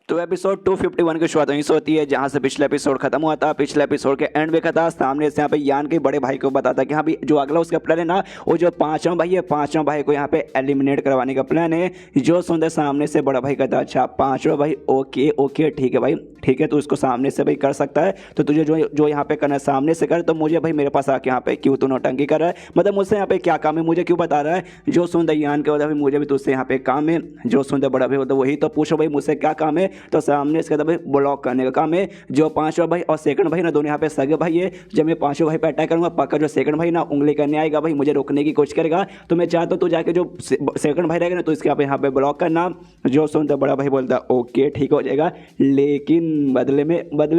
तो एपिसोड 251 की शुरुआत वहीं से होती है जहां से पिछले एपिसोड खत्म हुआ था। पिछले एपिसोड के एंड में था सामने से यहाँ पे यान के बड़े भाई को बताता कि हाँ भी जो अगला उसका प्लान है ना, वो जो पांचवा भाई है, पांचवा भाई को यहाँ पे एलिमिनेट करवाने का प्लान है। जो सुनते सामने से बड़ा भाई कहता अच्छा पांचवा भाई, ओके ओके ठीक है भाई, ठीक है तो उसको सामने से भाई कर सकता है, तो तुझे जो जो यहाँ पे करना है सामने से कर, तो मुझे भाई मेरे पास आके यहाँ पे क्यों तू नौटंकी कर रहा है, मतलब मुझसे यहाँ पे क्या काम है, मुझे क्यों बता रहा है। जो सुनते यान के भाई मुझे भी तुझसे यहाँ पे काम है। जो सुनते बड़ा भाई होता वही तो पूछो भाई मुझसे क्या काम है, तो सामने से भाई ब्लॉक करने का काम है। जो पांचवा भाई और सेकंड भाई ना दोनों यहाँ पे सगे भाई है। जब मैं पांचवा भाई पे अटैक करूंगा पक्का जो सेकंड भाई ना उंगली करने आएगा भाई, मुझे रोकने की कोशिश करेगा, तो मैं चाहता हूँ तो जाके जो सेकंड भाई रहेगा ना तो इसके यहाँ पे ब्लॉक करना। जो सुनता बड़ा भाई बोलता ओके ठीक हो जाएगा, लेकिन बदले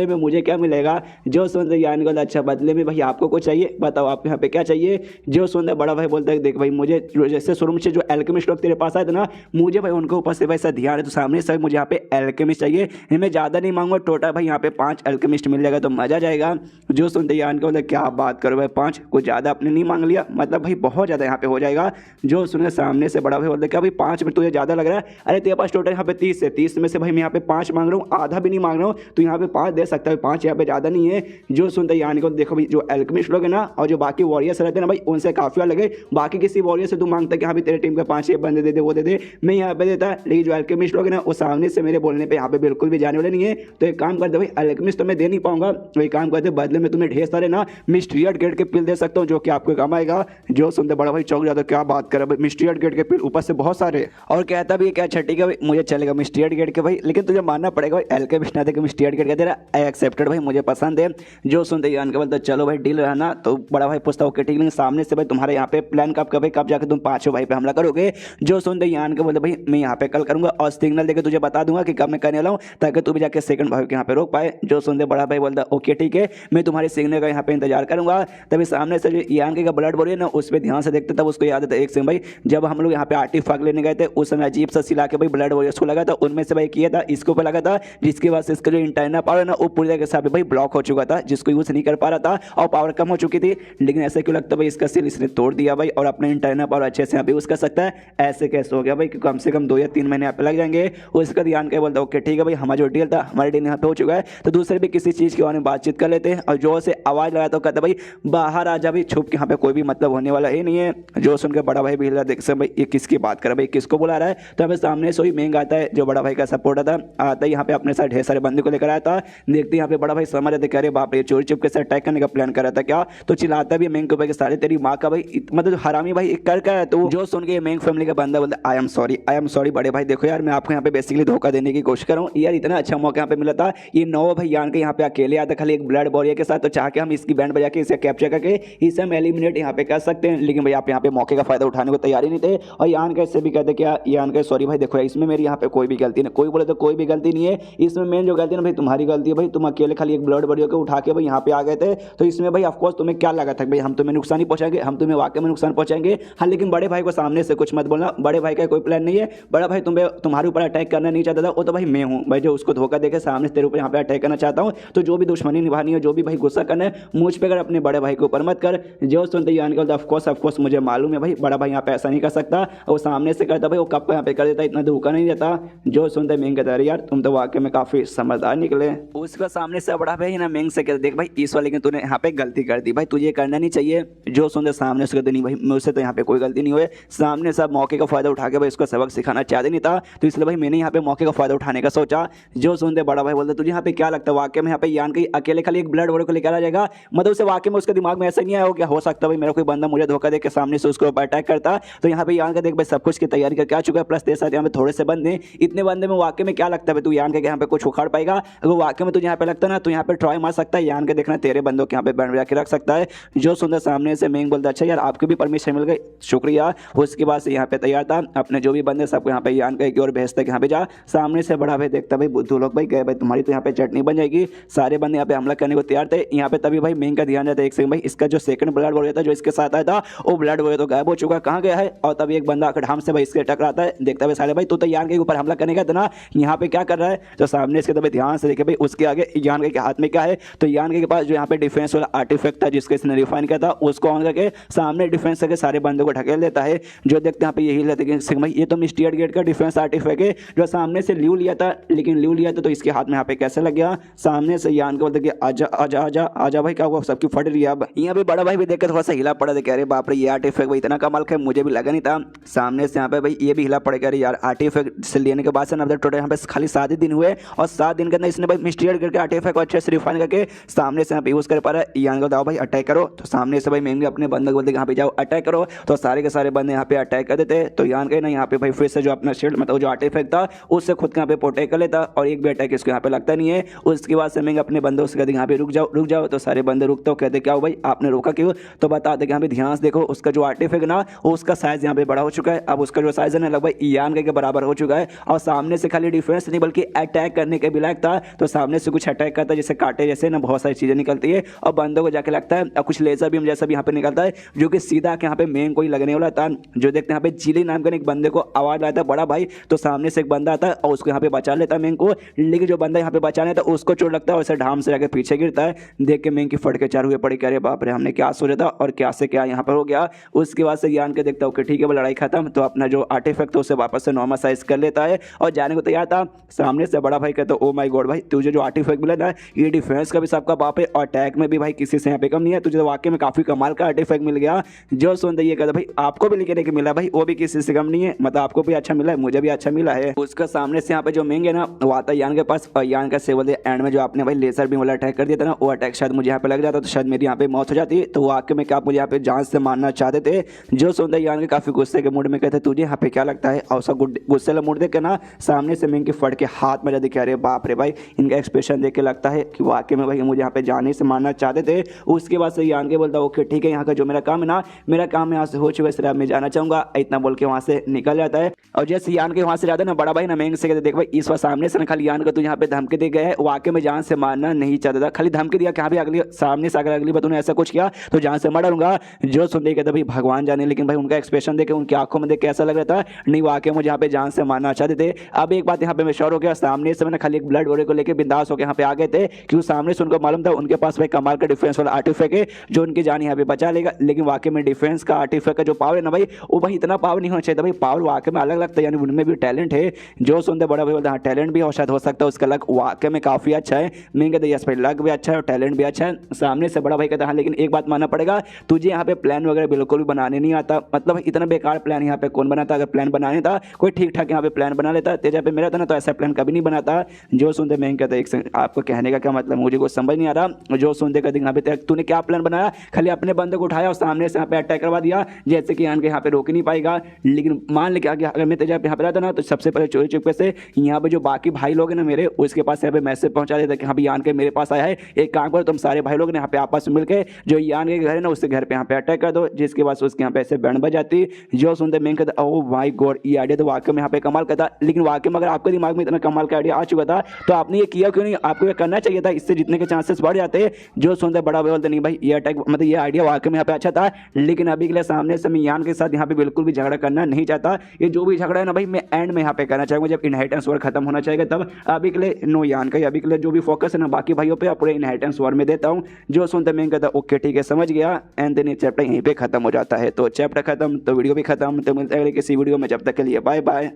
में मुझे क्या मिलेगा। जो सुनते यान को अच्छा बदले में भाई आपको कुछ चाहिए, बताओ आप यहाँ पे क्या चाहिए। जो सुनता बड़ा भाई बोलता है देख भाई मुझे जैसे शुरू से जो एल्केमिस्ट लोग तेरे पास आए थे ना, मुझे भाई उनके ऊपर से वैसा ध्यान है, तो सामने से मुझे यहाँ पे एल्केमिस्ट चाहिए। मैं ज़्यादा नहीं मांगूंगा, टोटल भाई यहाँ पे 5 एल्केमिस्ट मिल जाएगा तो मजा जाएगा। जो सुनते यान को बोलते क्या बात करो भाई 5, कुछ ज़्यादा आपने नहीं मांग लिया, मतलब भाई बहुत ज़्यादा यहाँ पे हो जाएगा। जो सुनते सामने से बड़ा भाई बोलते क्या भाई 5 में तुझे ज़्यादा लग रहा है, अरे तेरे पास टोटल यहाँ पे 30 है, 30 में से भाई मैं यहाँ पे 5 मांग रहा हूँ, आधा भी नहीं मांग रहा हूँ, तो यहाँ पे 5 दे सकता है, 5 यहाँ पे ज़्यादा नहीं है। जो सुनते यानी को देखो भाई जो एल्केमिस्ट लोग है ना और जो बाकी वॉरियर्स रहते हैं ना भाई उनसे काफ़ी अलग है। बाकी किसी वॉरियर से तू मांगता है कि हाँ भाई तेरे टीम के 5 बंदे दे दे, वो दे दे, मैं यहाँ पे देता, लेकिन जो एल्केमिस्ट लोग है ना वो सामने से मेरे बोलने पर यहाँ पे बिल्कुल भी जाने वाले नहीं है। तो एक काम करते भाई एल्केमिस्ट तो मैं दे नहीं पाऊंगा, तो एक काम करते बदले में तुम्हें ढेर सारे ना मिस्ट्रियट गेट के पिल दे सकता हूँ जो कि आपको काम आएगा। जो सुनते बड़ा भाई चौंक जाता क्या बात कर मिस्ट्रियट गेट के पिल ऊपर से बहुत सारे, और कहता भी क्या अच्छा ठीक है भाई मुझे चलेगा मिस्ट्रियट गेट के भाई, लेकिन तुझे मानना पड़ेगा भाई एल्केमिस्ट ना देखे मिस्ट्रियट गेट का तेरा आई एक्सेप्टेड भाई, मुझे पसंद है। जो सुनते यान के बोलता चलो भाई डील रहना, तो बड़ा भाई पूछता ओके ठीक है, सामने से भाई तुम्हारे यहाँ पे प्लान कब जाकर तुम पांचों भाई पे हमला करोगे। जो सुनते यान के बोलते भाई मैं यहाँ पे कल करूंगा और सिग्नल देकर तुझे बता दूंगा कि कब मैं करने वाला हूँ, ताकि तू भी जाके सेकंड भाई के यहाँ पे रोक पाए। जो सुनते बड़ा भाई बोलता ओके ठीक है मैं तुम्हारे सिग्नल का यहाँ पे इंतजार करूंगा। तभी सामने से जो यान के ब्लड बोरिए ना उस पर ध्यान से देखते तब उसको याद आता एक सिंह भाई जब हम लोग यहाँ पे आर्टिफैक्ट लेने गए थे उस समय अजीब सा सिला के भाई ब्लड वॉरियर्स को लगा था, उनमें से भाई किया था इसके ऊपर लगा था, जिसके बाद से इसका जो इंटरनल पावर है ना वो पूरी तरह से भाई ब्लॉक हो चुका था, जिसको यूज नहीं कर पा रहा था और पावर कम हो चुकी थी। लेकिन ऐसे क्यों लगता भाई इसका सिल इसने तोड़ दिया भाई और अपना इंटरनल पावर अच्छे से यहाँ पे यूज कर सकता है, ऐसे कैसे हो गया भाई कम से कम 2 या 3 महीने यहाँ पे लग जाएंगे। उसका ध्यान क्या बोलता ओके ठीक है भाई हमारा जो डील था हमारे डील यहाँ पे हो चुका है, तो दूसरे भी किसी चीज़ के बारे में बातचीत कर लेते हैं। और जो से आवाज़ लगाता तो कहता भाई बाहर आ जा भाई छुप के, यहाँ पे कोई भी मतलब होने वाला ही नहीं है। जो सुनकर बड़ा भाई भी देख से भाई ये किसकी बात कर भाई किसको बुला रहा है, तो हमें सामने से ही मेंग आता है जो बड़ा भाई का सपोर्टर था, आता है यहाँ पे अपने साथ ढेर सारे बंदे को लेकर आया था। देखते यहाँ पे बड़ा भाई समझ आते कह रहे बाप रे चोरी चुप के साथ अटैक करने का प्लान कर रहा था क्या, तो चिल्लाता भी मेंग के ऊपर सारे तेरी माँ का भाई मतलब हरामी भाई कर क्या है तू। जो सुन के मेंग फैमिली का बंदा बोलता आई एम सॉरी बड़े भाई, देखो यार मैं आपको यहाँ पे बेसिकली धोखा देने की कोशिश कर रहा हूँ यार, इतना अच्छा मौका यहाँ पे मिला था, ये 9 भाई यान के यहाँ पे अकेले आता खाली एक ब्लड वॉरियर के साथ, तो चाह के हम इसकी बैंड बजा के इसे कैप्चर करके इसे हम एलिमिनेट यहाँ पे कर सकते हैं, लेकिन भाई आप यहाँ पे मौके का फायदा उठाने को तैयार ही नहीं थे। और यान का इससे भी कहते क्या यान का सॉरी भाई देखो इसमें मेरी यहाँ पे कोई भी गलती नहीं, कोई बोले तो कोई भी गलती नहीं है, इसमें मेन जो गलती है भाई तुम्हारी गलती है भाई, तुम अकेले खाली एक ब्लड वॉरियर को उठा के भाई यहाँ पे आ गए थे, तो इसमें भाई ऑफकोर्स तुम्हें क्या लगा था भाई हम तुम्हें नुकसान ही पहुंचाएंगे, हम तुम्हें वाकई में नुकसान पहुंचाएंगे। हाँ लेकिन बड़े भाई को सामने से कुछ मत बोलना, बड़े भाई का कोई प्लान नहीं है, बड़ा भाई तुम्हारे ऊपर अटैक करना नहीं चाहता था, वो तो भाई मैं हूँ भाई जो उसको धोखा देके सामने से तेरे ऊपर यहाँ पे अटैक करना चाहता हूँ, तो जो भी दुश्मनी निभानी है जो भी भाई गुस्सा करना है मुझ पे कर, अपने बड़े भाई के ऊपर मत कर। जो सुनते यान के ऑफकोर्स मुझे मालूम है भाई बड़ा भाई यहाँ पे ऐसा नहीं कर सकता, वो सामने से करता भाई वो कब यहाँ पे कर देता, इतना धोखा नहीं देता। जो सुनते मेंग कहता है यार तुम तो वाकई में काफी समझदार निकले। उसका सामने से बड़ा भाई ना मेंग से कहता देख भाई इस वाले की तूने यहाँ पे गलती कर दी भाई, तुझे करना नहीं चाहिए। जो सुनते सामने से कहते नहीं भाई मुझसे तो यहाँ पे कोई गलती नहीं हुई, सामने सब मौके का फायदा उठा के भाई उसको सबक सिखाना चाहते नहीं था, तो इसलिए भाई मैंने यहाँ पे मौके का फायदा उठाने का सोचा। जो सुनते बड़ा भाई बोलते तुझे यहाँ पे क्या लगता है वाकई में यहाँ पे यान के अकेले खाली एक ब्लड वॉरियर को लेकर आ जाएगा, मतलब उसे वाकई में उसके दिमाग में ऐसा नहीं आया हो क्या हो सकता भाई मेरा कोई बंदा मुझे धोखा देकर सामने से उसको अटैक करता, तो यहाँ पे यान का देख भाई सब कुछ की तैयारी करके आ चुका है, प्लस तेरे साथ यहाँ पे थोड़े से बंदे, इतने बंदे में वाकई में क्या लगता है तू यान के यहाँ पे कुछ उखाड़ पाएगा, अगर वाकई में तुझे यहाँ पे लगता है ना तो यहाँ पे ट्राई मार सकता है, यान के देखना तेरे बंदों के यहाँ पे बैंड बजा के रख सकता है। जो सुंदर सामने से मेंग बोलता अच्छा यार आपको भी परमिशन मिल गई शुक्रिया। उसके बाद से यहाँ पे तैयार था अपने जो भी बंदे सबको यहाँ पे यान का की ओर भेजता है यहाँ पे जा, सामने से बड़ा भाई देखता भाई बुद्धू लोग भाई गए भाई तुम्हारी तो यहाँ पे चटनी बन जाएगी, सारे बंदे यहाँ पे हमला करने को तैयार थे। यहाँ पे तभी भाई मेंग का ध्यान जाता है एक सेकंड भाई इसका जो सेकंड ब्लड वॉरियर था जो इसके साथ आया था वो ब्लड वॉरियर तो गायब हो चुका, कहाँ गया है। और तभी एक बंदा आकर से भाई इसके टकराता है, देखता है साले भाई तू तो यान के ऊपर हमला करने का था ना यहाँ पे क्या कर रहा है, तो सामने इसके तभी पे ध्यान से देखे भाई उसके आगे यान के हाथ में क्या है, तो यान के पास जो यहाँ पे डिफेंस वाला आर्टिफैक्ट था जिसको इसने रिफाइन किया था उसको ऑन करके सामने डिफेंस करके सारे बंदों को ढकेल देता है। जो देखते हैं यहाँ पे यही लेते हैं भाई ये तो मिस्टियर गेट का डिफेंस आर्टिफैक्ट है जो सामने से ल्यू लिया था, लेकिन ल्यू लिया था तो इसके हाथ में यहाँ पे कैसे लग गया, सामने से यान को बोलते कि आजा आजा आजा आजा भाई क्या हुआ, सबकी फट रही है। अब यहाँ पे बड़ा भाई भी देख थोड़ा सा हिला पड़ा था, अरे बाप रे ये आर्टिफैक्ट भाई इतना कमाल का मुझे भी लगा नहीं था। सामने से यहाँ पे भाई ये भी हिला पड़ेगा, अरे यार आर्टिफैक्ट से लेने के बाद से ना टोटल यहाँ पे खाली 7 ही दिन हुए और 7 दिन के अंदर इसने भाई मिस्टियर करके आर्टिफैक्ट को अच्छे से रिफाइन करके सामने से यहाँ पे यूज कर पा रहा है। यान को दाओ भाई अटैक करो, तो सामने से भाई मैं भी अपने बंदे को बोलते यहाँ पे जाओ अटैक करो, तो सारे के सारे बंदे यहाँ पे अटैक कर देते। तो यान के ना यहाँ पे भाई फिर से जो अपना शील्ड मतलब जो आर्टिफैक्ट था उससे खुद यहाँ पे प्रोटेक्ट कर लेता और एक भी अटैक इसको यहाँ पे लगता नहीं है। उसके बाद से मैं अपने बंदों से कहते यहाँ पे रुक जाओ, तो सारे बंदे रुकते हो, कहते क्या हो भाई आपने रोका क्यों, तो बता दे यहाँ पे ध्यान से देखो उसका जो आर्टिफैक्ट ना उसका साइज यहाँ पे बड़ा हो चुका है, अब उसका जो साइज है ना लगभग यान के बराबर हो चुका है और सामने से खाली डिफेंस नहीं बल्कि अटैक करने के भी लायक था। तो सामने से कुछ अटैक करता है जैसे कांटे जैसे ना बहुत सारी चीजें निकलती है और बंदों को जाके लगता है और कुछ लेजर बीम जैसा भी यहाँ पे निकलता है जो कि सीधा यहाँ पे मेन कोई लगने वाला था। जो देखते हैं यहाँ पे जिली नाम के एक बंदे को आवाज आता है बड़ा भाई, तो सामने से एक बंदा आता है और उसको यहाँ पे बचा लेता है मेन को, लेकिन जो बंदा यहाँ पे बचा लेता है उसको चोट लगता है और उसे ढाम से जाकर पीछे गिरता है। देख के मेन की फट के चार हुए पड़ी, अरे बाप रे हमने क्या सोचा था और क्या से क्या यहाँ पर हो गया। उसके बाद से यान के देखता हूँ कि ठीक है वो लड़ाई खत्म, तो अपना जो आर्टिफैक्ट था उसे वापस से नॉर्मल साइज कर लेता है और जाने को तैयार था। सामने से बड़ा भाई कहता ओ माय गॉड भाई तुझे जो आर्टिफैक्ट मिला ना ये डिफेंस का भी सबका बाप है और अटैक में भी भाई किसी से यहाँ पे कम नहीं है, तुझे वाकई में काफी कमाल का आर्टिफैक्ट मिल गया। जो सुनते ये कहता भाई आपको भी लेके के मिला भाई वो भी किसी से कम नहीं है, मतलब आपको भी अच्छा मिला है मुझे भी अच्छा मिला है। उसका सामने से यहाँ पे जो मेंग है ना वो आता है यान के पास और यान का से बोलते एंड में जो आपने भाई लेजर भी वाला अटैक कर दिया था ना वो अटैक शायद मुझे यहाँ पे लग जाता तो शायद मेरी यहाँ पे मौत हो जाती, तो वो आके में क्या आप मुझे यहाँ पे जान से मारना चाहते थे। जो सुनते यान के काफी गुस्से के मूड में कहते तुझे यहाँ पे क्या लगता है, और गुस्से वाला मूड देख के ना सामने से मेंग की फट के हाथ में दिखे, अरे बाप रे भाई इनका एक्सप्रेशन देख के लगता है कि वाकई में भाई मुझे यहाँ पे जाने से मारना चाहते थे। उसके बाद से यान के बोलता ओके ठीक है यहाँ का जो मेरा काम है ना मेरा काम यहाँ से हो चुका है सिर्फ मैं जाना चाहूंगा, इतना बोल के वहां से निकल जाता है। और जैसे यान के वहां से जाता है ना बड़ा भाई ना मेंग से कहते देख भाई इस बार सामने से ना खाली यान को तू यहाँ पे धमकी दे गया है, वाकई में जान से मारना नहीं चाहता था, खाली धमकी दिया कि हाँ भी अगली सामने से अगर अगली बार तूने ऐसा कुछ किया तो जान से मार डालूंगा। जो सुनते कहते भाई भगवान जाने, लेकिन भाई उनका एक्सप्रेशन देखे उनकी आंखों में देख के ऐसा लग रहा था नहीं वाकई मुझे यहाँ पे जान से मारना चाहते थे। अब एक बात यहाँ पे मैं श्योर हो गया, सामने से मैंने खाली एक ब्लड वोरे को लेकर बिंदास होकर यहाँ पे आ गए थे क्योंकि सामने से उनको मालूम था उनके पास भाई कमाल का डिफेंस वाला आर्टिफैक्ट है जो उनकी जान यहाँ पे बचा लेगा। लेकिन वाकई में डिफेंस का आर्टिफैक्ट का जो पावर है ना भाई वो भाई इतना पावर नहीं होना चाहिए था भाई, पावर वाकई में अलग लगता है यानी उनमें भी टैलेंट है। जो सुनते बड़ा भाई बोलता हाँ टैलेंट भी हो शायद हो सकता है उसका लक वाकई में काफी अच्छा है। मैं कहते यस भाई लक भी अच्छा है और टैलेंट भी अच्छा है। सामने से बड़ा भाई कहता हाँ लेकिन एक बात मानना पड़ेगा तुझे यहाँ पे प्लान वगैरह बिल्कुल भी बनाने नहीं आता, मतलब इतना बेकार प्लान यहाँ पे कौन बनाता, अगर प्लान बनाने था कोई ठीक ठाक यहाँ पे प्लान बना लेता, तेजा पे मेरा था ना तो ऐसा प्लान कभी नहीं बनाता। जो सुनते मैं कहता एक आपको कहने का क्या मतलब मुझे कुछ समझ नहीं आ रहा। जो सुनते कहते यहाँ पे तूने क्या प्लान बनाया, खाली अपने बंदे को उठाया और सामने से यहाँ पे अटैक करवा दिया जैसे कि यहाँ पे रोक नहीं पाएगा। लेकिन मान ले कि अगर मैं तेजा पे यहाँ पे रहता ना तो सबसे पहले चोरी चुपके से यहाँ पे जो बाकी भाई लोग हैं ना मेरे उसके पास यहाँ पे मैसेज पहुंचा देता कि हाँ भी यान के मेरे पास आया है, एक काम करो तुम सारे भाई लोग ने यहाँ पे आपस में मिलकर जो यान के घर है ना उसके घर पे यहाँ पे अटैक कर दो, जिसके बाद उसके यहाँ पे ऐसे बैंड बज जाती। जो सुनते मैं कहता ओ माय गॉड ये आइडिया तो वाकई में यहाँ पे कमाल का था, लेकिन वाकई में अगर आपके दिमाग में इतना कमाल का आइडिया आ चुका था तो आपने ये किया क्यों नहीं, आपको ये करना चाहिए था, इससे जीतने के चांसेस बढ़ जाते। जो सुनते बड़ा भाई बोलते नहीं भाई ये अटैक मतलब ये आइडिया वाकई में यहाँ पे अच्छा था, लेकिन अभी के लिए सामने से मैं यान के साथ यहाँ पे बिल्कुल भी झगड़ा करना नहीं चाहता। ये जो भी झगड़ा है ना भाई मैं एंड में यहाँ पे करना चाहूंगा जब इनहेरिटेंस वॉर खत्म होना चाहिए तब। अभी के लिए नो यान का, अभी के लिए जो भी फोकस है ना बाकी भाइयों पे पूरे इनहेरिटेंस वॉर में देता हूँ। जो सुनते मैं कहता ओके ठीक है समझ गया, एंड देन ये चैप्टर यहीं पे खत्म हो जाता है। तो चैप्टर खत्म तो वीडियो भी खत्म, तो मिलते हैं अगले किसी वीडियो में, जब तक के लिए बाय बाय।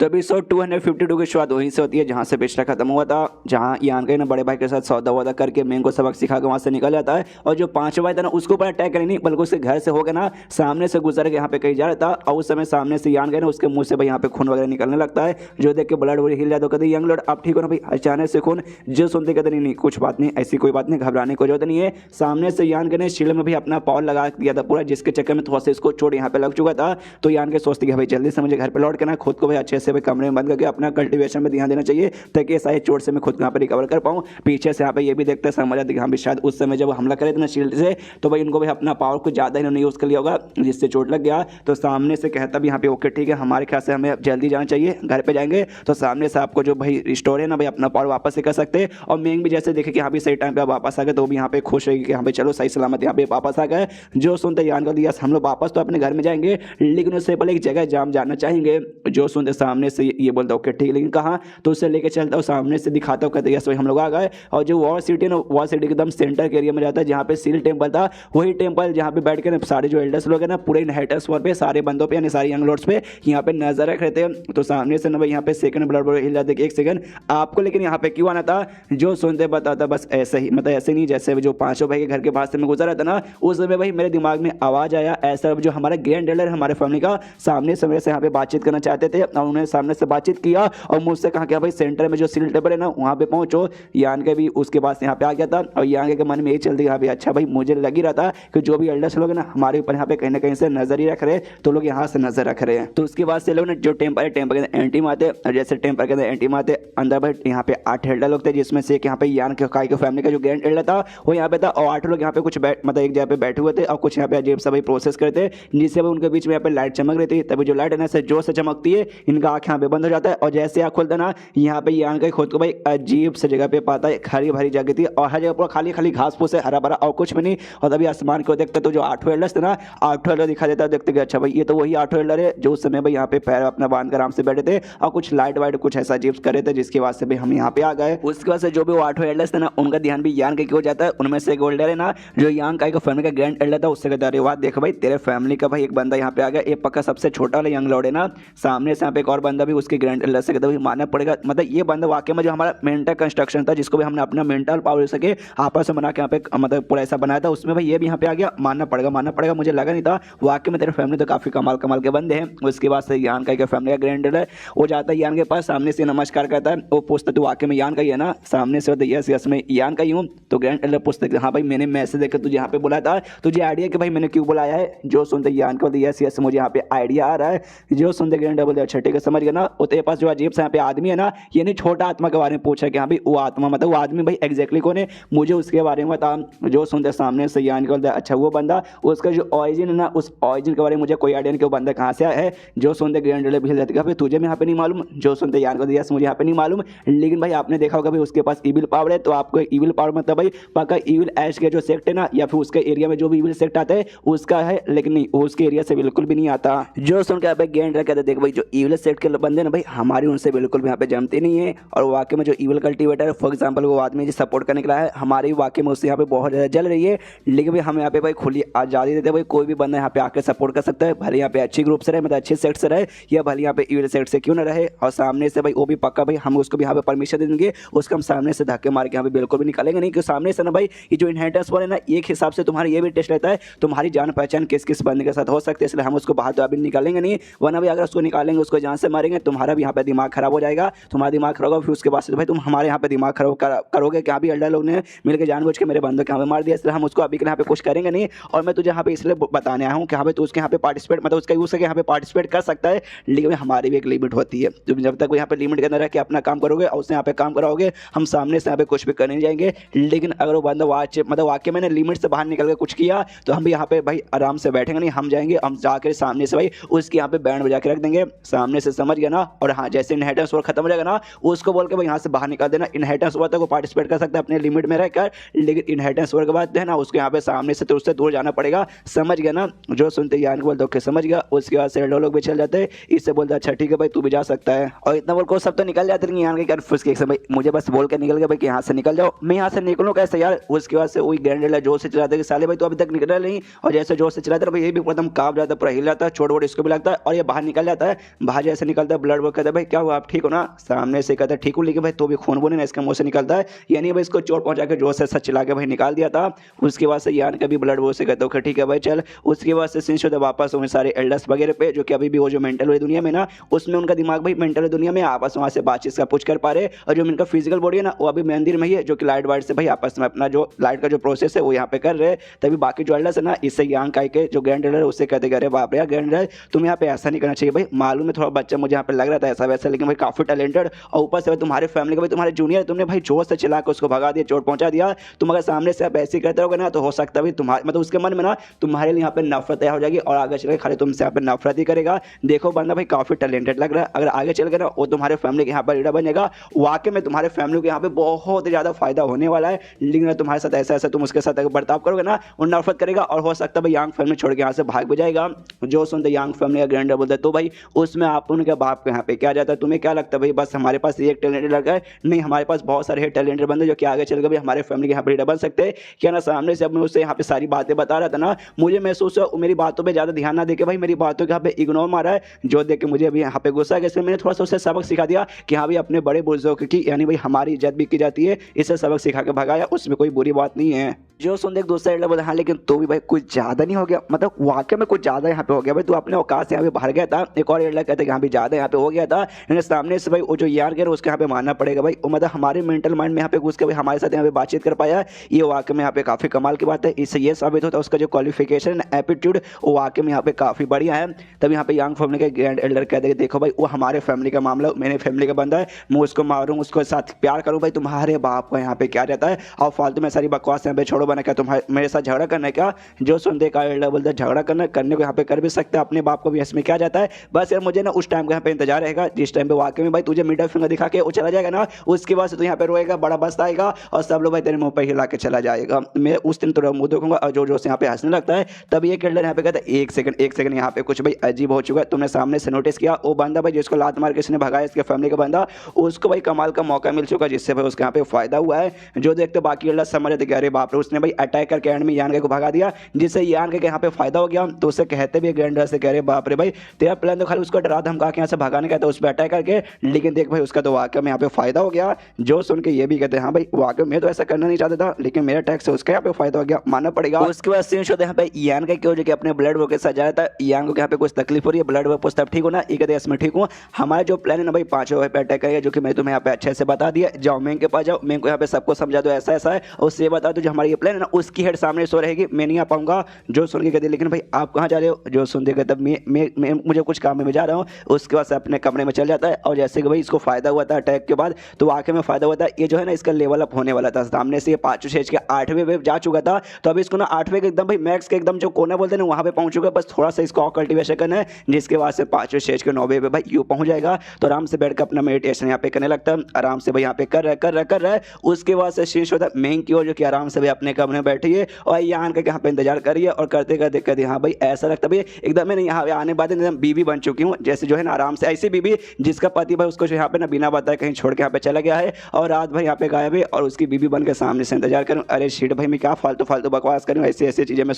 तो एपिसोड 252 की शुरुआत वहीं से होती है जहाँ से पिछला खत्म हुआ था, जहाँ यान के ना बड़े भाई के साथ सौदा वौदा करके मेंग को सबक सिखा के वहाँ से निकल जाता है और जो पांचवा भाई था ना उसको ऊपर अटैक करनी नहीं बल्कि उसके घर से होकर ना सामने से गुजर के यहाँ पे कहीं जा रहा था और उस समय सामने से यान गए ना उसके मुंह से भाई यहाँ पे खून वगैरह निकलने लगता है। जो देख के ब्लड वगैरह हिल जाता है, कहते यंग लॉर्ड आप ठीक हो ना भाई, अचानक से खून। जो सुनते कहते नहीं कुछ बात नहीं, ऐसी कोई बात नहीं, घबराने की जरूरत नहीं है। सामने से यान के ने शील्ड में भी अपना पावर लगा दिया था पूरा, जिसके चक्कर में थोड़ा सा इसको चोट यहाँ पे लग चुका था। तो यान के सोचते कि भाई जल्दी से मुझे घर पे लौट के ना खुद को भाई अच्छे से भाई कमरे में बंद करके अपना कल्टीवेशन में ध्यान देना चाहिए ताकि सारे चोट से मैं खुद यहाँ पे रिकवर कर पाऊँ। पीछे से यहाँ पे ये भी देखते हैं समझ आते कि शायद उस समय जब हमला करे थे ना शील्ड से तो भाई इनको भाई अपना पावर कुछ ज़्यादा इन्होंने यूज़ कर लिया होगा जिससे चोट लग गया। तो सामने से कहता भी यहाँ पे ओके ठीक है हमारे ख्याल से हमें जल्दी जाना चाहिए, घर पे जाएंगे तो सामने से आपको जो भाई रिस्टोर है ना भाई अपना पावर वापस से कर सकते हैं। और मेंग भी जैसे देखे कि यहाँ भी सही टाइम पे वापस आ गए तो भी यहाँ पे खुश रहेगी कि यहाँ पे चलो सही सलामत यहाँ पे वापस आ गए। जो सुनते यान कर दिया हम लोग वापस तो अपने घर में जाएंगे, लेकिन उससे पहले एक जगह जाम जाना चाहेंगे। जो सुनते सामने से ये बोलता ओके ठीक, लेकिन कहाँ, तो उससे लेके चलता हूँ सामने से दिखाता हूँ, कहते यस भाई हम लोग आ गए। और जो वॉर सिटी ना, वॉर सिटी के एकदम सेंटर के एरिया में जाता है जहाँ पे सील टेम्पल था, वही टेम्पल जहाँ पे बैठ के ना सारे जो एल्डर्स लोग हैं ना पूरे इनहेरिटेंस वॉर पे सारे बंदों पे यानी सारे यंग लॉर्ड्स पे यहाँ पे नजर रख रहे थे। तो सामने से ना भाई यहाँ पे सेकंड ब्लड हिल जाते एक सेकंड आपको, लेकिन यहाँ पे क्यों आना था जो सुनते बताता बस ऐसे ही, मतलब ऐसे नहीं जैसे जो पांचों भाई के घर के पास से मैं गुजर रहा था ना, उस समय भाई मेरे दिमाग में आवाज आया ऐसा, जो हमारा ग्रैंड एल्डर हमारे फैमिली का सामने समय से यहाँ पे बातचीत करना चाहते थे और उन्होंने सामने से बातचीत किया और मुझसे कहा कि भाई सेंटर में जो सील टेबल है ना वहाँ पे पहुंचो। यान के भी उसके पास यहाँ पे आ गया था और यान के मन में यही चलती यहाँ पे अच्छा भाई मुझे लग ही रहा था कि जो भी एल्डर्स लोग ना हमारे ऊपर यहाँ पे कहीं ना कहीं से नजर ही रख रहे हैं, तो लोग यहाँ से नजर रख रहे हैं। तो उसके बाद से लोग ना जो टेम्पर है, टेम्पर के अंदर एंटी मारते और जैसे टेम्पर के अंदर एंटी मारते अंदर भाई यहाँ पे 8 एल्डर लोग थे, जिसमें से यहाँ पे यान के काई के फैमिली का जो ग्रैंड एल्डर था वो यहाँ पे था और 8 लोग यहाँ पे कुछ मतलब एक जगह पे बैठे हुए थे और कुछ यहाँ पे अजीब सा भाई प्रोसेस करते जिससे भाई उनके बीच में यहाँ पे लाइट चमक रही थी। तभी जो लाइट है ना से जोर से चमकती है, इनका आँख यहाँ पे बंद हो जाता है और जैसे आँख खोलता ना यहाँ पे यान का खुद को भाई अजीब से जगह पे पाता है, हरी भरी जगह थी और हर जगह पूरा खाली खाली घास फूस है, हरा भरा और कुछ भी नहीं। और तभी आसमान को देखते तो जो 8 एल्डर्स थे ना 8 एल्डर दिखा देता, देखते कि अच्छा भाई ये तो वही 8 एल्डर है जो उस समय भाई यहाँ पे पैर अपना बांध कर आराम से बैठे थे और कुछ लाइट वाइट कुछ ऐसा अजीब करे थे, जिसकी वजह से भाई हम यहाँ पे आ गए। उसके बाद से जो भी वो 8 एल्डर्स थे ना उनका ध्यान भी यान के हो जाता है। उनमें से एक एल्डर है ना जो यान का फैमिली का ग्रैंड एल्डर था, उससे कहता अरे वाह देख भाई तेरे फैमिली का भाई एक बंदा यहाँ पे आ गया, एक पक्का सबसे छोटा वाला यंग लॉर्ड है ना। सामने से यहाँ पे एक और बंदा भी उसके ग्रैंड एल्डर से कहता भाई मानना पड़ेगा, मतलब ये बंदा वाकई में जो हमारा मेंटल कंस्ट्रक्शन था जिसको भी हमने अपना मेंटल पावर सके आपस में बना के यहाँ पे मतलब पूरा ऐसा बनाया था, उसमें भाई ये भी यहाँ पे आ गया। मानना पड़ेगा, मुझे लगा नहीं था वाकई में तेरे फैमिली तो काफी कमाल कमाल के बंदे हैं। उसके बाद से यान का फैमिली का ग्रैंड एल्डर वो जाता है यान के पास, सामने से नमस्कार करता है, वो पूछता तू वाकई में यान का ही है ना, सामने से यस यस मैं यान का ही हूँ। तो ग्रैंड एल्डर पूछते हाँ भाई मैंने मैसेज देखकर तुझे यहाँ पे बुलाया था, तुझे आइडिया कि भाई मैंने क्यों बुलाया है। जो सुनते यान का यस यस मुझे यहाँ पे आइडिया आ रहा है। जो सुनते ग्रैंड एल्डर बोलते अच्छा ठीक है समझ गया ना, वो तेरे पास जो अजीब सा यहाँ पे आदमी है ना ये नहीं छोटा आत्मा के बारे में पूछा कि हाँ भाई वो आत्मा मतलब वो आदमी भाई एग्जैक्टली कौन है, मुझे उसके बारे में बता। जो सुनते सामने से यान का अच्छा वो बंदा उसका जो ऑरिजिन है ना उस ऑरिजिन के बारे में मुझे कोई आइडिया नहीं कि वो बंदा कहाँ से आया है। जो सुनते ग्रैंड एल्डर भी जाते भाई तुझे यहाँ पे नहीं मालूम। जो सुनते यान को यस मुझे यहाँ पे नहीं मालूम, लेकिन भाई आपने देखा होगा भाई उसके पास इविल पावर है, तो आपको इविल पावर मतलब भाई पक्का इविल ऐश के जो सेक्ट है ना या फिर उसके एरिया में जो भी इविल सेक्ट आता है उसका है, लेकिन नहीं उसके एरिया से बिल्कुल भी नहीं आता। जो सुन के यहाँ पे ग्रैंड एल्डर कहते देख भाई जो इविल सेक्ट के बंदे ना भाई हमारी उनसे बिल्कुल भी यहाँ पे जमते नहीं है और वाकई में जो इविल कल्टिवेटर है फॉर एग्जाम्पल वो आदमी जो सपोर्ट करने के लिए है हमारी वाकई में उससे यहाँ पे बहुत ज़्यादा जल रही है, लेकिन भाई हम यहाँ पे भाई खुली आज़ादी देते हैं, भाई कोई भी बंदा यहाँ पे आके सपोर्ट कर सकता है, भले यहाँ पे अच्छी ग्रुप से रहे मतलब अच्छे सेक्ट से रहे या भले यहाँ पे इविल सेक्ट से क्यों ना रहे। और सामने से भाई वो भी पक्का भाई हम उसको भी यहाँ पे परमिशन दे देंगे, उसको हम सामने से धक्के मार के यहाँ पे बिल्कुल भी निकालेंगे नहीं, क्योंकि सामने से ना भाई ये जो इनहेरिटेंस वाले ना एक हिसाब से तुम्हारा ये भी टेस्ट रहता है तुम्हारी जान पहचान किस किस बंदे के साथ हो सकती है, इसलिए हम उसको बाहर तो अभी निकालेंगे नहीं, वरना भी अगर उसको निकालेंगे उसको जान से मारेंगे तुम्हारा भी यहाँ पे दिमाग खराब हो जाएगा, तुम्हारा दिमाग खराब होगा, फिर उसके बाद से भाई तुम हमारे यहाँ पे दिमाग खराब करोगे कि अभी एल्डर लोग ने मिलकर जानबूझ के मेरे बंदों के यहाँ पे मार दिया, इसलिए हम उसको अभी के यहाँ पे कुछ करेंगे नहीं। और मैं तुझे यहाँ पे इसलिए बताने आया हूँ कि यहाँ पे तू उसके यहाँ पे पार्टिसिपेट मतलब उसका यूज यहाँ पे पार्टिसिपेट कर सकता है, लेकिन हमारी भी एक लिमिट होती है। तुम जब तक यहाँ पे लिमिट के अंदर रह के अपना काम करोगे और उससे यहाँ पे काम कराओगे हम सामने से यहाँ पे कुछ भी कर नहीं जाएंगे, लेकिन अगर वो बंदा मतलब वाकई मैंने लिमिट से बाहर निकल के कुछ किया तो हम भी यहाँ पे भाई आराम से बैठेंगे नहीं, हम जाएंगे हम जाकर सामने से भाई उसके यहाँ पे बैंड बजा के रख देंगे सामने से, समझ गया ना। और हाँ जैसे इनहेरिटेंस खत्म हो जाएगा ना उसको बोल के भाई यहाँ से बाहर निकाल देना। इनहेरिटेंस तक वो पार्टिसिपेट कर सकता है अपने लिमिट में रहकर, लेकिन इनहेरिटेंस के बाद है ना उसको यहाँ पे सामने से तो उससे दूर जाना पड़ेगा, समझ गया ना। जो सुनते यान को बोलते ओके समझ गया। उसके बाद से लोग भी चल जाते हैं, इससे बोलते अच्छा ठीक है भाई तू भी जा सकता है। और इतना बोल को सब तो निकल जाते हैं यान के फुसके से, भाई मुझे बस बोल के निकल गया भाई कि यहाँ से निकल जाओ, मैं यहाँ से निकलूँ कैसे यार। उसके बाद से वही ग्रैंड एल्डर जोर से चलाते कि साले भाई तो अभी तक निकल नहीं, और जैसे जोर से चलाते भाई ये भी एकदम कांप जाता है, पूरा हिल जाता है, छोड़ वोट इसको भी लगता है और ये बाहर निकल जाता है। बाहर जैसे निकलता है ब्लड वो कहता है भाई क्या हुआ आप ठीक हो ना, सामने से कहता है ठीक हूँ, लेकिन भाई तो भी खून बोले ना इसके मुंह से निकलता है, यानी भाई इसको चोट पहुंचा के जोर से सच चला के भाई निकाल दिया था। उसके बाद से यान का भी ब्लड वो से कहता है ठीक है भाई चल। उसके बाद से सिंस वापस उन्हें सारे एल्डर्स वगैरह पे जो कि अभी भी वो जो मेंटल वाली दुनिया में ना उसमें उनका दिमाग भाई मेंटल दुनिया में आपस वहाँ से बातचीत का पूछ कर पा रहे, और जो उनका फिजिकल बॉडी है ना वो अभी मंदिर में ही है जो कि लाइट वाइट से भाई आपस में अपना जो लाइट का जो प्रोसेस है वो यहाँ पे कर रहे हैं। तभी बाकी जो एल्डर्स है ना इससे यांग काई के जो ग्रैंड एल्डर उससे कहते अरे बाप रे ग्रैंड एल्डर तुम यहाँ पे ऐसा नहीं करना चाहिए भाई, मालूम है थोड़ा बच्चा मुझे यहाँ पे लग रहा था ऐसा वैसा, लेकिन भाई काफी टैलेंटेड और ऊपर से तुम्हारे फैमिली का भाई तुम्हारे जूनियर तुमने भाई जोर से चला के उसको भगा दिया, चोट पहुंचा दिया। तुम अगर सामने से आप ऐसे करते रहोगे ना तो हो सकता है भाई तुम्हारे मतलब उसके मन में ना तुम्हारे लिए यहाँ पे नफरत तैयार हो जाएगी और आगे चल के खाली तुमसे यहाँ पे नफरत ही करेगा। देखो बंदा भाई काफी टैलेंटेड लग रहा है, अगर आगे चल के ना वो तुम्हारे फैमिली के यहाँ पर लीडर बनेगा, वाकई में तुम्हारे फैमिली को यहाँ पे बहुत ज़्यादा फायदा होने वाला है। लेकिन तुम्हारे साथ ऐसा ऐसा तुम उसके साथ अगर बर्ताव करोगे ना, वो नफरत करेगा और हो सकता है भाई यांग फैमिली छोड़ के यहाँ से भाग भी जाएगा। जो सुनते यांग फैमिली का ग्रैंडर बोलते तो भाई उसमें आप उनके बाप के यहाँ पे क्या जाता है। तुम्हें क्या लगता है भाई बस हमारे पास एक टैलेंटेड लड़का है? नहीं, हमारे पास बहुत सारे टैलेंटेड बंदे जो कि आगे चल के भाई हमारे फैमिली के यहाँ पे लीडर बन सकते हैं। क्या ना सामने से अब मैं उससे यहाँ पे सारी बातें बता रहा था ना, मुझे महसूस हुआ मेरी बातों पर ज़्यादा ध्यान ना देके भाई मेरी बातों के यहाँ पे इग्नोर मारा है, जो देख के मुझे अभी यहाँ पे गुस्सा है। इसलिए मैंने थोड़ा सा उसे सबक सिखा दिया कि हाँ भाई अपने बड़े बुजुर्ग की यानी भाई हमारी इज्जत भी की जाती है, इसे सबक सिखा के भगाया, उसमें कोई बुरी बात नहीं है। जो सुन देख दूसरा लड़का बोला हाँ लेकिन तो भी भाई कुछ ज़्यादा नहीं हो गया, मतलब वाकई में कुछ ज़्यादा यहाँ पे हो गया भाई, तू अपने औकात से यहाँ पे बाहर गया था। एक और लड़का कहता है यहाँ पे ज़्यादा यहाँ पे हो गया था, यानी सामने से भाई वो जो यार गया उसके यहाँ पे मानना पड़ेगा भाई, वो मतलब हमारे मेंटल माइंड में यहाँ पे घुस के भाई हमारे साथ यहाँ पे बातचीत कर पाया, ये वाकई में यहाँ पे काफ़ी कमाल की बात है। इससे ये साबित होता है उसका जो क्वालिफिकेशन एप्टीट्यूड वो वाकई में यहाँ पे काफ़ी बढ़िया है। तब यहाँ पे यांग फैमिली के ग्रैंड एल्डर कहते हैं देखो भाई वो हमारे फैमिली का मामला, मेरे फैमिली का बंदा है, मैं उसको मारूँ उसके साथ प्यार करूँ भाई, तुम्हारे बाप का यहाँ पे क्या रहता है। और फालतू में सारी बकवास यहाँ पे छोड़ो, बना क्या तुम्हारे मेरे साथ झगड़ा करना है क्या? जो सुनते का एल्डर बोलता है झगड़ा करने को यहाँ पे कर भी सकते हैं, अपने बाप को भी इसमें क्या जाता है। बस यार मुझे ना उस टाइम का यहाँ पे इंतजार रहेगा जिस टाइम पे वाकई में भाई तुझे मिडिल फिंगर दिखा के वो चला जाएगा ना, उसके बाद से तो यहाँ पे रोएगा, बड़ा बस्त आएगा और सब लोग भाई तेरे मुंह पे हिला के चला जाएगा। मैं उस दिन तो मुंह देखूंगा और जो से यहाँ पे हंसने लगता है। तब ये एल्डर यहाँ पे कहता है एक सेकंड यहाँ पे कुछ भाई अजीब हो चुका है, तुमने सामने से नोटिस किया वो बंदा भाई जिसको लात मार के इसने भगाया इसके फैमिली का बंदा, उसको भाई कमाल का मौका मिल चुका जिससे भाई उसके यहाँ पे फायदा हुआ है। जो देखते बाकी एल्डर समझ रहे थे कि अरे बाप रे उसने भाई अटैक करके एंड में यान को भगा दिया जिससे यान के यहाँ पे फायदा हो गया। तो उससे कहते भी ग्रैंडर से कह रहे बाप रे भाई तेरा प्लान तो खाली उसको डरा धमका के यहाँ से भगाने का था उस पर अटैक करके, लेकिन देख भाई उसका तो वाकई में यहाँ पे फायदा हो गया। जो सुन के ये भी कहते हैं हाँ भाई वाकई मैं तो ऐसा करना नहीं चाहता था लेकिन मेरा टैक्स से उसका यहाँ पे फायदा हो गया, मानना पड़ेगा। उसके बाद सीन होता है यहाँ पे यान का क्यों जो कि अपने ब्लड वर्क के साथ जा रहा था, यान को यहाँ पे कुछ तकलीफ हो रही है, ब्लड वर्क पूछता ठीक हो ना, ये कहते हैं इसमें ठीक हूँ, हमारा जो प्लान है ना भाई पांचों भाई पे अटैक करेगा जो कि मैं तुम्हें यहाँ पे अच्छे से बता दिया, जाओ मैं के पास जाओ, मैं को यहाँ पे सबको समझा दो ऐसा ऐसा है और उससे बता दो जो हमारी ये प्लान है ना उसकी हेड सामने सो रहेगी, मैं नहीं आ पाऊंगा। जो सुन के कहते लेकिन भाई आप कहाँ जा रहे हो? जो सुन देगा तब मैं मुझे कुछ काम में जा रहा हूँ। उसके बाद से अपने कमरे में चल जाता है और जैसे कि भाई इसको फायदा हुआ था अटैक के बाद तो वाकई में फायदा हुआ था, ये जो है ना इसका लेवल अप होने वाला था, सामने से ये 5 स्टेज के 8वें वेव जा चुका था, तो अभी इसको ना 8वें के एकदम भाई मैक्स के एकदम जो कोना बोलते हैं ना वहाँ पे पहुंच चुका है, बस थोड़ा सा इसको और कल्टिवेशन करना है जिसके बाद से 5वें स्टेज के 9वें पे भाई यू पहुंच जाएगा। तो आराम से बैठ कर अपना मेडिटेशन यहाँ पे करने लगता है, आराम से भाई यहाँ पे कर रहा है। उसके बाद से शीश होता है मेन की ओर जो कि आराम से भाई अपने कमरे में बैठी है और यान के यहाँ पे इंतजार करिए और करते करते हाँ भाई ऐसा लगता है भाई एकदम मैं यहाँ आने बाद एकदम बीबी बन चुकी हूँ, जैसे जो है ना आराम से ऐसी बीबी जिसका पति भाई उसको जो यहाँ पे ना बिना बताए कहीं छोड़ के यहाँ पे चला गया है और रात भर यहाँ पे गायब है और उसकी बीबी बन के सामने से इंतजार करूँ। अरे शिट भाई मैं क्या फालतू बकवास करूँ, ऐसी चीज़ें मैं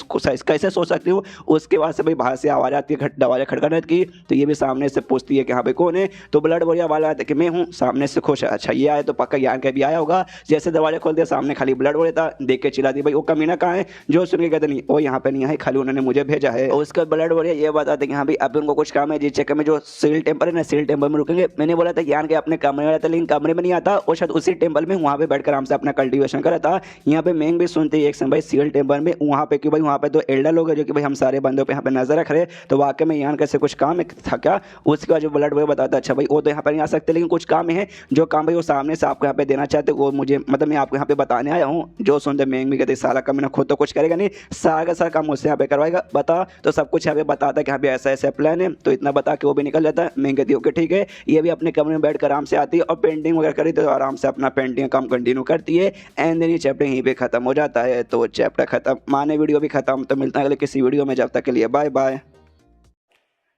कैसे सोच सकती हूँ। उसके बाद से भाई बाहर से आवाज़ आती है दरवाजा खटखटाने की, तो ये भी सामने से पूछती है कि हाँ भाई कौन है, तो ब्लड बोरिया वाला आता है कि मैं हूँ, सामने से खुश है, अच्छा ये आया तो पक्का यान का भी आया होगा। जैसे दरवाजा खोल दिया सामने खाली ब्लड बोरिया था, देख के चिल्ला दी भाई वो कमीना कहाँ है। जो सुन के कहते नहीं वो यहाँ पे नहीं है, खाली उन्होंने मुझे भेजा है। उसका ब्लड बोरिया ये बताते कि हाँ भाई अब उनको कुछ काम है जिस चक्कर में जो सील टेम्पल है ना सील टेम्पल में रुकेंगे। मैंने बोला था यान के अपने कमरे में रहता लेकिन कमरे में नहीं आता, और शायद उसी टेम्पल में वहाँ पे बैठकर आराम से अपना कल्टीवेशन करा था। यहाँ पे मेंग भी सुनते एक समय भाई सील टेम्पल में वहाँ पे कि भाई वहाँ पे तो एल्डर लोग है जो कि भाई हम सारे बंदों पे यहाँ पे नजर रख रहे, तो वाकई में यान कैसे कुछ काम था क्या। उसके बाद जो ब्लड बोरिया बताता अच्छा भाई वो तो यहाँ पर नहीं आ सकते लेकिन कुछ काम है जो काम भाई वो सामने से आपको यहाँ पे देना चाहते वो मुझे मतलब मैं आपको यहाँ पे बताने आया हूँ। जो सुनते मेंग भी कहते सारा काम खुद तो कुछ करेगा नहीं, सारा का सारा काम मुझसे यहाँ पे करवाएगा, बता तो सब कुछ यहाँ पे बताता कि यहाँ पे ऐसा ऐसा प्लान है, तो इतना बता के वो भी निकल जाता है। मैं कहती हूँ कि ठीक है, ये भी अपने कमरे में बैठ कर आराम से आती है और पेंटिंग वगैरह करी तो आराम से अपना पेंटिंग काम कंटिन्यू करती है। एंड देन ये चैप्टर यहीं पे खत्म हो जाता है। तो चैप्टर खत्म माने वीडियो भी खत्म, तो मिलता है अगले किसी वीडियो में, जब तक के लिए बाय बाय।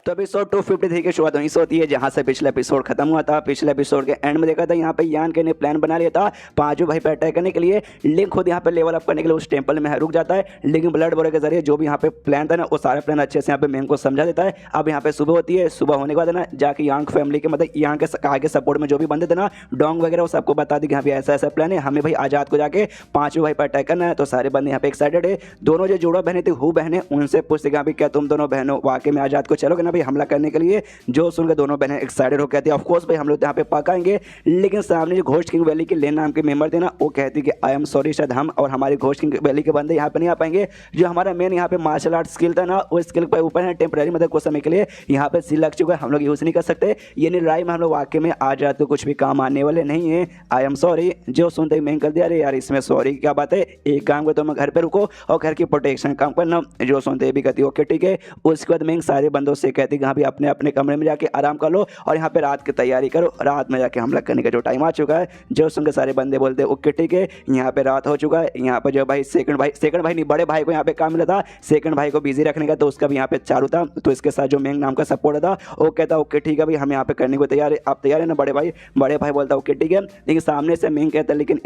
तो एपिसोड 253 की शुरुआत वहीं से होती है जहां से पिछला एपिसोड खत्म हुआ था। पिछले एपिसोड के एंड में देखा था यहाँ पे यान के ने प्लान बना लिया था पांचों भाई पे अटैक करने के लिए, लेकिन खुद यहाँ पे लेवल अप करने के लिए उस टेंपल में रुक जाता है। लेकिन ब्लड बोरे के जरिए जो भी यहाँ पे प्लान था ना वो सारा प्लान अच्छे से यहाँ पे मेन को समझा देता है। अब यहाँ पे सुबह होती है, सुबह होने के बाद ना जाके यांग फैमिली के मतलब यहाँ के कहा के सपोर्ट में जो भी बंदे थे ना डोंग वगैरह वो सबको बता दी कि यहाँ पे ऐसा ऐसा प्लान है, हमें भाई आजाद को जाके पांचों भाई पे अटैक करना है। तो सारे बंदे यहाँ पे एक्साइटेड है। दोनों जो जुड़ा बहने थी हु बहने उनसे पूछते कि क्या तुम दोनों बहनों वाकई में आजाद को चलोगे ना भाई हमला करने के लिए। जो सुनकर दोनों बहनें एक्साइटेड हो कहती है ऑफ कोर्स भाई हम लोग यहाँ पे पकाएंगे। लेकिन सामने जो घोस्ट किंग वैली के लेन नाम के मेंबर थे ना वो कहती कि आई एम सॉरी शायद हम और हमारे घोस्ट किंग वैली के बंदे यहाँ पे नहीं आ पाएंगे। जो हमारा मेन यहाँ पे मार्शल आर्ट स्किल था ना वो स्किल पर ऊपर है टेम्पररी मतलब कुछ समय के लिए यहाँ पे सील लग चुका है, हम लोग यूज़ नहीं कर सकते। ये नहीं राय में हम लोग वाकई में आ जाते तो कुछ भी काम आने वाले नहीं है। I am sorry. जो सुनते ही मैं कर दिया अरे यार इसमें सॉरी क्या बात है, एक काम को तो मैं घर पे रुको और घर की प्रोटेक्शन काम करना। जो सुनते भी कहती ओके ठीक है। उसके बाद मैं सारे बंदों से कहती कहती है कि हाँ भी अपने अपने कमरे में जाके आराम कर लो और यहाँ पे रात की तैयारी करो, रात में जाके हमला करने का जो टाइम आ चुका है। जो सुन के सारे बंदे बोलते हैं ओके ठीक है, यहाँ पे रात हो चुका है। यहाँ पे जो भाई सेकंड भाई नहीं, बड़े भाई को यहाँ पे काम मिला था सेकंड भाई को बिजी रखने का, तो उसका भी यहाँ पे चालू था। तो इसके साथ जो मेंग नाम का सपोर्ट था वो कहता ओके ठीक है भाई हम यहाँ पे करने को तैयार है, आप तैयार है ना बड़े भाई। बड़े भाई बोलता ओके ठीक है, लेकिन सामने से मेंग कहता है लेकिन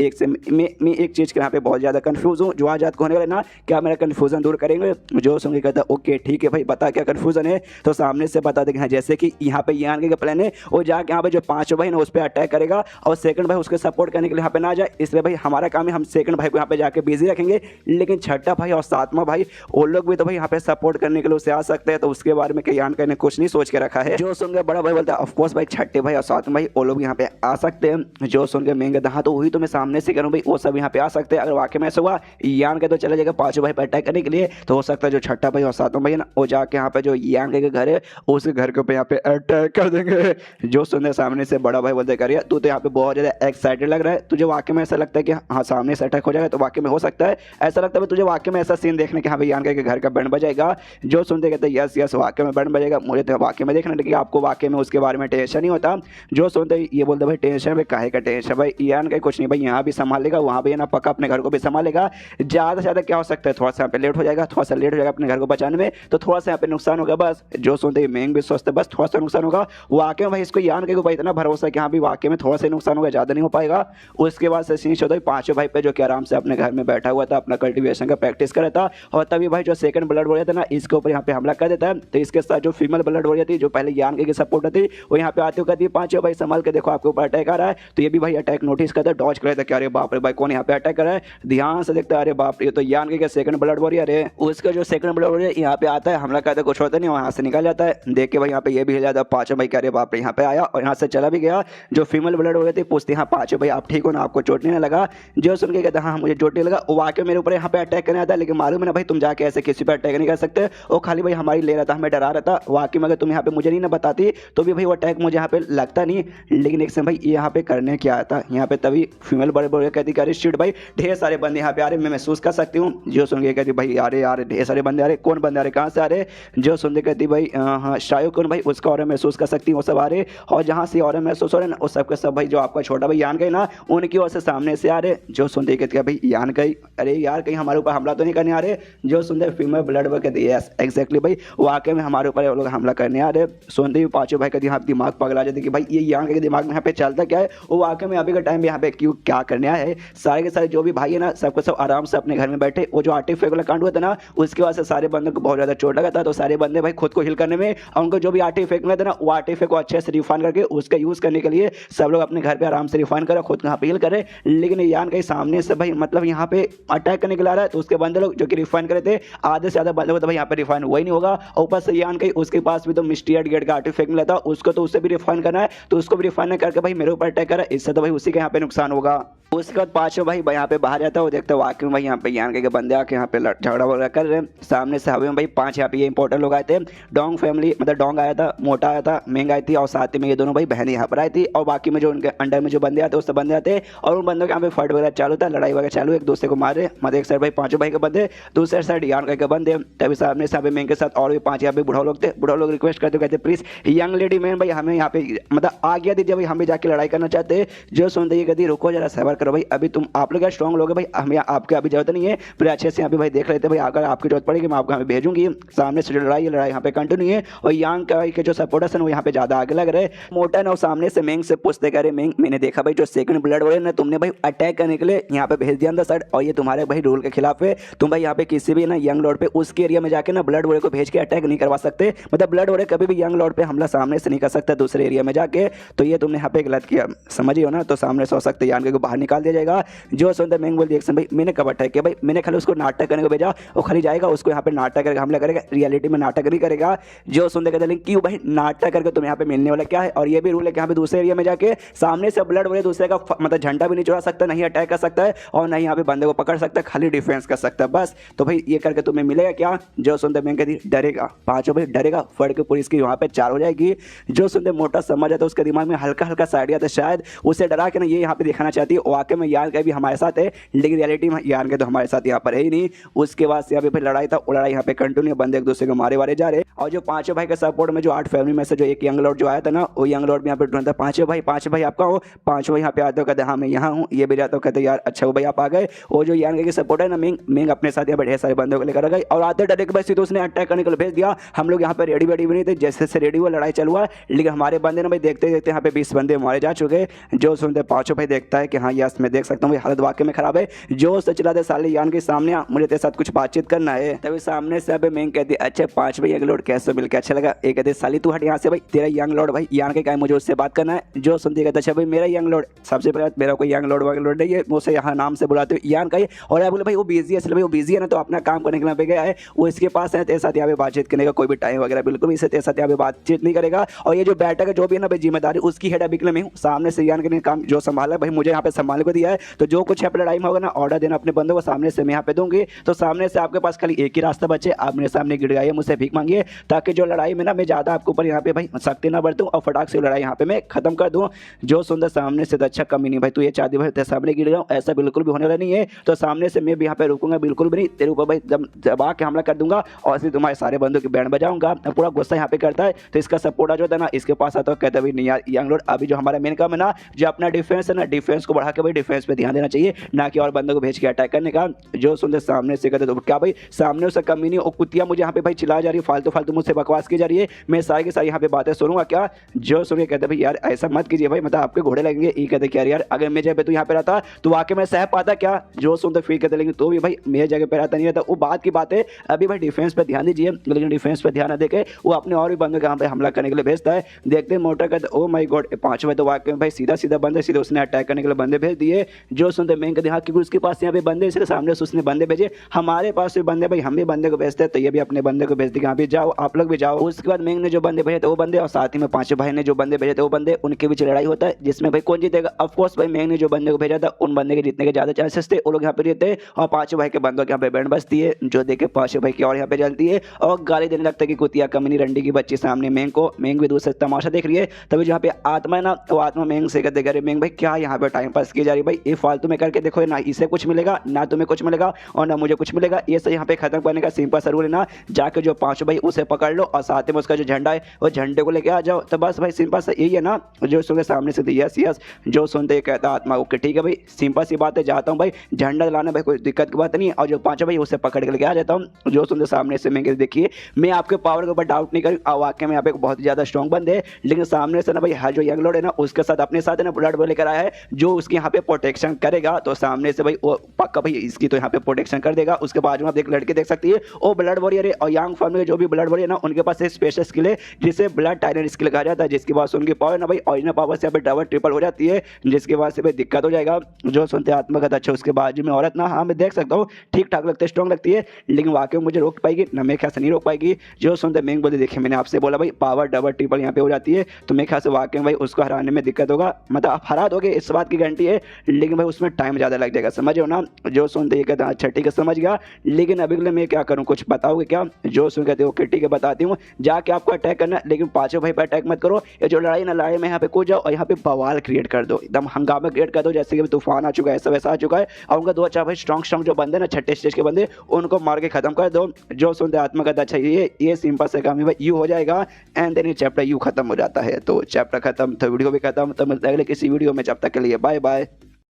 मैं एक चीज़ के यहाँ पे बहुत ज़्यादा कंफ्यूज हूँ, जो आजाद को होने वाले ना, क्या मेरा कन्फ्यूजन दूर करेंगे। जो सुन के कहता ओके ठीक है भाई बता क्या कन्फ्यूजन है। तो सामने से बता दें जैसे कि यहाँ पे यान का प्लान है वो जाके यहाँ पे जो पांचों भाई ना उस पर अटैक करेगा और सेकंड भाई उसके सपोर्ट करने के लिए यहाँ पे ना जाए, इसलिए भाई हमारा काम है हम सेकंड भाई को यहाँ पे जाके बिजी रखेंगे। लेकिन छठा भाई और सातवां भाई वो लोग भी तो भाई यहाँ पे सपोर्ट करने के लिए उसे आ सकते हैं, तो उसके बारे में यान ने कुछ नहीं सोच के रखा है। जो सुन के बड़ा भाई बोलता है ऑफकोर्स भाई छठे भाई और सातवें भाई वो लोग यहाँ पे आ सकते हैं। जो सुन के महंगे हाँ तो वही तो मैं सामने से करूँ भाई वो सब यहाँ पे आ सकते हैं। अगर वाकई में ऐसा हुआ यान के तो चला जाएगा पांचों भाई पे अटैक करने के लिए, तो हो सकता है जो छठा भाई और सातवां भाई है ना वो जाके यहाँ पे जो यान के घर है उसके घर के ऊपर यहाँ पे अटैक कर देंगे। जो सुनने सामने से बड़ा भाई बोलते करिए तू तो यहाँ पे बहुत ज्यादा एक्साइटेड लग रहा है, तुझे वाकई में ऐसा लगता है कि हाँ सामने से अटैक हो जाएगा, तो वाकई में हो सकता है ऐसा लगता है तुझे वाकई में ऐसा सीन देखने के हाँ भाई यान के घर का बैंड बजाएगा। जो सुनते कहते हैं यस यस वाकई में बैंड बजेगा, मुझे तो वाकई में देखना, लेकिन आपको वाकई में उसके बारे में टेंशन नहीं होता। जो सुनते ये बोलते भाई टेंशन भाई काहे का टेंशन भाई, यान का कुछ नहीं भाई, यहाँ भी संभाल लेगा वहाँ भी ना पक्का अपने घर को भी संभालेगा। ज़्यादा से ज़्यादा क्या हो सकता है थोड़ा सा यहाँ पे लेट हो जाएगा, थोड़ा सा लेट हो जाएगा अपने घर को बचाने में, तो थोड़ा सा यहाँ पे नुकसान होगा बस। जो सुनते महंग भी सोचते बस थोड़ा सा नुकसान होगा। वाकई में भाई इसको यान के ऊपर इतना भरोसा है कि हाँ भी वाकई में थोड़ा सा नुकसान होगा, ज़्यादा नहीं हो पाएगा। उसके बाद से सीन चौधरी पांचों भाई पे जो कि आराम से अपने घर में बैठा हुआ था अपना कल्टीवेशन का प्रैक्टिस कर रहा था, और तभी भाई जो सेकंड ब्लड वॉरियर था ना इसके ऊपर यहाँ पे हमला कर देता है। तो इसके साथ जो फीमेल ब्लड वॉरियर थी जो पहले यान के सपोर्ट थी वो यहाँ पे आते हुए कहती है पांचों भाई संभाल के देखो आपके ऊपर अटैक आ रहा है। तो ये भी भाई अटैक नोटिस करता है, डॉज कर रहा था, अरे बाप रे भाई कौन यहाँ पे अटैक कर रहा है, ध्यान से देखता है अरे बाप रे तो यान के सेकंड ब्लड वॉरियर है। उसका जो सेकंड ब्लड वॉरियर यहाँ पे आता है हमला करता है, कुछ होता नहीं वहाँ से निकल जाता है। देख के भाई यहाँ पे ये भी हिल जाता है, पांचों भाई कह रहे बाप रे यहाँ पे आया और यहाँ से चला भी गया। जो फीमेल ब्लड वॉरियर थी पूछती हाँ पांचों भाई आप ठीक हो ना, आपको चोट नहीं लगा। जो सुन के कहता हाँ मुझे चोट नहीं लगा, वो वाकई मेरे ऊपर यहाँ पे अटैक करने आता है, लेकिन मालूम है ना भाई तुम जाके ऐसे किसी पे अटैक नहीं कर सकते, वो खाली भाई हमारी ले रहा था, हमें डरा रहा था। वाकई में अगर तुम यहाँ पे मुझे नहीं ना बताती तो भी भाई वो अटैक मुझे यहाँ पे लगता नहीं, लेकिन एक समय भाई यहाँ पे करने क्या आया था यहाँ पे। तभी फीमेल बड़े बड़े कहती अरे शिट भाई ढेर सारे बंदे यहाँ पे आ रहे मैं महसूस कर सकती हूँ। जो सुन के कहती भाई अरे यार ढेर सारे बंदे आ रहे, कौन बंदे आ रहे कहाँ से आ रहे। जो सुन के कहती भाई हाँ शायद कौन भाई उसका और महसूस कर सकती हूँ वो सब आ रहे, और जहाँ से और महसूस हो रहे ना वो सबके सब भाई जो आपका छोटा भाई यान गए ना उनकी ओर से सामने से आ रहे। जो सुनते कहती भाई यान गई अरे यार कहीं हमारे ऊपर हमला तो नहीं करने आ रहे। जो सुनते फीमेल ब्लड वो कहती यस एग्जैक्टली भाई वाकई में हमारे ऊपर लोग हमला करने आ रहे। सुनते ही पांचों भाई कहती हाँ दिमाग पगला जाते कि भाई ये यान के दिमाग में यहाँ पे चलता क्या है, वो वाकई में अभी का टाइम यहाँ पे क्यों क्या करने आया है। सारे के सारे जो भी भाई है ना सबको सब आराम से अपने घर में बैठे, वो जो आर्टिफिक वाला कांड हुआ था ना उसके बाद से सारे बंदों को बहुत ज्यादा चोट लगा था, तो सारे बंदे भाई खुद को हिल करने में और उनको जो भी आर्टिफिक मिला था ना वो आर्टिफिक को अच्छे से रिफाइन करके उसका यूज करने के लिए सब लोग अपने घर पे आराम से रिफाइन करे, खुद यहाँ पे हिल करे। लेकिन यान के सामने से भाई मतलब यहाँ पे अटैक करने के लिए आ रहा है, तो उसके बंदे लोग जो कि रिफाइन करे थे आधे से ज्यादा बंदे तो भाई यहाँ पे रिफाइन हुआ ही नहीं होगा। और ऊपर से यान के उसके पास भी तो मिस्टीरियस गेट का आर्टिफिक मिला था, उसको तो उससे भी रिफाइन करना है, तो उसको भी रिफाइन करके भाई मेरे ऊपर अटैक करा, इससे तो भाई उसी का यहाँ पे नुकसान होगा। उसके बाद पांचों भाई यहाँ पे बाहर जाता है, वो देखते वाकई में भाई यहाँ पे यान के बंदे आके यहाँ पे झगड़ा वगैरह कर रहे हैं। सामने से हवे में भाई पांच यहाँ पे ये इंपॉर्टेंट लोग आए थे, डोंग फैमिली मतलब डोंग आया था, मोटा आया था, मेंग आई थी, और साथ में ये दोनों भाई बहन यहाँ पर आई थी, और बाकी में जो उनके अंडर में जो बंदे आते उससे बंदे आते, और उन बंदों के यहाँ पे फाइट वगैरह चालू था, लड़ाई वगैरह चालू, एक दूसरे को मारे मतलब एक साइड भाई पांचों भाई के बंदे, दूसरे साइड यान के बंदे। तभी सामने से मेंग के साथ और भी पांच यहाँ पे बुढ़ा लोग थे, बुढ़ा लोग रिक्वेस्ट करते कहते प्लीज यंग लेडी मैन भाई हमें यहाँ पे मतलब आ गया दीजिए भाई, हम भी जाके लड़ाई करना चाहते। जो सुनते ही कहती रुको जरा सबर करो भाई, अभी तुम आप लोग स्ट्रॉन्ग लोग भाई, हमें आपके अभी जरूरत नहीं है, फिर अच्छे से यहाँ पे भाई देख लेते भाई, अगर आपकी जरूरत पड़ेगी मैं आपको यहाँ पे भेजूंगी। सामने से जो लड़ाई यहाँ पे कंटिन्यू है, और यांग के जो सपोर्टर्स हैं वो यहाँ पे ज्यादा आगे लग रहे। मोटा ना सामने से मेंग से पूछते कह रहे मेंग मैंने देखा भाई जो सेकंड ब्लड वॉरियर ना तुमने भाई अटैक करने के लिए यहाँ पे भेज दिया अंदर साइड, और ये तुम्हारे भाई रूल के खिलाफ है, तुम भाई यहाँ पे किसी भी ना यंग लॉर्ड पे उसके एरिया में जाके ना ब्लड वॉरियर को भेज के अटैक नहीं करवा सकते, मतलब ब्लड वॉरियर कभी भी यंग लॉर्ड पे हमला सामने से नहीं कर सकता दूसरे एरिया में जाके, तो ये तुमने यहाँ पे गलत किया समझिए हो ना। तो सामने से हो सकते यान को बाहर निकाल दिया जाएगा। जो सुंदर मेंग बोल दिया भाई मैंने कब अटैक किया भाई, मैंने खाली उसको नाटक करने को भेजा, वो खाली जाएगा उसको यहाँ पे नाटक करके हमला करेगा, रियलिटी में नाटक नहीं करेगा। जो सुंदर कहते हैं क्यों भाई नाटक करके तुम यहाँ पे मिलने वाला क्या है, और ये भी रूल है कि यहाँ पे दूसरे एरिया में जाके सामने से ब्लड वॉरियर दूसरे का मतलब झंडा भी नहीं चुरा सकता, नहीं अटैक कर सकता है, और नहीं यहाँ पे बंदे को पकड़ सकता है, खाली डिफेंस कर सकता है बस। तो भाई ये करके तुम्हें मिलेगा क्या। जो सुंदर मेंग कहती डरेगा, पांचों भाई डरेगा, फड़ के पुलिस की वहाँ पे चार हो जाएगी। जो सुंदर मोटा समझ आता है उसके दिमाग में हल्का हल्का सा आइडिया था, शायद उसे डरा के ना ये यहाँ पे दिखाना चाहती है वाकई में यार का भी हमारे साथ है, लेकिन रियलिटी में यार के तो हमारे साथ यहाँ पर है ही नहीं। उसके बाद से यहाँ पे लड़ाई था, वो लड़ाई यहाँ पे कंटिन्यू, बंदे एक दूसरे को मारे वारे जा रहे, और जो पांचों भाई के सपोर्ट में जो 8 फैमिली में से जो एक यंग लॉर्ड जो आया था ना, वो यंग लॉर्ड भी यहाँ पे ढूंढता। पांचों भाई आपका हो, पांचों यहाँ पे आते हो, कहते हाँ मैं यहाँ हूँ, ये भी जाता हो, कहते यार अच्छा हो भाई आप आ गए। वो जो यान के सपोर्ट है ना मेंग अपने साथ यहाँ पे ढेर सारे बंदों को लेकर आ गए और आते डायरेक्ट भाई सीधे उसने अटैक करने के लिए भेज दिया। हम लोग यहाँ पे रेडी भी नहीं थे, जैसे से रेडी हुआ लड़ाई चालू हुआ, लेकिन हमारे बंदे ना भाई देखते देखते यहाँ पे 20 बंदे मारे जा चुके। जो सुनते पांचों भाई देखता है कि हाँ यस मैं देख सकता हूँ हालत वाकई में खराब है, जो से चलाते साले यान के सामने मुझे तेरे साथ कुछ बातचीत करना है। तभी सामने से अब मेंग कहती अच्छा पांच भाई यंग लॉर्ड कैसे मिलकर अच्छा लगा। एक कहते साली तू हट यहाँ से भाई, तेरा यंग लॉर्ड भाई यान के क्या मुझे उससे बात करना है। जो सुनती कहता अच्छा भाई मेरा यंग लॉर्ड, सबसे पहले मेरा कोई यंग लॉर्ड नहीं है, मुझसे यहाँ नाम से बुलाते हो यान का ही। और बोले भाई वो बिजी है, इसलिए भाई वो बिजी है ना तो अपना काम करने के लिए गया है, वो इसके पास है तेरे साथ यहाँ पे बातचीत करने का कोई भी टाइम वगैरह बिल्कुल भी इससे तेरे साथ यहाँ पे बातचीत नहीं करेगा। और ये जो बैठक है जो भी है ना भाई जिम्मेदारी उसकी हेड अभी के लिए मैं हूँ, सामने से यान के काम जो संभाला है भाई मुझे यहाँ पे संभालने को दिया है। तो जो कुछ यहाँ पे लड़ाई में होगा ना ऑर्डर देना अपने बंदों को सामने से मैं यहाँ पे दूंगी। तो सामने से आपके पास खाली एक ही रास्ता बचे, आप मेरे सामने गिर गए मुझसे भीख मांगिए, ताकि जो लड़ाई में ना मैं ज्यादा आपके ऊपर यहाँ पे भाई सख्ती ना बरतूं और फटाक से लड़ाई यहाँ पे मैं खत्म कर दूं। जो सुंदर सामने से तो अच्छा कमी नहीं भाई, तू ये चाहती भाई तेरे सामने गिर जाऊं, ऐसा बिल्कुल भी होने वाला नहीं है। तो सामने से मैं भी यहाँ पे रुकूंगा बिल्कुल भी नहीं, तेरे ऊपर भाई दबा के हमला कर दूंगा और फिर तुम्हारे सारे बंदों की बैंड बजाऊंगा। पूरा गुस्सा यहाँ पे करता है। तो इसका सपोर्टर जो था ना इसके पास आता है, कहता है भाई नहीं यार यंग लॉर्ड अभी जो हमारा मेन काम है ना जो अपना डिफेंस है ना, डिफेंस को बढ़ा के भाई डिफेंस पे ध्यान देना चाहिए, ना कि और बंदों को भेज के अटैक करने का। जो सुंदर सामने से कहते तो क्या भाई सामने उसका कमी नहीं, और कुतिया मुझे यहाँ पे भाई चिल्ला जा रही है, फालतू फालतू मुझसे बकवास की जा रही है, मैं सारी की सारी यहाँ पे बातें सुनूंगा क्या। जो सुन के कहते भाई यार ऐसा मत कीजिए भाई, मतलब आपके घोड़े लगेंगे। ये कहते क्या यार अगर मेरे जगह पे तू यहाँ पे रहता तो वाकई में सह पाता क्या। जो सुनते फिर कहते लेकिन तो भी भाई मेरे जगह पे रहता नहीं रहता, वो बात की बात है। अभी भाई डिफेंस पे ध्यान दीजिए, लेकिन डिफेंस पे ध्यान न देके वो अपने और भी बंदों के यहाँ पे हमला करने के लिए भेजता है। देखते हैं मोटर कहते ओ माय गॉड पांचवें तो वाकई में भाई सीधा सीधा बंदे सीधे उसने अटैक करने के लिए बंदे भेज दिए। जो सुनते मैं कहते हाँ क्योंकि उसके पास यहाँ पे बंदे इसलिए सामने से उसने बंदे भेजे, हमारे पास भी बंदे भाई हम भी बंदे को भेजते हैं, तो ये भी अपने बंदे को भेज दी यहाँ पे जाओ आप लोग भी जाओ। उसके बाद मेंग ने जो बंदे भेजे थे वो बंदे, और साथ ही में पांचों भाई ने जो बंदे भेजे थे वो बंदे, उनके बीच लड़ाई होता है जिसमें भाई कौन जीतेगा। ऑफ कोर्स भाई मेंग ने जो बंदे को भेजा था उन बंदे के जीतने के ज्यादा चांसेस थे, वो लोग यहाँ पे जीते हैं। और पांचों भाई के बंदों के यहाँ पे बैंड बजती है, जो देखे पांचों भाई की और यहाँ पे जलती है और गाली देने लगता है कि कुतिया कमनी रंडी की बच्ची सामने मेंग को। मेंग भी दूसरे तमाशा देख रही है। तभी जहाँ पे आत्मा है ना तो आत्मा मेंग से कहते अरे मेंग भाई क्या यहाँ पे टाइम पास की जा रही भाई, ये फालतू में करके देखो ना इसे कुछ मिलेगा ना तुम्हें कुछ मिलेगा और ना मुझे कुछ मिलेगा, ये सब यहाँ पे खत्म करने का सिंपल सा रूल है ना, जाके जो पांचों भाई उसे पकड़ लो और साथ में उसका जो झंडा है वो झंडे को लेके आ जाओ। तो बस भाई सिंपल सा यही है ना। जो सुनते सामने से यस यस, जो सुनते कहता आत्मा ओके ठीक है भाई सिंपल सी बात है, जाता हूँ भाई झंडा लाना भाई कोई दिक्कत की बात नहीं है, और जो पांचों भाई उसे पकड़ के लेके आ जाता हूँ। जो सुनते सामने से मैं देखिए मैं आपके पावर के ऊपर डाउट नहीं करूँ, वाकई में यहाँ पे बहुत ज्यादा स्ट्रॉन्ग बंदे है, लेकिन सामने से ना भाई हर जो यंग लॉर्ड है ना उसके साथ अपने साथ है ना ब्लड वो लेकर आया है जो उसके यहाँ पे प्रोटेक्शन करेगा। तो सामने से भाई वो पक्का भाई इसकी तो यहाँ पे प्रोटेक्शन कर देगा। उसके बाजू में आप एक लड़के देख सकती है वो ब्लड वॉरियर है, और यंग फॉर्म में जो भी ब्लड वॉरियर ना उनके पास एक स्पेशल स्किल है जिसे ब्लड टाइनर स्किल कहा जाता है, जिसके बाद उनकी पावर ना भाई ऑरिजिनल पावर से यहाँ पे डबल ट्रिपल हो जाती है, जिसके बाद से भाई दिक्कत हो जाएगा। जो सुनते आत्मगत अच्छा उसके बाजू में औरत ना हाँ मैं देख सकता हूँ ठीक ठाक लगती है स्ट्रॉन्ग लगती है, लेकिन वाकई में मुझे रोक पाएगी ना, मेरे ख्याल से नहीं रोक पाएगी। जो सुनते मेंग बोले देखिए मैंने आपसे बोला भाई पावर डबल ट्रिपल यहाँ पे हो जाती है, तो मेरे ख्याल से वाकई में भाई उसको हराने में दिक्कत होगा, मतलब आप हरा दोगे इस बात की गारंटी है, लेकिन भाई उसमें टाइम ज़्यादा लग जाएगा, समझ हो ना। जो सुनते ये कहते हैं अच्छा ठीक है समझ गया, लेकिन अभी के लिए मैं क्या करूँ कुछ बताओगे क्या। जो सुन कहते ओके ठीक है बताती हूँ, जाके आपको अटैक करना, लेकिन पांचों भाई पर अटैक मत करो, ये जो लड़ाई ना लड़ाई में यहाँ पे कूद जाओ और यहाँ पे बवाल क्रिएट कर दो, एकदम हंगामा क्रिएट कर दो, जैसे कि तूफान आ चुका है ऐसा वैसा आ चुका है। और उनका दो अच्छा भाई स्ट्रॉन्ग जो बंदे ना छठे स्टेज के बंदे उनको मार के खत्म कर दो। जो सुनते आत्मा कहता अच्छा ये सिंपल से काम है भाई यू हो जाएगा, एंड देन ये चैप्टर यू खत्म हो जाता है। तो चैप्टर खत्म तो वीडियो भी खत्म, तो मिलते हैं अगले किसी वीडियो में, जब तक के लिए बाय बाय।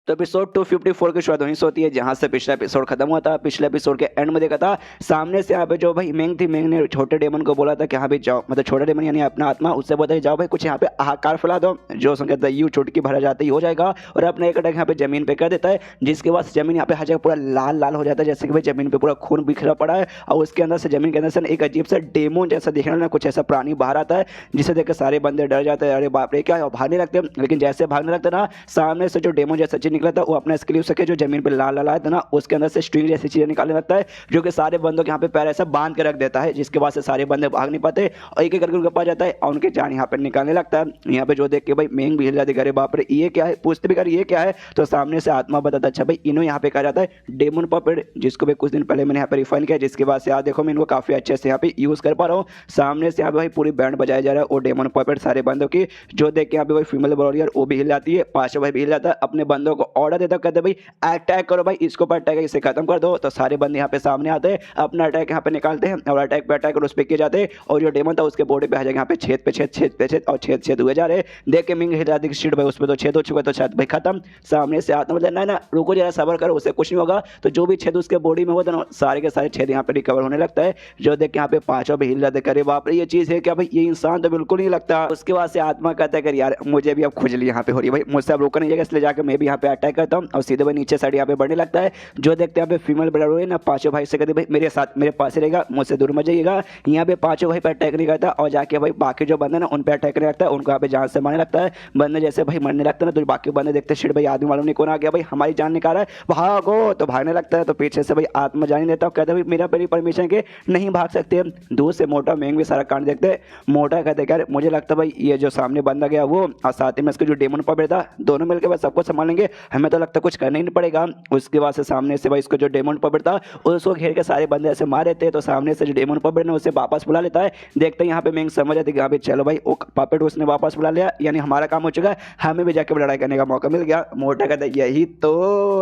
तो एपिसोड 254 की शुरुआत वहीं से होती है जहां से पिछला एपिसोड खत्म हुआ था। पिछले एपिसोड के एंड में देखा था सामने से यहाँ पे जो भाई मेंग थी, मेंग ने छोटे डेमन को बोला था कि हाँ भाई जाओ, मतलब छोटा डेमन यानी अपना आत्मा, उससे बोलता है जाओ भाई कुछ यहाँ पे हाहाकार फैला दो। जो सुन कहता है यू चुटकी भरा जाते ही हो जाएगा, और अपना एक अटैक यहाँ पे जमीन पे कर देता है, जिसके बाद जमीन यहाँ पे हर जगह पूरा लाल लाल हो जाता है, जैसे कि भाई जमीन पे पूरा खून बिखरा पड़ा है, और उसके अंदर से जमीन के अंदर से एक अजीब सा डेमोन जैसा देखने वाला कुछ ऐसा प्राणी बाहर आता है, जिसे देख सारे बंदे डर जाते हैं, अरे बाप रे क्या है, भागने लगते हैं। लेकिन जैसे भागने लगते ना सामने से जो डेमोन जैसा चीज निकला था वो अपना स्किल सके जो जमीन पे लाल लाल आया था ना उसके अंदर से स्ट्रिंग जैसी चीजें निकालने लगता है, जो कि सारे बंदों के यहाँ पे पैर ऐसा बांध के रख देता है, जिसके बाद से सारे बंदे भाग नहीं पाते और एक एक करके उनके पास जाता है और उनके जान यहाँ पे निकालने लगता है। यहाँ पे जो देख के भाई मेंग भी हिल जाती है, अरे बाप रे ये क्या है, पूछते भी कर ये क्या है, तो सामने से आत्मा बताता अच्छा भाई इन्हों यहाँ पे कहा जाता है डेमन पपेट, जिसको भी कुछ दिन पहले मैंने यहाँ पे रिफाइन किया, जिसके बाद से देखो मैं इनको काफी अच्छे से यहाँ पे यूज कर पा रहा हूँ। सामने से यहाँ पे भाई पूरी बैंड बजाया जा रहा है और डेमन पपेट सारे बंदों की, जो देख के यहाँ पे भाई फीमेल वॉरियर वो भी हिल जाती है, पांचों भाई भी हिल जाता है, अपने बंदों को ऑर्डर देता है, कहते भाई अटैक करो भाई, इसको पर अटैक इसे खत्म कर दो। तो सारे बंदे यहाँ पे सामने आते हैं, अपना अटैक यहाँ पे निकालते हैं और अटैक पे अटैक उस पे किए जाते हैं। और जो डेमन था उसके बॉडी पे आ जाएगा यहाँ पे छेद पे छेद, छेद पे छेद और छेद छेद हुए जा रहे। देख के मिंग हिला दी शीट भाई, उस पे तो छेद हो चुका है, तो शायद भाई खत्म। सामने से आता मतलब ना रुको जरा सबर करो, उससे कुछ नहीं होगा। तो जो भी छेद उसके बॉडी में होता है ना, सारे के सारे छेद यहाँ पे रिकवर होने लगता है। जो देख के यहाँ पे पांचों भी हिल जाते, करे बाप रे ये चीज है क्या भाई, ये इंसान तो बिल्कुल नहीं लगता। उसके बाद से आत्मा कहता है कि यार मुझे भी अब खुजली यहाँ पे हो रही है भाई, मुझसे अब रोका नहीं जाएगा, इसलिए जाकर मैं भी यहाँ पे अटैक करता हूँ। और सीधे भाई नीचे साइड यहाँ पे बढ़ने लगता है। जो देखते हैं यहाँ पे फीमेल ब्लड हुए ना, पांचों भाई से कहते भाई मेरे साथ मेरे पास ही रहेगा, मुझसे दूर मत जाइएगा। यहाँ पे पांचों भाई पे अटैक नहीं करता और जाके भाई बाकी जो बंदे ना उन पे अटैक नहीं रखता है, उनको यहाँ पे जान से मारने लगता है। बंदे जैसे भाई मरने लगता है ना, तो बाकी बंदे देखते हैं शिट भाई आदमी मालूम नहीं कौन आ गया भाई, हमारी जान निकाल रहा है, भागो। तो भागने लगता है, तो पीछे से भाई आत्मा जान नहीं देता और कहता है भाई मेरा मेरी परमिशन के नहीं भाग सकते। दूर से मोटा मेंग भी सारा कांड देखते हैं। मोटा कहते यार मुझे लगता है भाई ये जो सामने बंदा गया वो और साथ ही में इसके जो डेमन पॉपर था, दोनों मिलकर बस सबको संभाल लेंगे, हमें तो लगता है कुछ करना ही नहीं पड़ेगा। उसके बाद से सामने से भाई इसको जो डेमन पॉपर था उसको घेर के सारे बंदे ऐसे मार देते हैं। तो सामने से जो डेमन पॉपर ने उसे वापस बुला लेता है। देखते हैं यहाँ पे मेंग समझ आती है कि चलो भाई वो पॉपेट उसने वापस बुला लिया, यानी हमारा काम हो चुका है, हमें भी जाके लड़ाई करने का मौका मिल गया। मोटा कहता है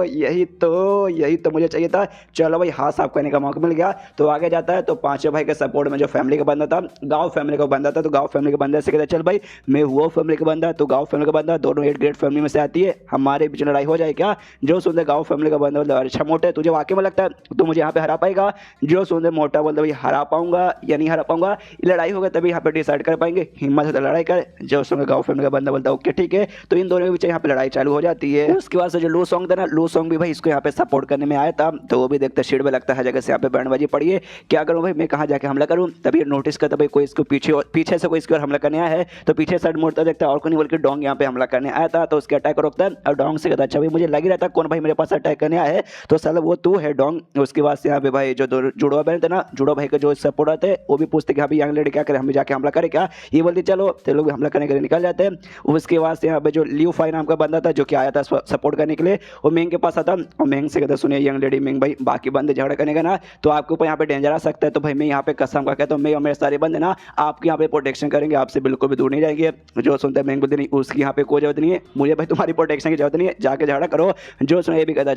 यही तो मुझे चाहिए था, चलो भाई हाथ साफ करने का मौका मिल गया। तो आगे जाता है, तो पांचों भाई के सपोर्ट में जो फैमिली का बंदा था, गांव फैमिली का बंदा था, तो गांव फैमिली के बंदे से कहता चल भाई मैं हुआ फैमिली का बंदा, तो गांव फैमिली का बंदा, दोनों एट ग्रेड फैमिली में से आती है, हमारे बीच लड़ाई हो जाए क्या। जो सुनते गांव फैमिली का बंदा बोलता अच्छा मोटे तुझे वाकई में लगता है तो मुझे यहाँ पे हरा पाएगा। जो सुनते मोटा बोलता भाई हरा पाऊंगा या नहीं हरा पाऊंगा, लड़ाई होगा तभी यहाँ पे डिसाइड कर पाएंगे, हिम्मत होता लड़ाई कर। जो सुनते गांव फैमिली का बंदा बोलता ओके ठीक है। तो इन दोनों के बीच यहाँ पे लड़ाई चालू हो जाती है। उसके बाद से जो लो सॉन्ग था ना, लो सॉन्ग भी भाई इसको यहाँ पे सपोर्ट करने में आया था। तो वो भी देखते शीट में लगता है जगह से यहाँ पे बैंडबाजी पड़ी है, क्या करूँ भाई मैं कहाँ जाके हमला करूँ। तभी नोटिस करता भाई कोई इसको पीछे से कोई इसके हमला करने आया है। तो पीछे साइड मुड़ता देखता और कोई नहीं बल्कि डोंग यहाँ पे हमला करने आया था। तो उसके अटैक को रोकता है और डोंग से कहता अच्छा भाई मुझे लग ही रहता कौन भाई मेरे पास अटैक करने आया है, तो साला वो तू है डोंग। उसके बाद से यहाँ पे भाई जो जुड़वा बहन थे ना, जुड़वा भाई का जो सपोर्ट आते हैं वो भी पूछते कि हाँ भाई यंग लेडी क्या करे, हम भी जाके हमला करें क्या। ये बोलते चलो, तो लोग हमला करने के लिए निकल जाते हैं। उसके बाद से यहाँ पे जो लियो फाई नाम का बंदा था जो कि आया था सपोर्ट करने के लिए, वो मेंग के पास आता और मेंग से कहता सुनिए यंग लेडी मेंग भाई बाकी बंदे झगड़ा करने का ना तो आपके ऊपर यहाँ पे डेंजर आ सकता है। तो भाई मैं यहाँ पे कसम का कहता हूँ मैं और मेरे सारे बंदे ना आपके यहाँ पे प्रोटेक्शन करेंगे, आपसे बिल्कुल भी दूर नहीं जाएंगे। जो सुनते हैं मेंग बोलते नहीं उसकी यहाँ पे कोई जरूरत नहीं है, मुझे भाई तुम्हारी प्रोटेक्शन की जरूरत नहीं है, जाके झगड़ा करो। जो सुने ये भी कहता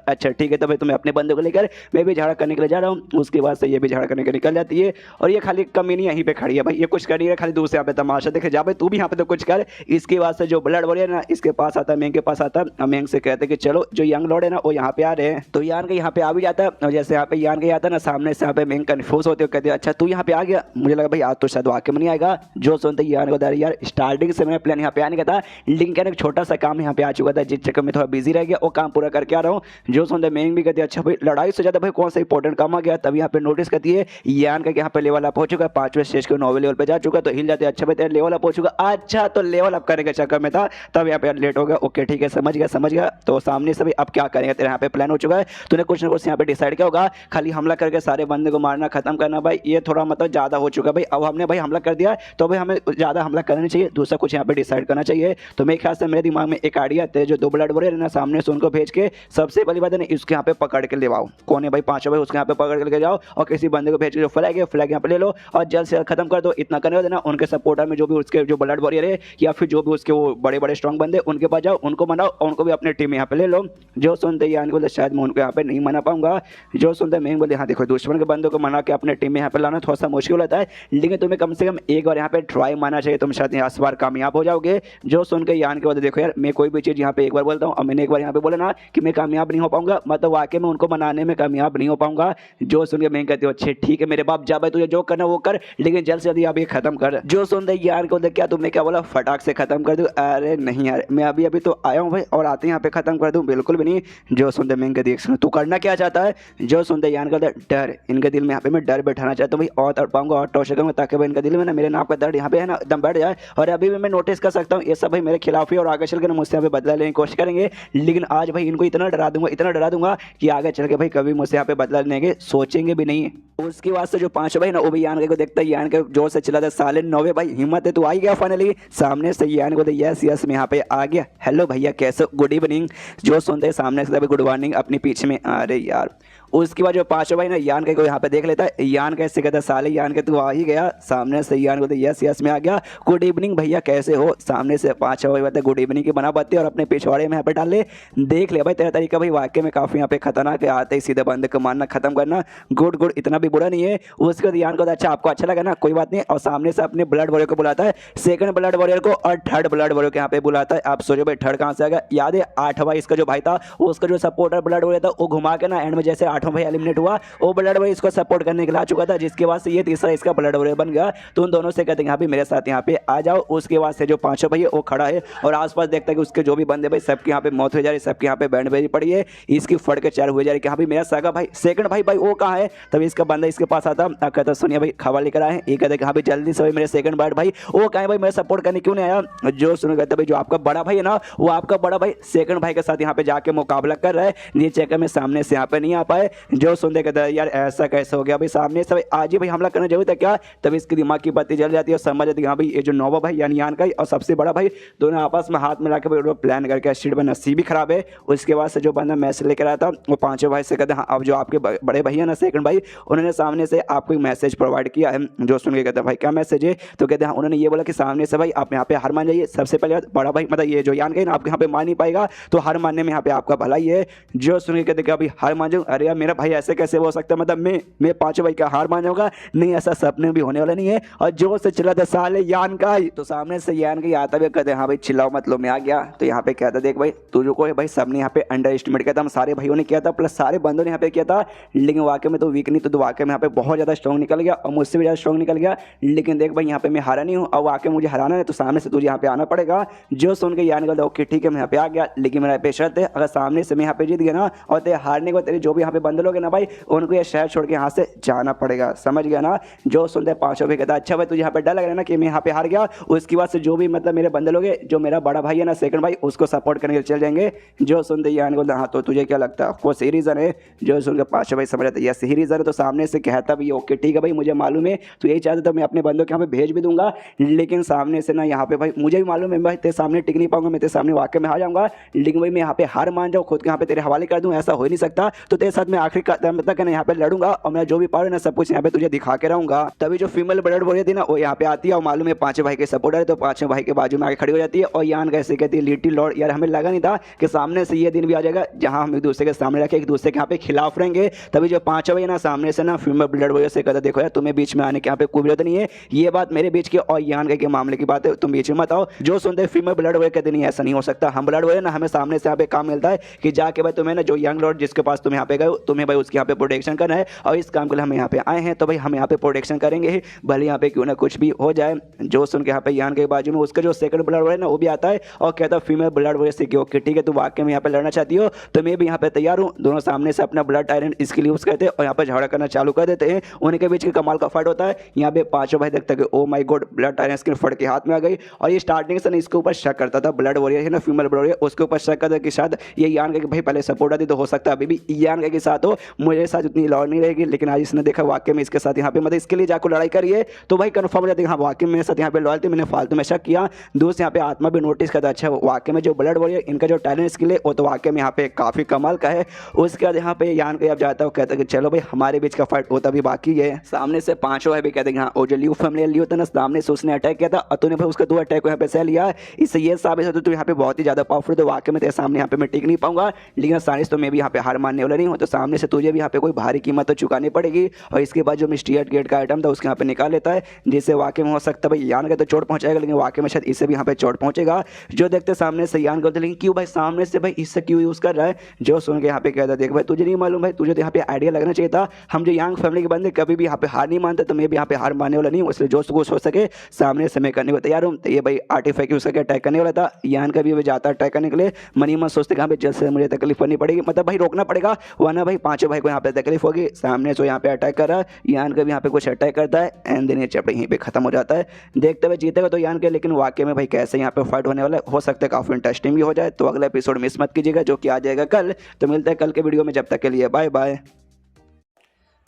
अच्छा ठीक है, तो भाई तुम्हें अपने बंदे को लेकर मैं भी झगड़ा करने के लिए जा रहा हूँ। उसके बाद से ये भी झगड़ा करने के निकल जाती है और ये खाली कमीनी यहीं पे खड़ी है भाई, ये कुछ कर नहीं है, खाली दूसरे यहाँ पे तमाशा देखे जा भाई तू भी यहाँ पे तो कुछ कर। इसके बाद से जो ब्लड वॉरियर ना इसके पास आता है, मेंग के पास आता है, मेंग से कहते कि चलो जो यंग लॉर्ड है ना वो यहाँ पे आ रहे हैं। तो यान के यहाँ पे आ भी जाता है और जैसे यहाँ पे यान के आता है ना सामने से यहाँ पे मेंग कंफ्यूज होते हो, कहते हैं अच्छा तू यहाँ पे आ गया, मुझे लगा भाई आज तो शायद वाकई में नहीं आएगा। जो सुनते यान को यार स्टार्टिंग से मेरा प्लान यहाँ पे आने का था, लेकिन क्या एक छोटा सा काम यहाँ पे आ चुका था जिस चक्कर में थोड़ा बिजी रह गया, वो काम पूरा करके आ रहा हूँ। जो सुनते मेंग भी कहती है अच्छा भाई लड़ाई से ज्यादा भाई कौन सा इंपॉर्टेंट काम आ गया। तब यहाँ पे नोटिस करती है यान का यहाँ पे लेवल अप हो चुका है, 5वें स्टेज के 9वें लेवल पे जा चुका है। तो हिल जाते हैं अच्छा भाई तेरा लेवल अप हो चुका, अच्छा तो लेवल अप करने के चक्कर में था तब यहाँ पे लेट हो गया। ओके ठीक है समझ गया। तो सामने से भाई अब क्या करेंगे, तेरे यहाँ पे प्लान हो चुका है, तूने कुछ ना कुछ यहाँ पे डिसाइड किया होगा, खाली हमला करके सारे बंदे को मारना खत्म करना भाई ये थोड़ा मतलब ज्यादा हो चुका है भाई। अब हमने भाई हमला कर दिया तो भाई हमें ज्यादा हमला करना नहीं चाहिए, दूसरा कुछ यहाँ पे डिसाइड करना चाहिए। तो मेरे ख्याल से मेरे दिमाग में एक आइडिया है, जो 2 ब्लड वॉरियर है ना सामने से उनको भेज के सबसे पहली बात है ना इसके यहाँ पे पकड़ के ले आओ, कौन है भाई पांचों भाई उसके यहाँ पे पकड़ के लेके जाओ और किसी बंदे को भेज के जो फ्लैग है फ्लैग यहाँ पे ले लो और जल्द से जल्द खत्म कर दो। इतना करने देना उनके सपोर्टर में जो भी उसके जो ब्लड वॉरियर है या फिर जो भी उसके वो बड़े बड़े स्ट्रॉन्ग बंदे उनके पास जाओ, उनको मनाओ और उनको भी अपने टीम में यहाँ पे ले लो। जो सुनते यान बोलते शायद मैं उनको यहाँ पे नहीं मना पाऊंगा। जो सुनते मैं बोलते हाँ देखो दुश्मन के बंदों को मना के अपने टीम में यहाँ पे लाना थोड़ा सा मुश्किल होता है, लेकिन तुम्हें कम से कम एक बार यहाँ पे ट्राई मारना चाहिए, तुम शायद इस बार कामयाब हो जाओगे। जो सुन के यान के बोलते देखो यार मैं कोई भी चीज़ यहाँ पे एक बार बोलता हूँ और मैंने एक बार यहाँ पे बोला ना कि मैं कामयाब नहीं हो पाऊंगा, मतलब वाकई में उनको मनाने में कामयाब नहीं हो पाऊंगा। जो सुन के मैं कहती हूँ अच्छे ठीक है मेरे बाप जा भाई तुझे जो करना वो कर, लेकिन जल्द से जल्दी अब ये खत्म कर। जो सुनते यार को देख क्या तुमने क्या बोला फटाक से खत्म कर दूँ, अरे नहीं यार मैं अभी तो आया हूँ भाई और आते यहाँ पे खत्म कर दूँ, बिल्कुल भी नहीं। जो सुनते मैं इनके देख तू करना क्या चाहता है। जो सुनते यान का डर, इनके दिल में यहाँ पे मैं डर बैठाना चाहता हूँ भाई और तड़पाऊंगा और टॉर्चर करूँगा ताकि भाई इनके दिल में ना मेरे नाम का दर्द यहाँ पे है ना एकदम बैठ जाए। और अभी भी मैं नोटिस कर सकता हूँ ये सब भाई मेरे खिलाफ ही और आगे चल के ना मुझसे यहाँ पे बदला लेने की कोशिश करेंगे, लेकिन आज भाई इनको इतना डरा दूंगा कि आगे चल के भाई कभी मुझसे यहाँ पे बदला लेने के सोचेंगे भी नहीं। उसके बाद से जो पांचों भाई ना वो भी यान को देखता है, यान के जोर से चिल्लाता है, साले नौवे भाई हिम्मत है तो आ ही गया फाइनली सामने से। यान को यस यस मैं यहाँ पे आ गया, हेलो भैया कैसे, गुड इवनिंग। जो सुनते हैं सामने से गुड मॉर्निंग अपने पीछे में, अरे यार। उसके बाद जो पांचों भाई ना यान के को यहाँ पे देख लेता है, यान कैसे कहता है, साले यान के तू आ ही गया। सामने से यान को यस यस में आ गया, गुड इवनिंग भैया कैसे हो। सामने से पांचों भाई बताते गुड इवनिंग की बना बातें और अपने पिछवाड़े में यहाँ पे डाल ले। देख ले भाई तेरा तरीका भाई वाकई में काफी यहाँ पे खतरनाक है, आते ही सीधे बंदे को मारना खत्म करना, गुड गुड इतना भी बुरा नहीं है। उसके बाद यान को अच्छा आपको अच्छा लगा ना, कोई बात नहीं। और सामने से अपने ब्लड वॉरियर को बुलाता है, सेकंड ब्लड वॉरियर को और थर्ड ब्लड वॉरियर को यहाँ पे बुलाता है। आप सोचो भाई थर्ड कहाँ से आ गया, याद है आठवां इसका जो भाई था उसका जो सपोर्टर ब्लड वॉरियर था वो घुमा के ना एंड में जैसे आठवां भाई एलिमिनेट हुआ वो ब्लड वॉरियर इसको सपोर्ट करने के लिए आ चुका था, जिसके बाद से ये तीसरा इसका ब्लड वॉरियर बन गया। तो उन दोनों से कहते हैं यहाँ पे मेरे साथ यहाँ पे आ जाओ। उसके बाद से जो पांचों भाई वो खड़ा है और आसपास देखता है कि उसके जो भी बंदे भाई सबके यहाँ पे मौत हो जा रही है, सबके यहाँ पे बैंड बेजी पड़ी है, इसकी फड़ के चार हो जा रही है। यहाँ भी मेरा सगा भाई सेकंड भाई वो कहाँ है, तभी इसका बंदा इसके पास आता कहता सुनिए भाई खबर लेकर आए। ये कहते यहाँ पे जल्दी से भाई मेरे सेकंड ब्लड भाई वो कहाँ है भाई, मेरा सपोर्ट करने क्यों नहीं आया। जो सुनो कहते भाई जो आपका बड़ा भाई है ना वो आपका बड़ा भाई सेकंड भाई के साथ यहाँ पे जाके मुकाबला कर रहा है, ये चेक में सामने से यहाँ पे नहीं आ पाए। जो सुनते कहते यार ऐसा कैसे हो गया भाई, सामने से भाई आज ही भाई हमला करना जरूरी था क्या। तब इसकी दिमाग की बत्ती जल जाती है और समझ जाती है हाँ भाई ये जो नौवा भाई यानी यान का और सबसे बड़ा भाई दोनों आपस में हाथ मिला के भाई प्लान करके स्ट्रीट में नसीब भी खराब है। उसके बाद से जो बंदा मैसेज लेकर आया था वो पांचों भाई से कहते हैं अब जो आपके बड़े भैया ना सेकंड भाई उन्होंने सामने से आपको एक मैसेज प्रोवाइड किया है। जो सुन के कहते हैं भाई क्या मैसेज है, तो कहते हैं उन्होंने ये बोला कि सामने से भाई आप यहाँ पे हार मान जाइए। सबसे पहले बड़ा भाई मतलब ये जो यान का ना आपके यहाँ पे मान नहीं पाएगा तो हार मानने में यहाँ पे आपका भला ही है। जो सुन के कहते अभी हार मान जाऊँ, अरे यार मेरा भाई ऐसे कैसे हो सकता है, मतलब मैं पांचों भाई का हार मान जाऊंगा, नहीं ऐसा सपने भी होने वाला नहीं है। और जोर से चिल्लाता साले यान का, तो सामने से यान का आता भी कहते हाँ भाई चिल्लाओ मतलब मैं आ गया। तो यहाँ पे कहता देख भाई तू जो कोई भाई सबने यहाँ पे अंडर एस्टिमेट किया था, हम सारे भाइयों ने किया था प्लस सारे बंदों ने यहाँ पे किया था, लेकिन वाकई में तो वीक नहीं, तो वाकई में यहाँ पे बहुत ज्यादा स्ट्रॉन्ग निकल गया और मुझसे भी ज्यादा स्ट्रॉन्ग निकल गया। लेकिन देख भाई यहाँ पे मैं हारा नहीं हूँ और वाकई मुझे हराना है तो सामने से तुझे यहाँ पे आना पड़ेगा। जो सुन के यान का ओके ठीक है मैं यहाँ पे आ गया, लेकिन मेरा पे शर्त है अगर सामने से मैं यहाँ पे जीत गया ना और तेरे हारने को तेरे जो भी यहाँ पे बंदे लोग ना भाई उनको ये शहर छोड़ के यहाँ से जाना पड़ेगा, समझ गया ना। जो सुनते पांचों भी कहता अच्छा भाई तुझे यहाँ पे डर लग रहा है ना कि मैं यहाँ पे हार गया, उसके बाद से जो भी मतलब मेरे बंदे लोग जो मेरा बड़ा भाई है ना सेकंड भाई उसको सपोर्ट करने के चल जाएंगे। जो सुनते यान को हाँ तो तुझे क्या लगता है आपको सही रीजन है। जो सुनकर पांचों भाई समझ रहे सही रीजन है, तो सामने से कहता भी ओके ठीक है भाई मुझे मालूम है तो यही चाहता तो मैं अपने बंदों के यहाँ पे भेज भी दूंगा, लेकिन सामने से ना यहाँ पे भाई मुझे भी मालूम है भाई तेरे सामने टिक नहीं पाऊंगा, मैं तेरे सामने वाकई में हार जाऊंगा, लेकिन भाई मैं यहाँ पे हार मान जाऊँ खुद के यहाँ पे तेरे हवाले कर दूँ, ऐसा हो ही नहीं सकता। तो तेरे साथ मैं आखिरी तक यहाँ पे लड़ूंगा और मैं जो भी पाऊँ ना सब कुछ यहाँ पे तुझे दिखा के रहूंगा। तभी जो फीमेल ब्लड वॉरियर थी ना वो यहाँ पे आती है और मालूम है पांचों भाई के सपोर्टर है तो पांचों भाई के बाजू में आके खड़ी हो जाती है और यान कैसे कहती है लिटिल लॉर्ड। यार हमें लगा नहीं था कि सामने से ये दिन भी आ जाएगा जहां हम एक दूसरे के सामने रखे एक दूसरे के यहाँ पे खिलाफ रहेंगे। तभी जो पांचों भाई ना सामने से ना फीमेल ब्लड वॉरियर से कहता देखो यार तुम्हें बीच में आने के यहाँ पे कोई जरूरत नहीं है, ये बात मेरे बीच की और यान के मामले की बात है, तुम बीच में मत आओ। जो सुनते फीमेल ब्लड वॉरियर कहते नहीं ऐसा नहीं हो सकता, हम ब्लड वॉरियर ना हमें सामने से यहाँ पे काम मिलता है कि जाके भाई तुम्हें ना जो यंग लॉर्ड जिसके पास तुम यहाँ पे गए तुम्हें भाई उसके यहाँ पे प्रोटेक्शन करना है और इस काम के लिए हम यहाँ पे आए हैं, तो भाई हम यहाँ पे प्रोटेक्शन करेंगे ही भले यहाँ पे क्यों ना कुछ भी हो जाए। जो सुन के यहाँ पे यान के बाजू में उसका जो सेकंड ब्लड वॉरियर ना वो भी आता है और कहता है फीमेल ब्लड वॉरियर से कि ओके ठीक है तू वाकई में यहाँ पे लड़ना चाहती हो तो मैं भी यहाँ पे तैयार हूँ। दोनों सामने से अपना ब्लड टायरेंट इसके लिए यूज करते हैं और यहाँ पे झगड़ा करना चालू कर देते हैं। उनके बीच के कमाल का फाइट होता है। यहाँ पे पांचों भाई देखते हैं oh my God blood tyrant skin फट के हाथ में आ गई और ये स्टार्टिंग से ना इसके ऊपर शक करता था ब्लड वॉरियर है ना फीमेल ब्लड वॉरियर उसके ऊपर शक करता कि शायद ये यान के भाई पहले सपोर्ट आती तो हो सकता है अभी भी यान के साथ हो, मुझे साथ उतनी लॉ नहीं रहेगी, लेकिन आज इसने देखा वाकई में इसके साथ यहाँ पे मतलब इसके लिए जाकर लड़ाई करिए तो भाई कन्फर्म हो जाती है हाँ वाकई में मेरे साथ यहाँ पे लॉयल थी, मैंने फालतू में शक किया। दोस्त यहाँ पे आत्मा भी नोटिस करता अच्छा वाकई में जो ब्लड वॉरियर इनका जो टैलेंट स्किल है वो तो वाकई में यहाँ पे काफी कमाल का है। उसके बाद यहाँ पे यान के अब जाता है कहता है कि चलो भाई हमारे बीच का फाइट होता भी बाकी है। सामने से पांचों है भी कहते हैं हाँ वो जो लियो फैमिली लियो था ना सामने से उसने अटैक किया था और तूने भाई उसका 2 अटैक को यहाँ पे सह लिया, इससे ये साबित होता तू यहाँ पे बहुत ही ज्यादा पावरफुल तो वाकई में तेरे सामने यहाँ पे मैं टिक नहीं पाऊंगा, लेकिन साइंस तो मैं भी यहाँ पे हार मानने वाला नहीं हूँ, तो सामने से तुझे भी यहाँ पे कोई भारी कीमत तो चुकानी पड़ेगी। और इसके बाद जो मिस्टीरियस गेट का आइटम था उसके यहाँ पे निकाल लेता है जिससे वाकई में हो सकता है भाई यान का तो चोट पहुंचाएगा, लेकिन वाकई में शायद इससे भी यहाँ पे चोट पहुंचेगा। जो देखते सामने से यान करते लेकिन क्यों भाई सामने से भाई इससे क्यों यूज कर रहा है। जो सुन के यहाँ पे कहता देख भाई तुझे नहीं मालूम भाई तुझे तो यहाँ पे आइडिया लगना चाहिए था, हम जो यंग फैमिली के बंदे कभी भी यहाँ पे हार नहीं मानते तो मैं भी यहाँ पे हार मानने वाला नहीं हूँ, इसलिए जो कुछ हो सके सामने से मैं करने को तैयार हूँ। तो ये भाई आर्टिफैक्ट यूज करके अटैक करने वाला था, यान का भी जाता अटैक करने के लिए मनी मन सोचते कहाँ पे जल्द से मुझे तकलीफ करनी पड़ेगी, मतलब भाई रोकना पड़ेगा वरना भाई पांचों भाई को यहाँ पे तकलीफ होगी। सामने से यहाँ पे अटैक कर रहा है, यान का भी यहाँ पे कुछ अटैक करता है एंड देन ये चैप्टर यहीं पे खत्म हो जाता है। देखते हुए जीतेगा तो यान के, लेकिन वाकई में भाई कैसे यहाँ पे फाइट होने वाला है हो सकता है काफी इंटरेस्टिंग भी हो जाए। तो अगला एपिसोड मिस मत कीजिएगा जो कि आ जाएगा कल। तो मिलते हैं कल के वीडियो में, जब तक के लिए बाय बाय।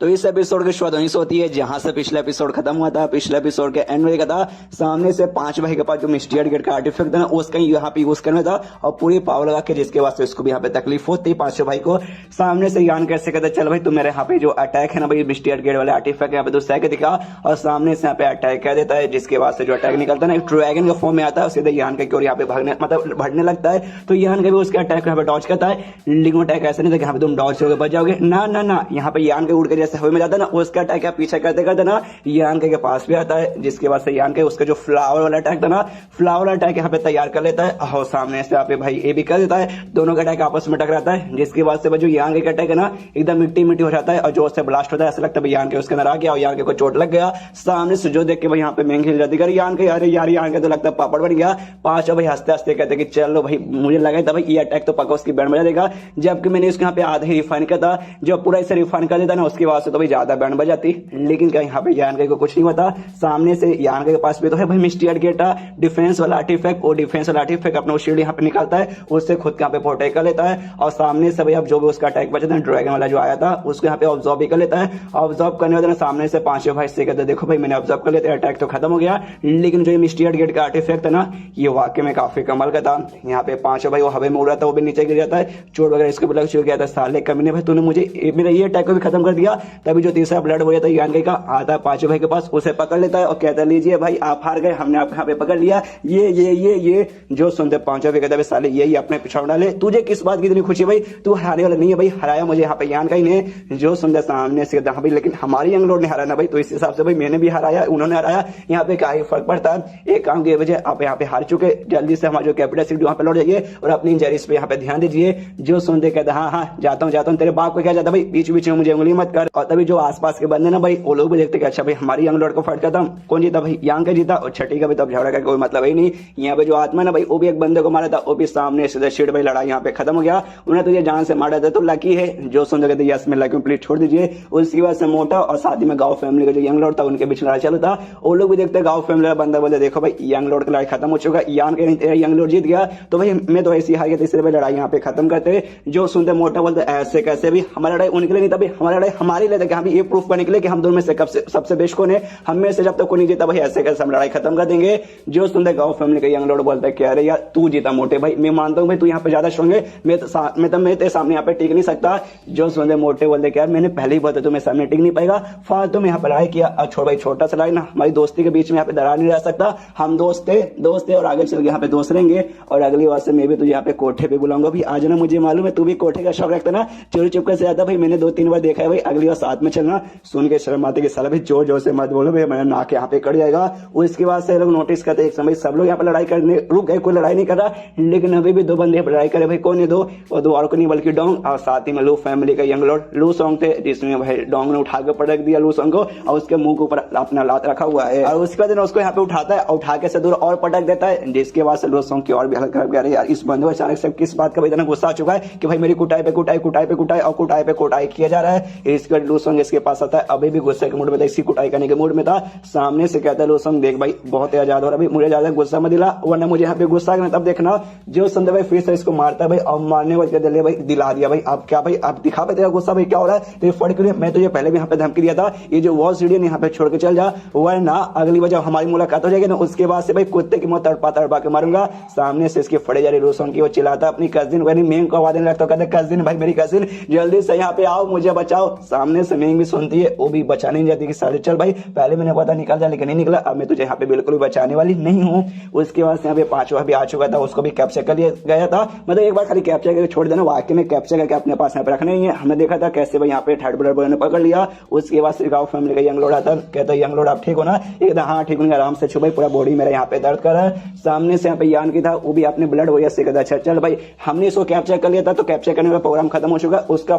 तो इस एपिसोड की शुरुआत वहीं से होती है जहां से पिछला एपिसोड खत्म हुआ था। पिछले एपिसोड के एंड में था सामने से 5 भाई के पास जो मिस्टीरियस गेट का आर्टिफैक्ट था ना उसका यहाँ पे यूज करना था और पूरी पावर लगा के, जिसके वास्ते उसको भी यहाँ पे तकलीफ होती है 5 भाई को। सामने से यान कैसे कहता है चल भाई तू मेरे यहाँ पे जो अटैक है ना भाई मिस्टीरियस गेट वाले आर्टिफैक्ट यहाँ पे दूसरा के दिखा, और सामने से यहाँ पे अटैक कर देता है, जिसके वास्ते जो अटैक निकलता है ना एक ड्रैगन के फॉर्म में आता है, सीधे यान के और यहाँ पे भागने मतलब बढ़ने लगता है। तो यान के भी उसके अटैक यहाँ पे डॉज करता है, लेकिन अटैक ऐसा नहीं था कि यहाँ पे तुम डॉज होकर बच जाओगे, ना ना ना, यहाँ पे यान के उड़ के जैसे हवा में जाता है ना उसका अटैक पीछे करते करते ना यान के पास भी आता है, जिसके बाद से यान के उसका जो फ्लावर वाला अटैक था ना फ्लावर अटैक यहाँ पे तैयार कर लेता है और सामने से यहाँ पे भाई ये भी कर देता है। दोनों का अटैक आपस में टकराता है, जिसके बाद से जो यान के अटैक है ना एकदम मिट्टी मिट्टी हो जाता है और जो उससे ब्लास्ट होता है ऐसा लगता है यान के उसके अंदर आ गया और यान के को चोट लग गया। सामने से जो देख के भाई यहाँ पे महंगी जाती है यान के, यार यार यान के तो लगता है पापड़ बन गया। 5 भाई हंसते हंसते कहते कि चलो भाई मुझे लगा था भाई ये अटैक तो पक्का उसकी बैंड बजा देगा, जबकि मैंने इसके यहाँ पे आधा ही रिफाइन किया था, जब पूरा इसे रिफाइन कर देता ना उसके बाद से तो भाई ज्यादा बैंड बजाती, लेकिन क्या यहाँ पे यान के को कुछ नहीं होता। सामने से यान के पास भी तो है भाई मिस्टीरियस गेट डिफेंस वाला आर्टिफैक्ट, वो डिफेंस वाला आर्टिफैक्ट अपना शील्ड यहाँ पे निकालता है, उससे खुद यहाँ पे प्रोटेक्ट कर लेता है और सामने से भाई अब जो भी उसका अटैक बचा था ड्रैगन वाला जो आया था उसको यहाँ पे ऑब्जर्व भी कर लेता है। ऑब्जर्व करने वाले सामने से 5 भाई से कहते देखो भाई मैंने ऑब्जर्व कर लेते अटैक तो खत्म हो गया, लेकिन जो मिस्टीरियस गेट का आर्टिफैक्ट है ना ये वाकई में काफी कमाल का था। यहाँ पे 5 भाई वो हवा में उड़ रहा था, वो भी नीचे गिर जाता है, चोट वगैरह इसको लग चुक गया था। साले कमीने भाई तूने मुझे मेरा ये अटैक को भी खत्म कर दिया। तभी जो तीसरा ब्लड हो जाता है यान का आता है 5 भाई के पास, उसे पकड़ लेता है और कहता लीजिए भाई आप हार गए, हमने आपको यहाँ पे पकड़ लिया। ये जो सुनते 5 भाई कहता है साले यही अपने पिछाड़ डाले, तुझे किस बात की इतनी खुशी भाई, तू हराने वाला नहीं है भाई, हराया मुझे यहाँ पे यान का ही ने। जो सुनते सामने से भाई लेकिन हमारी यंग लॉर्ड ने हराना भाई, तो इस हिसाब से भाई मैंने भी हराया उन्होंने हराया, यहाँ पे क्या ही फर्क पड़ता है। एक काम की वजह आप यहाँ पे हार चुके, जल्दी से हमारे जो कैपिटल सिटी वहां पे लौट जाइए और अपनी इंजरीज पे यहाँ पे ध्यान दीजिए। जो सुनते कहते हाँ जाता हूँ तेरे बाप को क्या जाता भाई, बीच बीच में मुझे उंगली मत कर। और तभी जो आसपास के बंदे ना भाई वो लोग भी देखते कि अच्छा भाई हमारी यंग लॉर्ड को फट करता, कौन जीता भाई यांग का जीता, और छठी का भी तब झगड़ा करके कोई मतलब ही नहीं। यहाँ पे जो आत्मा ना भाई वो भी एक बंदे को मारा था, वो भी सामने से शिट भाई लड़ाई यहाँ पे खत्म हो गया, उन्हें तो ये जान से मारा था, तो लकी है। जो सुनते कहते यस मैं लकी प्लीज छोड़ दीजिए। उसकी वजह से मोटा और साथ ही में गाँव फैमिली का जो यंग लॉर्ड था उनके बीच लड़ाई चल था। वो लोग भी देखते गाँव फैमिली का बंदा बोलते देखो भाई यंग लॉर्ड की लड़ाई खत्म हो चुका, यान के नहीं यंग लॉर्ड जीत गया, तो भाई मैं तो ऐसी हार गया, तीसरे भाई लड़ाई यहाँ पे खत्म करते। जो सुनते मोटा बोलते ऐसे कैसे भी हमारी लड़ाई उनके लिए नहीं था भाई, हमारी लड़ाई हमारी लिए था, हम ये प्रूफ करने के लिए कि हम दोनों में से सबसे बेस्ट कौन है, हम में से जब तक कोई नहीं जीता भाई ऐसे कैसे हम लड़ाई खत्म कर देंगे। जो सुनते गाँव फैमिली का यंग लॉर्ड बोलता है कि अरे यार तू जीता मोटे भाई, मैं मानता हूँ भाई तू यहाँ पे ज्यादा स्ट्रॉन्ग है, मैं तेरे सामने यहाँ पे टिक नहीं सकता। जो सुनते मोटे बोलते यार मैंने पहले ही बोला तू मेरे सामने टिक नहीं पाएगा, फालतू में यहाँ पे लड़ाई किया। छोड़ भाई छोटा सा लड़ाई ना, हमारी दोस्ती के बीच में यहाँ पे दरार नहीं रह सकता, हम दोस्त थे और आगे चल के यहाँ पे दोस्त रहेंगे। और अगली बार से मैं भी तुझे यहाँ पे कोठे पे बुलाऊंगा भाई, आज ना मुझे मालूम है तू भी कोठे का शौक रखता ना, चोरी चुपके से जाता भाई, मैंने 2-3 बार देखा है भाई, अगली बार साथ में चलना। सुन के शर्म आते कि साला भाई जोर जोर से मत बोलो भाई, मेरा नाक यहाँ पे कट जाएगा। उसके बाद से लोग नोटिस करते एक समय सब लोग यहाँ पे लड़ाई करने रुक गए, कोई लड़ाई नहीं कर रहा, लेकिन अभी भी 2 बंदे लड़ाई करे भाई, कौन है 2 और 2 और को नहीं बल्कि डोंग और साथ ही में लू फैमिली का यंग लॉर्ड लू सॉन्ग थे, जिसमें भाई डोंग ने उठा के पटक दिया लू सॉन्ग को और उसके मुंह के ऊपर अपना लात रखा हुआ है, और उसके बाद उसको यहाँ पे उठाता है और उठा के से दूर और पटक देता है, जिसके बाद से लू सॉन्ग की और भी हालत खराब कर यार इस बंदे को अचानक से किस बात का इतना गुस्सा आ चुका है कि भाई मेरी कुटाई पे कुटाई और कुटाई किया जा रहा है। इसके लू सॉन्ग इसके पास आता है, अभी भी गुस्से के मूड में था, इसी कुटाई करने के मूड में था। सामने से कहता है लू सॉन्ग देख भाई बहुत आजाद हो रहा है, मुझे ज्यादा गुस्सा मत दिला वरना मुझे यहाँ पे गुस्सा करना, तब देखना। जो संदे भाई फिर से इसको मारता है भाई और मारने वाले कहते भाई दिला दिया भाई, अब क्या भाई अब दिखा पे तेरा गुस्सा भाई क्या हो रहा है, तेरे फट के लिए मैं तुझे पहले भी यहाँ पे धमकी दिया था, ये जो वॉल सीढ़ी यहाँ पे छोड़ के चल जा, वरना अगली बार जब हमारी मुलाकात हो जाएगी ना उसके बाद से भाई कुत्ते की मौत तड़पा के मारूंगा। सामने से इसके फड़े जा रही लू सॉन्ग की, वो चिल्लाता अपनी कजिन यानी मेंग को आवाज लगता, कहते कजिन भाई मेरी कजिन जल्दी से यहाँ पे आओ मुझे बचाओ। सामने से मेंग भी सुनती है, वो भी बचाने नहीं जाती कि साले चल भाई पहले मैंने पता निकल जा, लेकिन नहीं निकला, अब मैं तुझे यहाँ पे बिल्कुल भी बचाने वाली नहीं हूँ। उसके बाद यहाँ पे 5वां भी आ चुका था, उसको भी कैप्चर कर लिया गया था, मतलब एक बार खाली कैप्चर करके छोड़ देना, वाकई में कैप्चर करके अपने पास यहाँ पे रखना ही है। हमने देखा था कैसे भाई यहाँ पे थर्ड ब्लड बॉय ने पकड़ लिया। उसके बाद गाँव फैमिली का यंग लॉर्ड आता, कहता यंग लॉर्ड आप ठीक हो ना, एकदम हाँ ठीक हूँ, आराम से छू भाई, पूरा बॉडी मेरा यहाँ पे दर्द कर रहा है। सामने से यहाँ पे यान की था, वो भी अपने ब्लड वजह से कहता अच्छा चल भाई हमने इसको कैप्चर कर लिया था, तो कैप्चर करने का प्रोग्राम खत्म हो चुका, उसका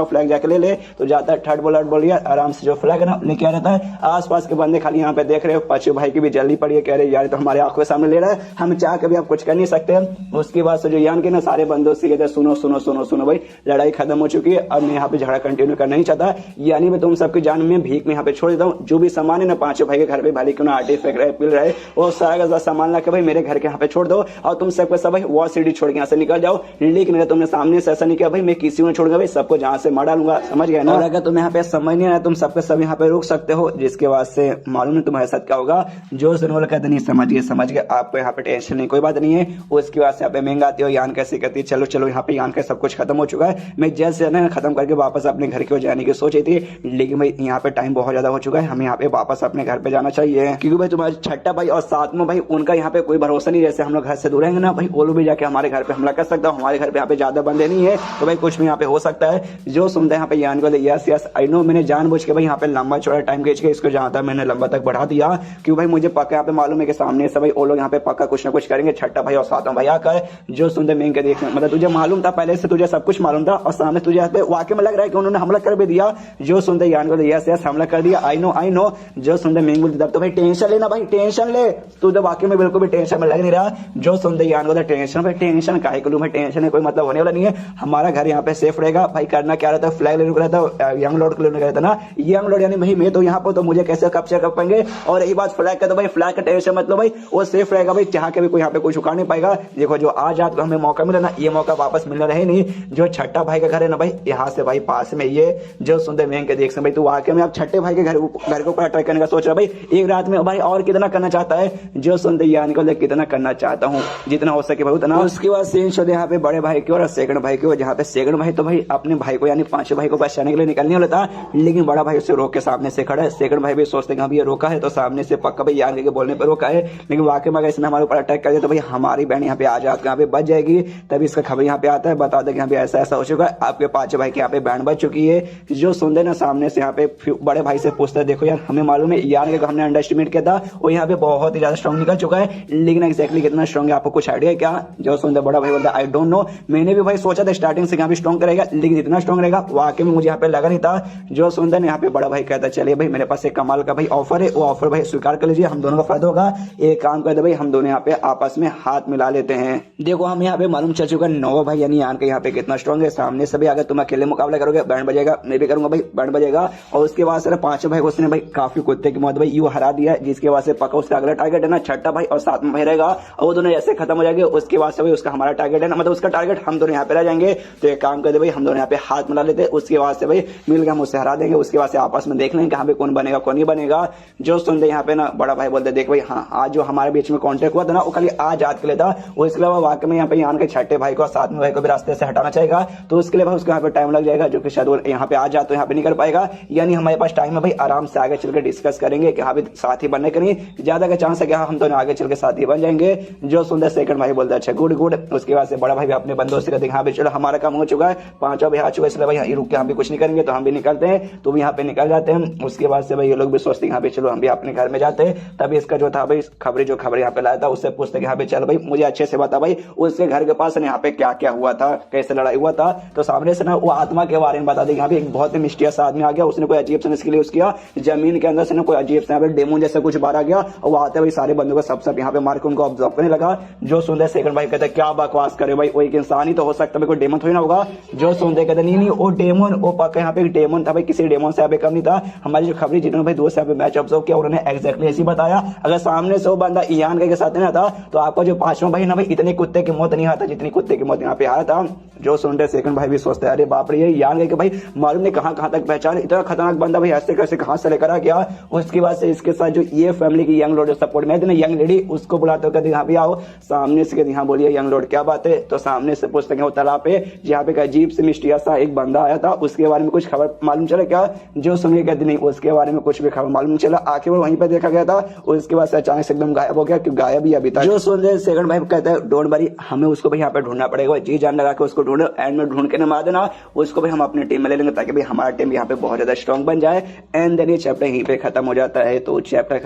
फ्लैग जाके ले तो जाता है थर्ड ब्लड बॉय आराम से जो फ्लैग है ना लेके आ रहता है। आसपास के बंदे खाली यहाँ पे देख रहे हो, 5 भाई की भी जल्दी पड़ी है, कह रहे यार तो हमारे आंखों के सामने ले रहा है, हम चाह के भी आप कुछ कर नहीं सकते। उसके बाद से जो यान के ना सारे बंदों से कहते सुनो भाई लड़ाई खत्म हो चुकी है, अब मैं यहाँ पे झगड़ा कंटिन्यू करना नहीं चाहता, यानी मैं तुम सबकी जान में भीख में यहाँ पे छोड़ देता हूँ। जो भी सामान है ना 5 भाई के घर पे भले क्यों ना आर्टिफैक्ट रहे पिल रहे, वो सारा सामान ला के भाई मेरे घर के यहाँ पे छोड़ दो और तुम सबके सब भाई वॉर सिटी छोड़ के यहाँ से निकल जाओ। लेकिन अगर तुमने सामने से ऐसा नहीं किया भाई मैं किसी को छोड़ गया भाई, सबको जहाँ से मार डालूंगा, समझ गया ना। अगर तुम्हें यहाँ पे समझ नहीं आया तुम सबके सब यहाँ पे रुक सकते हो, जिसके बाद से मालूम नहीं तुम्हारे साथ क्या होगा। जो सुनोल कहते नहीं समझ गए आपको यहाँ पे टेंशन नहीं, कोई बात नहीं है। उसके बाद से यहाँ पे महंग आती हो यान कैसी करती है, चलो यहाँ पे यान का सब कुछ खत्म हो चुका है। मैं जल्द से जल्द खत्म करके वापस अपने घर की ओर जाने की सोची थी, लेकिन भाई यहाँ पे टाइम बहुत ज्यादा हो चुका है, हमें यहाँ पे वापस अपने घर पे जाना चाहिए, क्योंकि भाई तुम्हारा छठा भाई और सातवां भाई उनका यहाँ पे कोई भरोसा नहीं। जैसे हम लोग घर से दूर रहेंगे ना भाई, वो लोग भी जाके हमारे घर पे हमला कर सकता है। हमारे घर पे यहाँ पे ज्यादा बंदे नहीं है तो भाई कुछ भी यहाँ पे हो सकता है। जो सुनते हैं यहाँ पे यान को यस आई नो, मैंने जानबूझ के भाई यहाँ पे लंबा चौड़ा टाइम खींच के इसको जहाँ था मैंने लंबा तक बढ़ा दिया, क्यों भाई मुझे पक्का यहाँ पे मालूम है कि सामने से भाई वो लोग यहाँ पे पक्का कुछ ना कुछ करेंगे। छठा भाई और सातवां भाई आकर जो सुनते मेन के देखने, मतलब तुझे मालूम था पहले से, तुझे सब कुछ मालूम था और सामने तुझे यहाँ पे वाकई में लग रहा है कि उन्होंने हमला कर भी दिया। जो सुनते यान को यस हमला कर दिया, आई नो। जो सुनते मेन बोलते तब तो भाई टेंशन लेना, भाई टेंशन ले, तू तो वाकई में बिल्कुल भी टेंशन में लग नहीं रहा। जो सुनते यान को टेंशन, भाई टेंशन काहे को लूं मैं, टेंशन है कोई मतलब होने वाला नहीं है। हमारा घर यहाँ पे सेफ रहेगा। भाई करना क्या रहता है, फ्लैग लेने को रहता है, यंग लॉर्ड को लेने का रहता ना, यंग लॉर्ड यानी भाई मैं तो यहाँ पर, तो मुझे कैसे कब्जा कर पाएंगे। और यही बात फ्लैग का, तो भाई फ्लैग का टेंशन मतलब भाई वो सेफ रहेगा भाई, जहाँ के भी कोई यहाँ पे कुछ उखाड़ नहीं पाएगा। देखो जो आज को हमें मौका मिला ना, ये मौका वापस मिलना रहे नहीं। जो छठा भाई का घर है ना भाई, यहाँ से भाई पास में ये जो सुंदर महंग के देख सकते भाई, तू वाकई में आप छठे भाई के घर के ऊपर अटैक करने का सोच रहा भाई एक रात में, भाई और कितना करना चाहता है। जो सुंदर यान को कितना करना चाहता हूँ, जितना हो सके भाई उतना। उसके बाद सीन शो यहाँ पे बड़े भाई की और सेकंड भाई की, जहाँ पे सेकंड भाई तो भाई अपने भाई को यानी पांचवें भाई को बचाने के लिए निकलने वाला था, लेकिन बड़ा भाई उसे रोक के सामने से खड़ा है। सेकंड भाई भी सोचते हैं ये रोका है तो सामने से पक्का भाई यान के बोलने पर रोका है, लेकिन वाकई में अगर इसने हमारे ऊपर अटैक कर दिया तो भाई हमारी बहन यहाँ पे आ जाती, यहाँ पे बच जाएगी। तभी इसका खबर यहाँ पे आता है, बता दे कि यहाँ पे ऐसा ऐसा हो चुका है, आपके पांचवें भाई की यहाँ पे बहन बच चुकी है। जो सुनते ना सामने से यहाँ पे बड़े भाई से पूछता है, देखो यार हमें मालूम है यान के हमने अंडर एस्टिमेट किया था, वो यहाँ पे बहुत ही ज्यादा स्ट्रॉन्ग निकल चुका है, लेकिन एक्जैक्टली कितना स्ट्रॉन्ग है आपको कुछ आइडिया है क्या। जो सुनते बड़ा भाई बोलता है आई डोंट नो, मैंने भी भाई सोचा था स्टार्टिंग से यहाँ पे स्ट्रॉन्ग करेगा, लेकिन इतना स्ट्रॉन्ग रहेगा वाकई में मुझे यहाँ पे लगा नहीं था। जो सुनते यहाँ पे बड़ा भाई कहता है चलिए भाई मेरे पास एक कमाल का भाई ऑफर है, वो ऑफर भाई स्वीकार कर लीजिए, हम दोनों का फायदा होगा। एक काम करते भाई हम दोनों यहाँ पे आपस में हाथ मिला लेते हैं। देखो हम यहाँ पे मालूम चल चुका नौवा भाई यानी यान के यहाँ पे कितना स्ट्रॉन्ग है। सामने से भी अगर तुम अकेले मुकाबला करोगे बैंड बजेगा, मैं भी करूंगा भाई बैंड बजेगा। और उसके बाद से पांचवें भाई को उसने भाई काफी कुत्ते की मौत भाई यू हरा दिया है, जिसके बाद से पक्का उसका अगला टारगेट है ना छठा भाई और सातवां भाई रहेगा, और वो दोनों ऐसे खत्म हो जाएंगे। उसके बाद से भाई उसका हमारा टारगेट है ना, मतलब उसका टारगेट हम दोनों यहाँ पे रह जाएंगे। तो एक काम करते भाई हम दोनों यहाँ पे हाथ मिला लेते, उसके बाद से भाई मिलकर हम उससे हरा देंगे। उसके बाद से आपस में देख लेंगे कहाँ पे कौन बनेगा कौन नहीं बनेगा। जो सुनते यहाँ पे ना बड़ा भाई बोलते देख भाई हाँ आज जो हमारे बीच में कॉन्टेक्ट हुआ था ना वो खाली आज याद के लिए था, उसके अलावा वाकई में यहाँ पे यान के छठे भाई को और सातवें भाई को भी रास्ते से हटाना चाहिए, तो उसके लिए भाई उसको यहाँ पे टाइम लग जाएगा, जो कि शायद वो यहाँ पे आ जाए तो यहाँ पे नहीं कर पाएगा। यानी हमारे पास टाइम है भाई, आराम से आगे चल के डिस्कस करेंगे कि हाँ भी साथी बनने के लिए ज्यादा का चांस है कि हम दोनों आगे चल के साथी बन जाएंगे। जो सुंदर सेकंड भाई बोलता है अच्छा गुड। उसके बाद से बड़ा भाई अपने बंदों से कहते हैं हाँ भी चलो हमारा काम हो चुका है, पांचवा भी आ चुका है, इसलिए भाई रुक के हम भी कुछ नहीं करेंगे, तो हम भी निकलते हैं, तो भी यहाँ पे निकल जाते हैं। उसके बाद से भाई ये लोग भी सोचते हैं हाँ भी चलो हम भी अपने घर में जाते हैं। तभी इसका जो था भाई खबर यहाँ पे लाया था उससे पूछते कि हाँ भाई चल भाई मुझे अच्छे से बता भाई उसके घर के पास यहाँ पे क्या क्या हुआ था, कैसे लड़ाई हुआ था। तो सामने से ना वो आत्मा के बारे में बता दें, यहाँ पे एक बहुत ही मिस्टीरियस आदमी आ गया, उसने कोई अजीब सा इसके लिए किया, जमीन के अंदर से ना कोई अजीब से डेमोन जैसा कुछ बाहर आ गया, और वो आते भाई सारे बंदों को सब यहाँ पे मार के उनको ऑब्जर्व करने लगा। जो सुनते सेकंड भाई कहते क्या बकवास करे भाई, वो एक इंसान ही तो हो सकता है, कोई डेमन थोड़ी ना होगा। जो सुनते कहते नहीं वो डेमन, वो पक्का यहाँ पे एक डेमन था भाई, किसी डेमन से यहाँ पे कम नहीं था। हमारी जो खबरी जिन्होंने भाई दोस्त यहाँ पे मैच ऑब्जर्व किया उन्होंने एक्जैक्टली ऐसी बताया, अगर सामने से वो बंदा ईयान के साथ नहीं था तो आपका जो पांचवा भाई ना भाई इतने कुत्ते की मौत नहीं आता जितनी कुत्ते की मौत यहाँ पे आया था। जो सुनते सेकंड भाई भी सोचते अरे बाप रे ईयान के भाई मालूम नहीं कहां कहां तक पहचान, इतना खतरनाक बंदा भाई ऐसे कैसे कहां से लेकर आ गया। उसके बाद से इसके साथ जो ये फैमिली की यंग लॉर्ड सपोर्ट में थी ना यंग लेडी, उसको बुलाते कहते यहाँ भी आओ। सामने से कहते यहाँ बोलिए यंग लॉर्ड क्या बात है। तो सामने से पूछते हैं वो तालाब पे जहाँ पे अजीब से मिस्टीरियस सा एक बंदा आया था, उसके बारे में कुछ खबर मालूम चला क्या। जो सुन के कहते नहीं उसके बारे में कुछ भी खबर मालूम चला, आखिर वो वहीं पे देखा गया था। उसके बाद से अचानक से एकदम गायब हो गया, क्योंकि गायब ही अभी तक। जो सुन रहे सेकंड भाई कहता है डोंट वरी, हमें उसको भाई यहाँ पे ढूंढना पड़ेगा, जी जान लगा के उसको ढूंढो, एंड में ढूंढ के ना मार देना उसको भाई हम अपनी टीम में ले लेंगे, ताकि भाई हमारा टीम यहाँ पे बहुत ज्यादा स्ट्रॉन्ग बन जाए। एंड देन ये चैप्टर यहीं पे खत्म हो जाता है। तो चैप्टर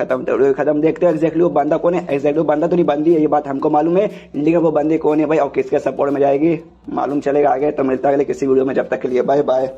खत्म देखते हैं एक्जैक्टली वो बंदा कौन है। एक्जैक्टली वो बंदा तो नहीं बंदी है ये बात हमको मालूम है, लेकिन वो बंदी कौन है भाई और किसके सपोर्ट में जाएगी मालूम चलेगा आगे। तो मिलता है किसी वीडियो में, जब तक के लिए बाय बाय।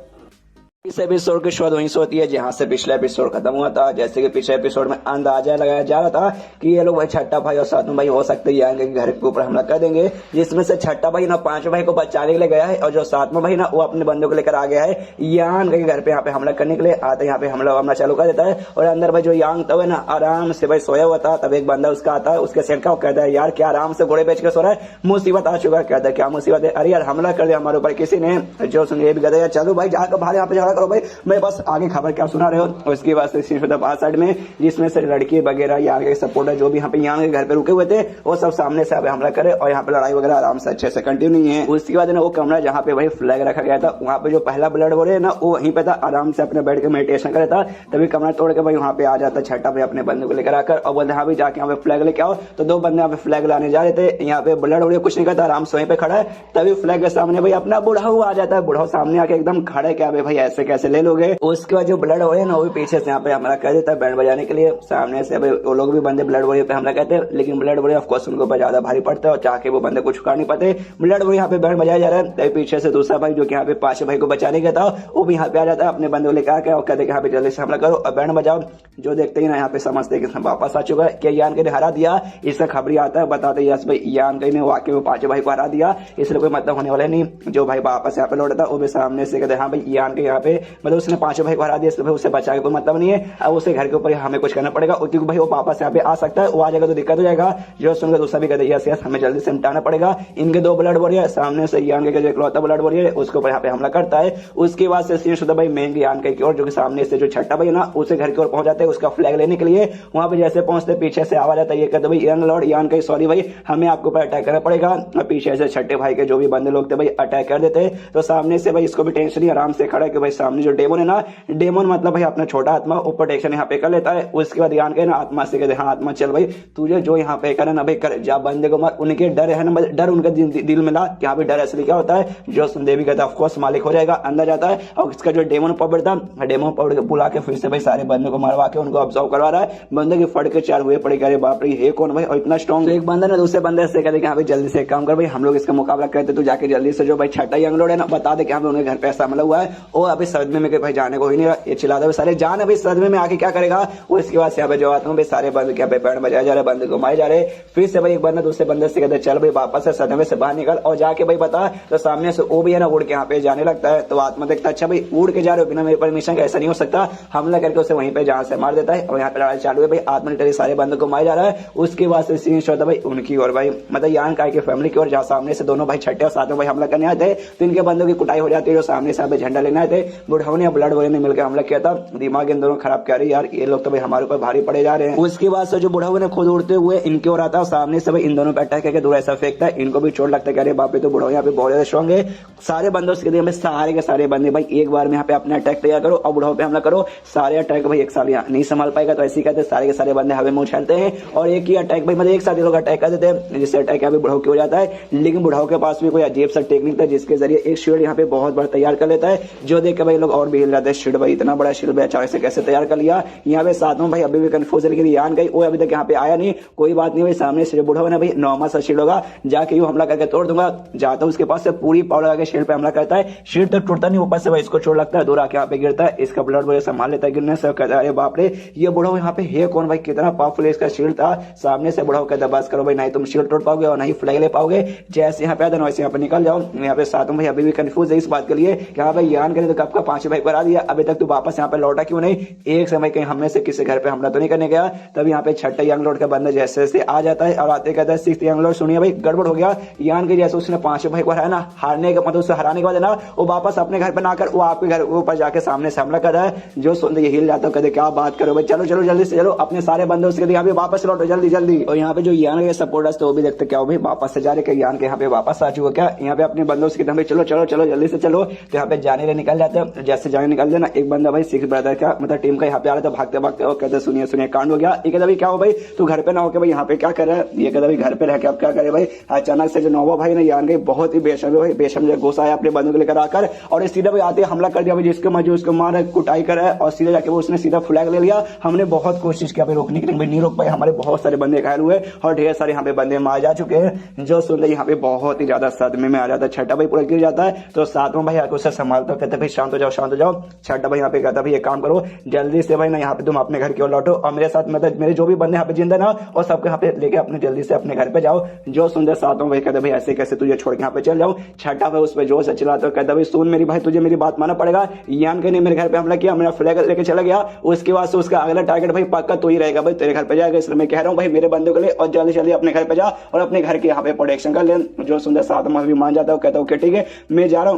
इस एपिसोड की शुरुआत वहीं से होती है जहां से पिछला एपिसोड खत्म हुआ था। जैसे कि पिछले एपिसोड में अंदाजा लगाया जा रहा था कि ये लोग भाई छठा भाई और सातवां भाई हो सकते हैं आगे घर के ऊपर हमला कर देंगे, जिसमें से छठा भाई ना पांचवें भाई को बचाने के लिए गया है और जो सातवां भाई ना वो अपने बंदों को लेकर आ गया है यान के घर पे यहाँ पे हमला करने के लिए। आते यहाँ पे हमला चालू कर देता है और अंदर भाई जो यांग था ना आराम से भाई सोया हुआ था। तब एक बंदा उसका आता है, उसके सेट का कहता है यार क्या आराम से घोड़े बेच के सो रहा है, मुसीबत आ चुका है। कहता है क्या मुसीबत है, अरे यार हमला कर दिया हमारे ऊपर किसी ने। जो सुनिए भी कहता है चलो भाई जाकर बाहर यहाँ पे झगड़ा देखा करो भाई मैं बस आगे खबर क्या सुना रहे हो। उसके बाद से सिर्फ बाहर साइड में जिसमें से लड़की वगैरह यहाँ के सपोर्टर जो भी यहाँ पे के घर पे रुके हुए थे वो सब सामने से हमला करे और यहाँ पे लड़ाई वगैरह आराम से अच्छे से कंटिन्यू है। उसके बाद वो कमरा जहाँ पे भाई फ्लैग रखा गया था वहाँ पे जो पहला ब्लड हो रहे ना वो वहीं पे था, आराम से अपने बैठ के मेडिटेशन करे था। तभी कमरा तोड़ के भाई वहाँ पे आ जाता छठा भाई अपने बंदे को लेकर आकर और बोलते हाँ भाई जाके यहाँ पे फ्लैग लेके आओ। तो दो बंदे यहाँ पे फ्लैग लाने जा रहे थे, यहाँ पे ब्लड हो रही कुछ नहीं करता, आराम से वहीं पे खड़ा है। तभी फ्लैग के सामने भाई अपना बुढ़ाऊ आ जाता है, बुढ़ाऊ सामने आके एकदम खड़े क्या भाई ऐसे कैसे ले लोगे। उसके बाद जो ब्लड हो रहे ना वो भी पीछे से यहाँ पे हमला कर देता है बैंड बजाने के लिए। सामने से वो लोग भी बंदे ब्लड वॉरियर पे हमला करते हैं, लेकिन ब्लड वॉरियर ऑफकोर्स उनको ऊपर ज्यादा भारी पड़ता है और चाह के वो बंदे को छुड़ा नहीं पाते। ब्लड वॉरियर यहाँ पे बैंड बजाया जा रहा है। तभी पीछे से दूसरा भाई जो कि यहाँ पे पांच भाई को बचाने गया था वो भी यहाँ पे आ जाता है अपने बंदे को लेकर आके और कहते यहाँ पे जल्दी से हमला करो और बैंड बजाओ। जो देखते ही ना यहाँ पे समझते कि वापस आ चुका है, क्या यान के ने हरा दिया। इसका खबरी आता है बताते यस भाई यान के ने वाकई में पांचों भाई को हरा दिया, इसलिए कोई मतलब होने वाला नहीं। जो भाई वापस यहाँ पे लौटा था वो भी सामने से कहते हाँ भाई यान के यहाँ पे मतलब उसने पांचों भाई को हरा दिया, इसलिए भाई उससे बचा के कोई मतलब नहीं है। अब उसे घर के ऊपर हमें कुछ करना पड़ेगा क्योंकि भाई वो वापस यहाँ पे आ सकता है, वो आ जाएगा तो दिक्कत हो जाएगा। जो सुनकर दूसरा भी कहते यस हमें जल्दी से निपटाना पड़ेगा। इनके दो ब्लड वॉरियर सामने से यान के जो इकलौता ब्लड वॉरियर उसके ऊपर यहाँ पे हमला करता है। उसके बाद से सीन शुदा भाई मेन यान के की ओर जो कि सामने से जो छठा भाई ना उसे घर की ओर पहुंच जाते हैं उसका फ्लैग लेने के लिए। वहां पे जैसे पहुंचते पीछे से आवाज आता है ये कहते भाई यंग लॉर्ड यान के सॉरी भाई हमें आपके ऊपर अटैक करना पड़ेगा। और पीछे से छठे भाई के जो भी बंदे लोग थे भाई अटैक कर देते। तो सामने से भाई इसको भी टेंशन नहीं, आराम से खड़ा है कि भाई सामने जो डेमन है ना, डेमन मतलब भाई अपना छोटा आत्मा वो प्रोटेक्शन यहाँ पे कर लेता है। उसके बाद यान के ना आत्मा से कहते हाँ आत्मा चल भाई तुझे जो यहाँ पे करे ना भाई कर जा, बंदे को मार। उनके डर है ना, डर उनके दिल में ला कि यहाँ पे डर असली क्या होता है। जो देवी कहता है ऑफकोर्स मालिक हो जाएगा, अंदर जाता है और इसका जो डेमन पाउडर था डेमन पाउडर को बुला के फिर से भाई सारे बंदे को मारवा के उनको ऑब्जर्व करवा रहा है। बंदे की फट के चार हुए पड़े अरे बाप रे ये कौन भाई और इतना स्ट्रॉन्ग। तो एक बंदा ने दूसरे बंदे से कहते कि हाँ भाई जल्दी से काम कर भाई हम लोग इसका मुकाबला करते, तो जाके जल्दी से जो भाई छठा यंग लोड है ना बता दे कि हमें उनके घर पे ऐसा हमला हुआ है। वो अभी सदमे में भाई जाने को ही नहीं रहा, ये चिल्ला दे सारे जान अभी सदमे में आके क्या करेगा। वो इसके बाद से यहाँ पे जो आता हूँ भाई सारे बंदे क्या बैंड बजाए जा रहे, बंदे को मारे जा रहे। फिर से भाई एक बंदा दूसरे बंदे से कहते चल भाई वापस से सदमे से बाहर निकल और जाके भाई बता। तो सामने से वो भी है ना उड़ के यहाँ पे जाने लगता है। तो आत्मा देखता अच्छा भाई उड़ के जा रहे हो बिना मेरे परमिशन का, ऐसा नहीं हो सकता। हमला करके उसे वहीं पे जहां से मार देता है और यहाँ पे लड़ाई चालू है भाई आत्मा लिटरली सारे बंदों को मार जा रहा है। उसके बाद से सीन होता है भाई उनकी और भाई मतलब यान काय के फैमिली की और जहाँ सामने से दोनों भाई छठे और सातों भाई हमला करने आते हैं। तो इनके बंदों की कुटाई हो जाती है। जो सामने से झंडा लेने आए थे बुढ़ाओं ने ब्लड वॉरियर ने मिलकर हमला किया था। दिमाग इन दोनों खराब कर रही यार ये लोग तो भाई हमारे ऊपर भारी पड़े जा रहे हैं। उसके बाद से जो बुढ़ाओं ने खुद उड़ते हुए इनके ओर आता है सामने से भाई इन दोनों पे अटैक करके दूर ऐसा फेंकता है। इनको भी चोट लगता है अरे बाप रे तो बुढ़ाओ यहाँ पे बहुत ज्यादा स्ट्रॉन्ग है। सारे बंदों से सारे के सारे बंदे भाई एक बार में यहाँ पे अपने अटैक तैयार करो और बुढ़ाओ पे हमला करो। सारे अटैक भाई एक साल यहाँ नहीं संभाल पाएगा, तो ऐसे ही कहते सारे के सारे बंदे हवा में उछालते हैं और एक ही अटैक भाई मतलब एक साथ लोग अटैक कर देते हैं, जिससे अटैक यहाँ पे बुढ़ाओ की हो जाता है। लेकिन बुढ़ाओ के पास भी कोई अजीब सा टेक्निक था जिसके जरिए एक शील्ड यहाँ पे बहुत बड़ा तैयार कर लेता है। जो देख के भाई लोग और भी हिल जाते हैं, शील्ड भाई इतना बड़ा शील्ड भाई अचानक से कैसे तैयार कर लिया। यहाँ पे साथ में भाई अभी भी कंफ्यूज है लेकिन यान गई वो अभी तक यहाँ पे आया नहीं। कोई बात नहीं भाई सामने से जो बुढ़ाओ ना भाई नॉर्मल सा शील्ड होगा जाके यूं हमला करके तोड़ दूंगा। जाता हूँ उसके पास से पूरी पावर लगा के शील्ड पे हमला करता है। शील्ड तो टूटता नहीं, ऊपर से भाई इसको चोट लगता है, दूर आके यहाँ पे गिरता है। इसका ब्लड वगैरह संभाल लेता है गिरने से। कहता है अरे बाप रे ये बुढ़ाओ यहाँ पे है कौन भाई, कितना पावरफुल इसका शील्ड था। सामने से बुढ़ाओ कहता बस करो भाई नहीं तुम शील्ड तोड़ पाओगे और नहीं फ्लैग ले पाओगे। जैसे यहाँ पे आते वैसे यहाँ पे निकल जाओ। यहाँ पे साथ में भाई अभी भी कंफ्यूज है इस बात के लिए कि हाँ भाई यान करे तो कब का पांच भाई करा दिया, अभी तक तू वापस यहाँ पे लौटा क्यों नहीं। एक समय कहीं हमने से किसी घर पे हमला तो नहीं करने गया। तब यहाँ पे छठा यंग लॉर्ड का बंदा जैसे जैसे आ जाता है और आते कहता है सिक्स्थ यंग लॉर्ड सुनिए भाई गड़बड़ हो गया। यान के जैसे उसने पांच भाई को हराया ना, हारने का मतलब उससे हराने के बाद ना वो वापस अपने घर पे ना कर वो आपके घर ऊपर जाके सामने से हमला कर रहा है। जो सुनते ये हिल जाता है कहते क्या बात करो भाई, चलो चलो जल्दी से चलो अपने सारे बंदे उसके यहाँ पे वापस लौटो जल्दी जल्दी। और यहाँ पे जो यान के सपोर्टर्स थे वो भी देखते क्या हो भाई वापस से जा रहे यान के यहाँ पे वापस आ चुका क्या। यहाँ पे अपने बंदों से चलो चलो चलो जल्दी से चलो। तो यहाँ पे जाने के निकल जाते हैं। जैसे जाने निकल देना एक बंदा भाई सिक्स ब्रदर का मतलब टीम का यहाँ पे आ रहा था भागते भागते और कहते सुनिए सुनिए कांड हो गया। ये कहता भाई क्या हो भाई तू घर पे ना होके भाई यहाँ पे क्या कर रहा है। ये कहता भाई घर पे रह के अब क्या करे भाई। अचानक से जो नौवा भाई ने यान गई बहुत ही बेशम भाई बेशम जो गुस्सा है अपने बंदों को लेकर आकर और सीधा भाई आते हमला कर दिया भाई जिसके मजे उसको मार कुटाई करा है और सीधे जाके वो उसने सीधा फ्लैग ले लिया। हमने बहुत कोशिश किया भाई रोकने की लेकिन नहीं रोक पाए। हमारे बहुत सारे बंदे घायल हुए और ढेर सारे यहाँ पे बंदे मार जा चुके हैं। जो सुनते यहाँ पे बहुत ही ज्यादा सदमे में आ जाता है। छठा भाई पूरा गिर जाता है। तो सातवां भाई आके उसे संभालता कहते भाई शांत हो जाओ शांत हो जाओ। छठा भाई यहाँ पे कहता भाई एक काम करो जल्दी से भाई ना यहाँ पे तुम अपने घर की ओर लौटो और मेरे साथ मतलब मेरे जो भी बंदे यहाँ पे जिंदा ना और सबके यहाँ पे लेके अपने जल्दी से अपने घर पे जाओ। जो सुंदर सातवां भाई कहते भाई ऐसे कैसे तुझे छोड़ के यहाँ पे चल जाऊँ। छठा भाई उस पर जोर से चिल्लाता कहता भाई सुन मेरी भाई तुझे मेरी बात मानना पड़ेगा। यान के ने मेरे घर पे हमला किया मेरा फ्लैग लेके चला गया। उसके बाद से उसका अगला टारगेट भाई पक्का तो ही रहेगा भाई तेरे घर पे जाएगा। इसलिए मैं कह रहा हूँ भाई मेरे बंदे को ले और जल्दी जल्दी अपने घर पे जा और अपने घर के यहाँ पे प्रोटेक्शन कर ले। जो सुंदर सातवां भी मान जाता है कहता हूँ ठीक है मैं जा रहा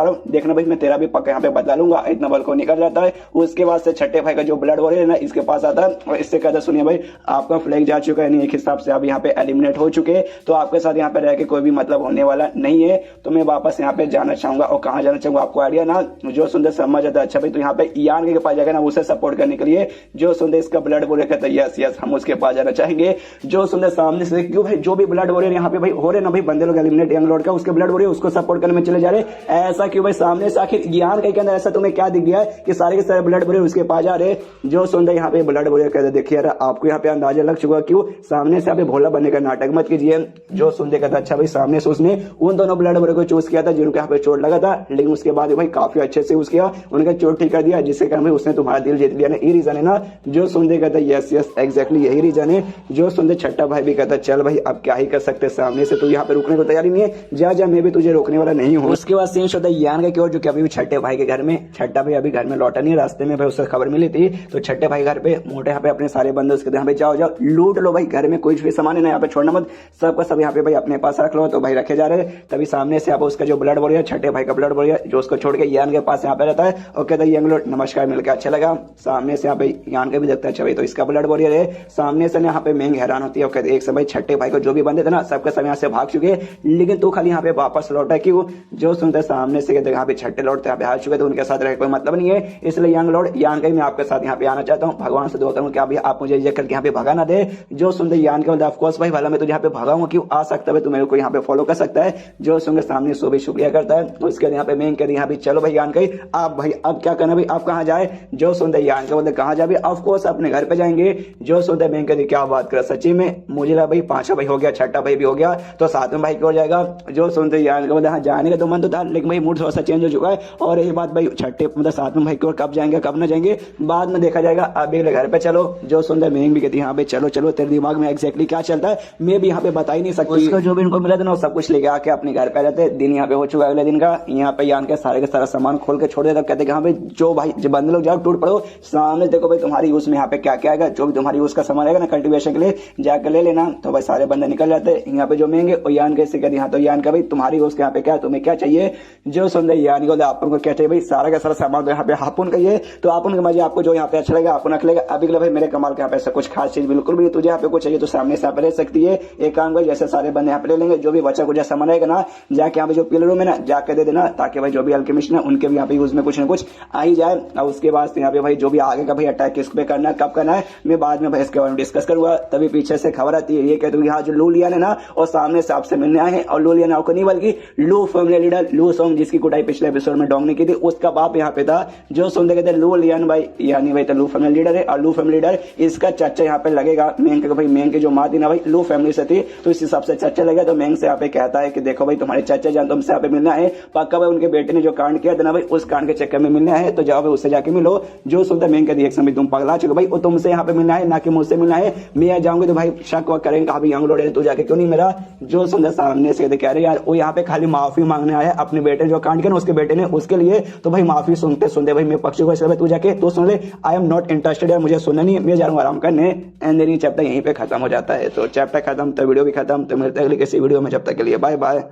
हूँ देखना भाई मैं तेरा भी का यहाँ पे बदला लूंगा, इतना बल को निकल जाता है। उसके बाद से छठे भाई का जो ब्लड वॉरियर है ना इसके पास आता है और इससे कहता है सुनिए भाई आपका फ्लैग जा चुका है, नहीं एक हिसाब से आप यहाँ पे एलिमिनेट हो चुके, तो आपके साथ यहाँ पे रह के कोई भी मतलब होने वाला नहीं है, तो मैं वापस यहाँ पे जाना चाहूंगा। और कहाँ जाना चाहूंगा आपको आइडिया ना, जो सुंदर समझ आता है। अच्छा भाई तो यहाँ पे यान के पास जाएगा ना उसे सपोर्ट करने के लिए, जो सुंदर इसका ब्लड वॉरियर कहता है यस यस हम उसके पास जाना चाहेंगे। जो सुंदर सामने से क्यों भाई जो भी ब्लड वॉरियर यहाँ पे भाई हो रहे ना भाई बंदे लोग एलिमिनेट यंग लॉर्ड का उसके ब्लड वॉरियर उसको सपोर्ट करने में चले जा रहे, ऐसा क्यों भाई सामने से आखिर यान के अंदर ऐसा तुम्हें क्या दिख गया है कि सारे के सारे ब्लड वॉरियर उसके पास जा रहे। जो सुंदर यहाँ पे ब्लड वॉरियर कहते देखिए यार आपको यहाँ पे अंदाजा लग चुका क्यों सामने से यहाँ पे भोला बनने का नाटक मत कीजिए। जो सुंदर कहता अच्छा भाई सामने से उसने उन दोनों ब्लड वॉरियर को चूज किया था जिनको यहाँ पे चोट लगा था, लेकिन उसके बाद भाई काफी अच्छे से यूज किया, उनका चोट ठीक कर दिया, जिसके कारण भाई उसने तुम्हारा दिल जीत लिया ना, ये रीजन है ना। जो सुंदर कहता है यस यस एग्जैक्टली यही रीजन है। जो सुंदर छठा भाई भी कहता चल भाई अब क्या ही कर सकते, सामने से तू यहाँ पे रुकने को तैयारी नहीं है, जा जा मैं भी तुझे रोकने वाला नहीं हूँ। उसके बाद सीन होता है यान का क्यों जो कि अभी भी छठे भाई के घर में, छठा भाई अभी घर में लौटा नहीं, रास्ते में भाई उससे खबर मिली थी, तो छठे भाई घर पे मोटे यहाँ पे अपने सारे बंदे उसके यहाँ पे जाओ जाओ लूट लो भाई, घर में कोई भी सामान है ना यहाँ पे छोड़ना मत, सबका सब यहाँ पे भाई अपने पास रख लो। तो भाई रखे जा रहे, तभी सामने से आप उसका जो ब्लड वॉरियर छठे भाई का ब्लड वॉरियर जो उसको छोड़ के यान के पास यहाँ पे रहता है और कहता है यंग लॉर्ड नमस्कार मिलकर अच्छा लगा। सामने से यहाँ पे यान के भी देखता है अच्छा भाई तो इसका ब्लड वॉरियर है। सामने से यहाँ पे मेंग हैरान होती है और कहते एक समय छठे भाई को जो भी बंदे थे ना सबके सब यहाँ से भाग चुके, लेकिन तू खाली यहाँ पे वापस लौटा क्यों। जो सुनते सामने से कहते यहाँ पे छठे लौटते यहाँ पे हार चुके तो उनके साथ रह कोई मतलब नहीं है, इसलिए यंग लॉर्ड यान का मैं आपके साथ यहाँ पे आना चाहता हूँ, भगवान से दुआ करूँ कि अभी आप मुझे रिजेक्ट करके यहाँ पे भगा ना दे। जो सुनते यान के मतलब ऑफकोर्स भाई भला मैं तुझे यहाँ पे भगाऊंगा क्यों, आ सकता है तू मेरे को यहाँ पे फॉलो कर सकता है। जो सुनकर सामने सो भी शुक्रिया करता है, तो उसके यहाँ पे मेंग कर यहाँ पे चलो भाई यान कही आप भाई अब क्या करना भाई आप कहाँ जाए। जो सुनते यान का मतलब कहाँ जाए, ऑफकोर्स अपने घर पे जाएंगे। जो सुनते मेंग कर क्या बात कर सच्ची में मुझे लगा भाई पांचवा भाई हो गया छठा भाई भी हो गया तो सातवें भाई क्यों जाएगा। जो सुनते यान का मतलब जाने का तो मन तो था, लेकिन भाई मूड थोड़ा सा चेंज हो चुका है और ये बात भाई छठे मतलब सातवें भाई क्यों कब जाएंगे कब ना जाएंगे बाद में देखा जाएगा, अभी घर पे चलो। जो सुंदर मेंग भी कहती है हाँ भाई चलो चलो तेरे दिमाग में एग्जैक्टली क्या चलता है मैं भी यहाँ पे बता ही नहीं सकती। उसको जो भी इनको मिला था ना सब कुछ लेके आके अपने घर पे आ जाते, दिन यहाँ पे हो चुका अगले दिन का, यहाँ पे यान के सारे का सारा सामान खोल के छोड़ देता, कहते हाँ भाई जो भाई जो बंदे लोग जाओ टूट पड़ो सामने देखो भाई तुम्हारी यूज में यहाँ पे क्या क्या आएगा, जो भी तुम्हारी यूज का सामान आएगा ना कल्टीवेशन के लिए जाकर ले लेना। तो भाई सारे बंदे निकल जाते यहाँ पे जो मेंगे और यान कैसे कहते यहाँ तो यान का भाई तुम्हारी यूज यहाँ पे क्या तुम्हें क्या चाहिए। जो सुंदर यान को आपन को क्या चाहिए भाई सारा का सारा सामान तो यहाँ पे हापुन का ही है, तो आपन के मजे आपको जो यहाँ पे अच्छा लगेगा आपको रख लेगा। अभी भाई मेरे कमाल के यहाँ पे ऐसा कुछ खास चीज बिल्कुल भी तुझे यहाँ पे कुछ चाहिए तो सामने से यहाँ पे ले सकती है। एक काम कर जैसे सारे बंदे यहाँ पे ले लेंगे, जो भी बच्चा कुछ सामान आएगा ना जाके यहाँ पे जो पिलरों में ना जाके दे देना, ताकि भाई जो भी अल्केमिस्ट ना उनके भी यहाँ पे यूज में कुछ ना कुछ आ ही जाए। और उसके बाद यहाँ पे भाई जो भी आगे का भाई अटैक किस पे करना है कब करना है मैं बाद में भाई इसके बारे में डिस्कस करूंगा। तभी पीछे से खबर आती है ये कहते हैं हाँ जो लू लिया ना और सामने से आपसे मिलने आए हैं, और लू लिया को नहीं बल्कि लू फैमिली लीडर लू सॉन्ग जिसकी कुटाई पिछले एपिसोड में डोंग ने की थी उसका बाप यहाँ पे था। जो सुनते कहते लू लियान भाई यानी भाई तो लू फैमिली लीडर है, और लू फैमिली लीडर इसका चाचा यहाँ पे लगेगा मेंग के भाई मेंग की जो माँ थी ना भाई लू फैमिली से थी तो इस हिसाब से चाचा लगेगा। तो मेंग से यहाँ पे कहता है कि देखो भाई तुम्हारे चाचा जान तुमसे यहाँ पे मिलना है पक्का भाई, उनके बेटे ने जो कांड किया था ना भाई उस कांड के चक्कर में मिलना है तो जाओ भाई उससे जाके मिलो। जो सुनता मेंग का रिएक्शन भाई तुम पगला चुके भाई वो तुमसे यहाँ पे मिलना है ना कि मुझसे मिलना है, मैं यहाँ जाऊंगी तो भाई शक वक करेंगे कहा यंग लॉर्ड तू जाके क्यों नहीं मेरा। जो सुंदर सामने से कह रहे यार वो यहाँ पे खाली माफी मांगने आया अपने बेटे जो कांड किया ना उसके बेटे ने उसके लिए, तो भाई माफी सुनते सुनते भाई मैं पक्षी को तू जाके तू सुन ले आई एम नॉट इंटरेस्टेड यार मुझे सुनना नहीं है मैं जा रहा हूँ आराम करने। एंड देन चैप्टर यहीं पे खत्म हो जाता है। तो चैप्टर खत्म तो वीडियो भी खत्म, तो मिलते हैं अगली किसी वीडियो में, जब तक के लिए बाय बाय।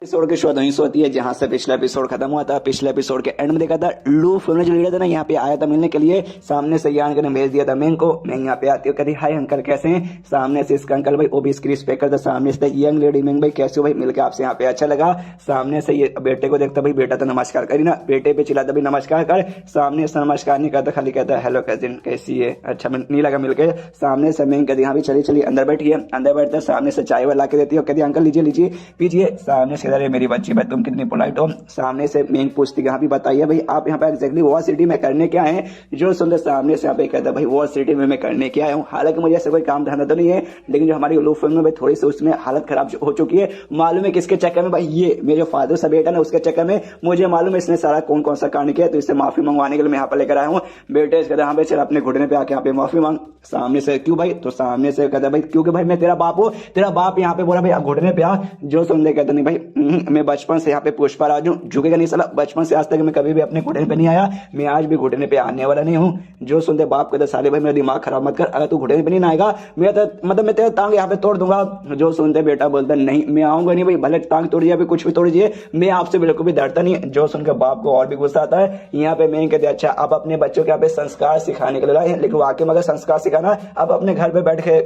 एपिसोड की शुरुआत वहीं से होती है जहां से पिछला एपिसोड खत्म हुआ था। पिछले एपिसोड के एंड में देखा था लू फैमिली जो लीडर था ना यहाँ पे आया था मिलने के लिए, सामने से यान ने भेज दिया था मेंग को। मेंग यहाँ पे आती है कहती हाय अंकल कैसे हैं, सामने से इसका अंकल भाई वो भी इसकी रिस्पेक्ट करता, सामने से यंग लेडी मेंग भाई कैसे हो भाई मिलकर आपसे यहाँ पे अच्छा लगा। सामने से ये बेटे को देखता भाई बेटा तो नमस्कार करी ना, बेटे पे चिल्लाता भाई नमस्कार कर, सामने से नमस्कार नहीं करता खाली कहता हेलो कजिन कैसी है, अच्छा नहीं लगा मिलकर। सामने से मेंग कहती हाँ भी चलिए चलिए अंदर बैठिए, अंदर बैठते सामने से चाय वाला के देती है कहती अंकल लीजिए लीजिए पीजिए। सामने से मेरी बच्ची तुम कितनी पोलाइट हो। सामने से मेंग पूछती यहाँ भी बताइए भाई आप यहाँ पे एग्जैक्टली वॉर सिटी में करने क्या है। जो सुंदर सामने से यहाँ पे कहता है भाई वॉर सिटी में मैं करने क्या आया हूँ, हालांकि मुझे ऐसा कोई काम धंधा तो नहीं है, लेकिन जो हमारी लू फिल्म में भाई थोड़ी सी उसमें हालत खराब हो चुकी है। मालूम है किसके चक्कर में भाई, ये मेरे जो फादर सा बेटा ना उसके चक्कर में मुझे मालूम है इसने सारा कौन कौन सा कांड किया, तो इससे माफी मंगवाने के लिए मैं यहाँ पर लेकर आया हूँ। बेटे इस कहता हाँ भाई चल अपने घुटने पे आके यहाँ पे माफी मांग। सामने से क्यों भाई, तो सामने से कहता भाई क्योंकि भाई मैं तेरा बाप हूँ, तेरा बाप यहाँ पे बोला भाई घुटने पे आ। जो सुंदर कहता नहीं भाई मैं बचपन से यहाँ पे पुष्पा राज हूँ, झुकेगा नहीं साला। बचपन से आज तक मैं कभी भी अपने घुटने पे नहीं आया, मैं आज भी घुटने पे आने वाला नहीं हूँ। जो सुनते बाप कहते साले भाई मेरा दिमाग खराब मत कर, अगर तू घुटने पे नहीं आएगा मैं मतलब मैं तेरे टांग यहाँ पे तोड़ दूंगा। जो सुनते बेटा बोलता नहीं मैं आऊंगा नहीं भाई, भले टांग तोड़ दिया कुछ भी तोड़ दिए, मैं आपसे बिल्कुल भी डरता नहीं। जो सुनकर बाप को और भी गुस्सा आता है। यहाँ पे मैं कहते अच्छा आप अपने बच्चों के यहाँ पे संस्कार सिखाने के लिए लाए, लेकिन वाकई में अगर संस्कार सिखाना आप अपने घर पे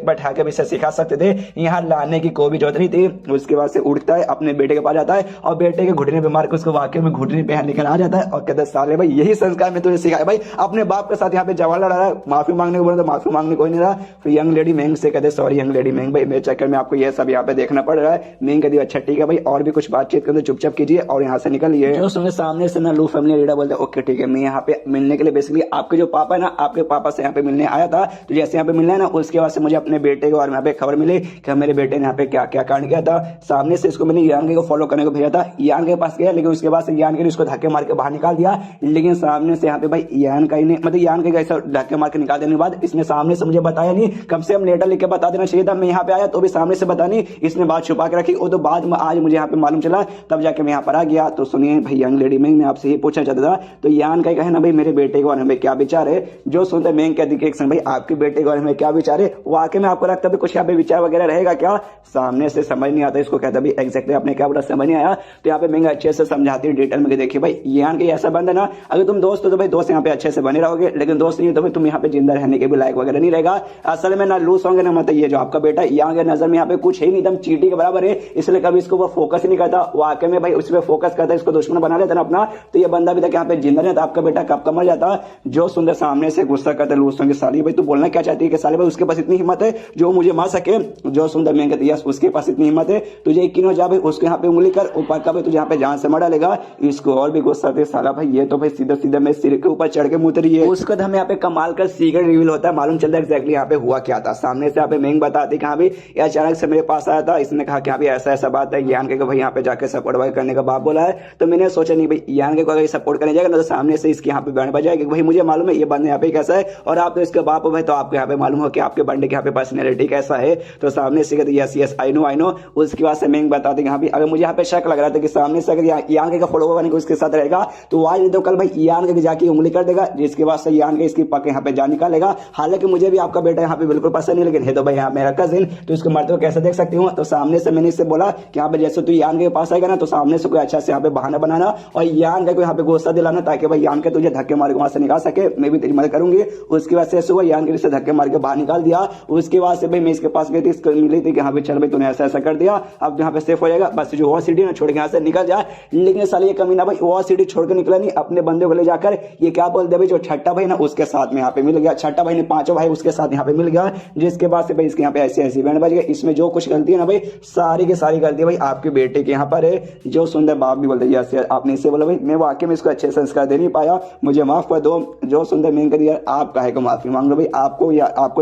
बैठा के भी सिखा सकते थे, यहाँ लाने की कोई भी जरूरत नहीं थी। उसके बाद से उठता है अपने बेटे के पास जाता है और बेटे के घुटने पे मार के उसको वाकई में घुटने पे लेकर आ जाता है और कहता है साले भाई यही संस्कार मैं तुझे सिखाया भाई। अपने बाप के साथ यहाँ पे जवान लड़ा रहा है, माफी मांगने को बोला तो माफी मांगने कोई नहीं रहा। फिर यंग लेडी मैंग से कहते सॉरी यंग लेडी मैंग भाई मेरे चक्कर में आपको ये सब यहाँ पे देखना पड़ रहा है। मैंग कहती अच्छा ठीक है भाई और भी कुछ बातचीत कर चुपचाप कीजिए और यहाँ से निकलिए। जो सुने सामने से ना लू फैमिली लीडर बोलते ओके ठीक है मैं यहाँ पे मिलने के लिए बेसिकली आपके जो पापा है ना आपके पापा से यहाँ पे मिलने आया था, तो जैसे यहाँ पे मिलना है ना उसके बाद से मुझे अपने बेटे के बारे में यहाँ पे खबर मिली कि मेरे बेटे ने यहाँ पे क्या क्या कांड किया था। सामने से इसको मैंने यान को फॉलो करने को भेजा था, यान के पास गया लेकिन उसके बाद से यान के उसको धक्के मार के बाहर निकाल दिया। लेकिन सामने से यहाँ पे भाई यान का ही नहीं मतलब यान के ऐसा धक्के मार के निकाल देने के बाद इसने सामने से मुझे बताया नहीं, कम से कम लेटर लिख के बता देना चाहिए था। मैं यहाँ पे आया तो भी सामने से बता नहीं, इसने बात छुपा के रखी। वो तो बाद में आज मुझे यहाँ पे मालूम चला, तब जाके मैं यहाँ पर आ गया। तो सुनिए भाई यंग लेडी मैं आपसे ये पूछना चाहता था, तो यान का कहे ना भाई मेरे बेटे के बारे में क्या विचार है। जो सुनते मैं कहती कि भाई आपके बेटे के बारे में क्या विचार है, वाकई में आपको लगता है कुछ यहाँ पे विचार वगैरह रहेगा क्या। सामने से समझ नहीं आता इसको, कहता भाई एग्जैक्टली आपने क्या बोला समझ नहीं आया। तो यहाँ पे मैं अच्छे से समझाती डिटेल में देखिए भाई यान के ऐसा बंद है ना, अगर तुम दोस्त हो तो भाई दोस्त यहाँ पे अच्छे से बने रहोगे, लेकिन दोस्त नहीं हो तो भाई तुम यहाँ पे जिंदा रहने के भी लायक वगैरह नहीं रहेगा। असल में ना लूज होंगे ना मतलब ये जो आपका बेटा यान के नजर में यहाँ पे कुछ है नहीं, एकदम चीटी के बराबर है, इसलिए कभी इसको वो फोकस ही नहीं करता। वाकई में भाई उस पर फोकस करता है, इसको दुश्मन बना लेता ना अपना, तो ये बंदा भी तक यहाँ पे जिंदा नहीं था, आपका बेटा कब का मर जाता। जो सुंदर सामने से गुस्सा करते लूज होंगे साली भाई तू बोलना क्या चाहती है कि साली भाई उसके पास इतनी हिम्मत है जो मुझे मार सके। जो सुंदर मैं कहती यस उसके पास इतनी हिम्मत है, तुझे यकीन हो जा भाई उसके यहाँ पे उंगली कर ऊपर का भाई तुझे यहाँ पे जान से मार डालेगा। इसको और भी गुस्सा थे साला भाई ये तो भाई सीधा सीधा मेरे सिर के ऊपर चढ़ के मुतरी है। उसके बाद हमें यहाँ पे कमाल का सीक्रेट रिवील होता है, मालूम चलता है एक्जैक्टली यहाँ पे हुआ क्या था। सामने से यहाँ पे मैंग बताती कहाँ भी ये अचानक से मेरे पास आया था, इसने कहा कि यहाँ पे ऐसा ऐसा बात है, यान के भाई यहाँ पे जाके सपोर्ट वगैरह करने का बाप बोला है। तो मैंने सोचा नहीं भाई यान के को अगर सपोर्ट करने जाएगा ना तो सामने से इसके यहाँ पे बैंड बजाएगा, भाई मुझे मालूम है ये बंदे यहाँ पे कैसा है और आप तो इसके बाप हो भाई, तो आपको यहाँ पे मालूम हो कि आपके बंदे के यहाँ पे पर्सनैलिटी कैसा है। तो सामने से कहते यस यस आई नो। उसके बाद से मैंग बताते यहाँ पे अगर मुझे यहाँ पे शक लग रहा था कि सामने से अगर यान के का फॉलोवर बने उसके साथ रहेगा तो आज नहीं तो कल भाई यान के जाके उंगली कर देगा, जिसके बाद से यान के इसकी पक यहाँ पे जान निकालेगा। हालांकि मुझे भी आपका बेटा यहाँ पे बिल्कुल पसंद नहीं, लेकिन है तो भाई यहाँ मेरा कजिन, तो इसको मरते हुए कैसे देख सकती हूँ। तो सामने से मैंने इससे बोला कि यहाँ पे जैसे तू यान के पास आएगा ना तो सामने से कोई अच्छा से यहाँ पे बहाना बनाना और यान के को यहाँ पे गुस्सा दिलाना ताकि भाई यान के तुझे धक्के मार के वहां से निकाल सके, मैं भी तेरी मदद करूंगी। उसके बाद से हुआ यान के से धक्के मार के बाहर निकाल दिया। उसके बाद से भाई मैं इसके पास गई थी, इसको मिली थी कि हाँ भाई चल भाई तूने ऐसा ऐसा कर दिया, अब यहाँ पे सेफ हो जाएगा, बस जो वो सिटी ना छोड़ के यहाँ से निकल जाए। लेकिन साले ये कमीना भाई वो सिटी छोड़ के निकला नहीं, अपने बंदे को ले जाकर ये क्या बोल दे भाई जो छठा भाई ना उसके साथ में यहाँ पे मिल गया, छठा भाई ने पांचों भाई उसके साथ यहाँ पे मिल गया। जिसके बाद से भाई इसके यहाँ पे ऐसी ऐसी बैंड बज गई। इसमें जो कुछ गलती है ना भाई सारी की सारी गलती भाई आपके बेटे के यहाँ पर है। जो सुंदर बाप भी बोलते यस यार आपने इससे बोला भाई मैं वाकई में इसको अच्छे संस्कार दे नहीं पाया, मुझे माफ कर दो। जो सुंदर मैंने कह दिया आप काहे को माफी मांग लो भाई, आपको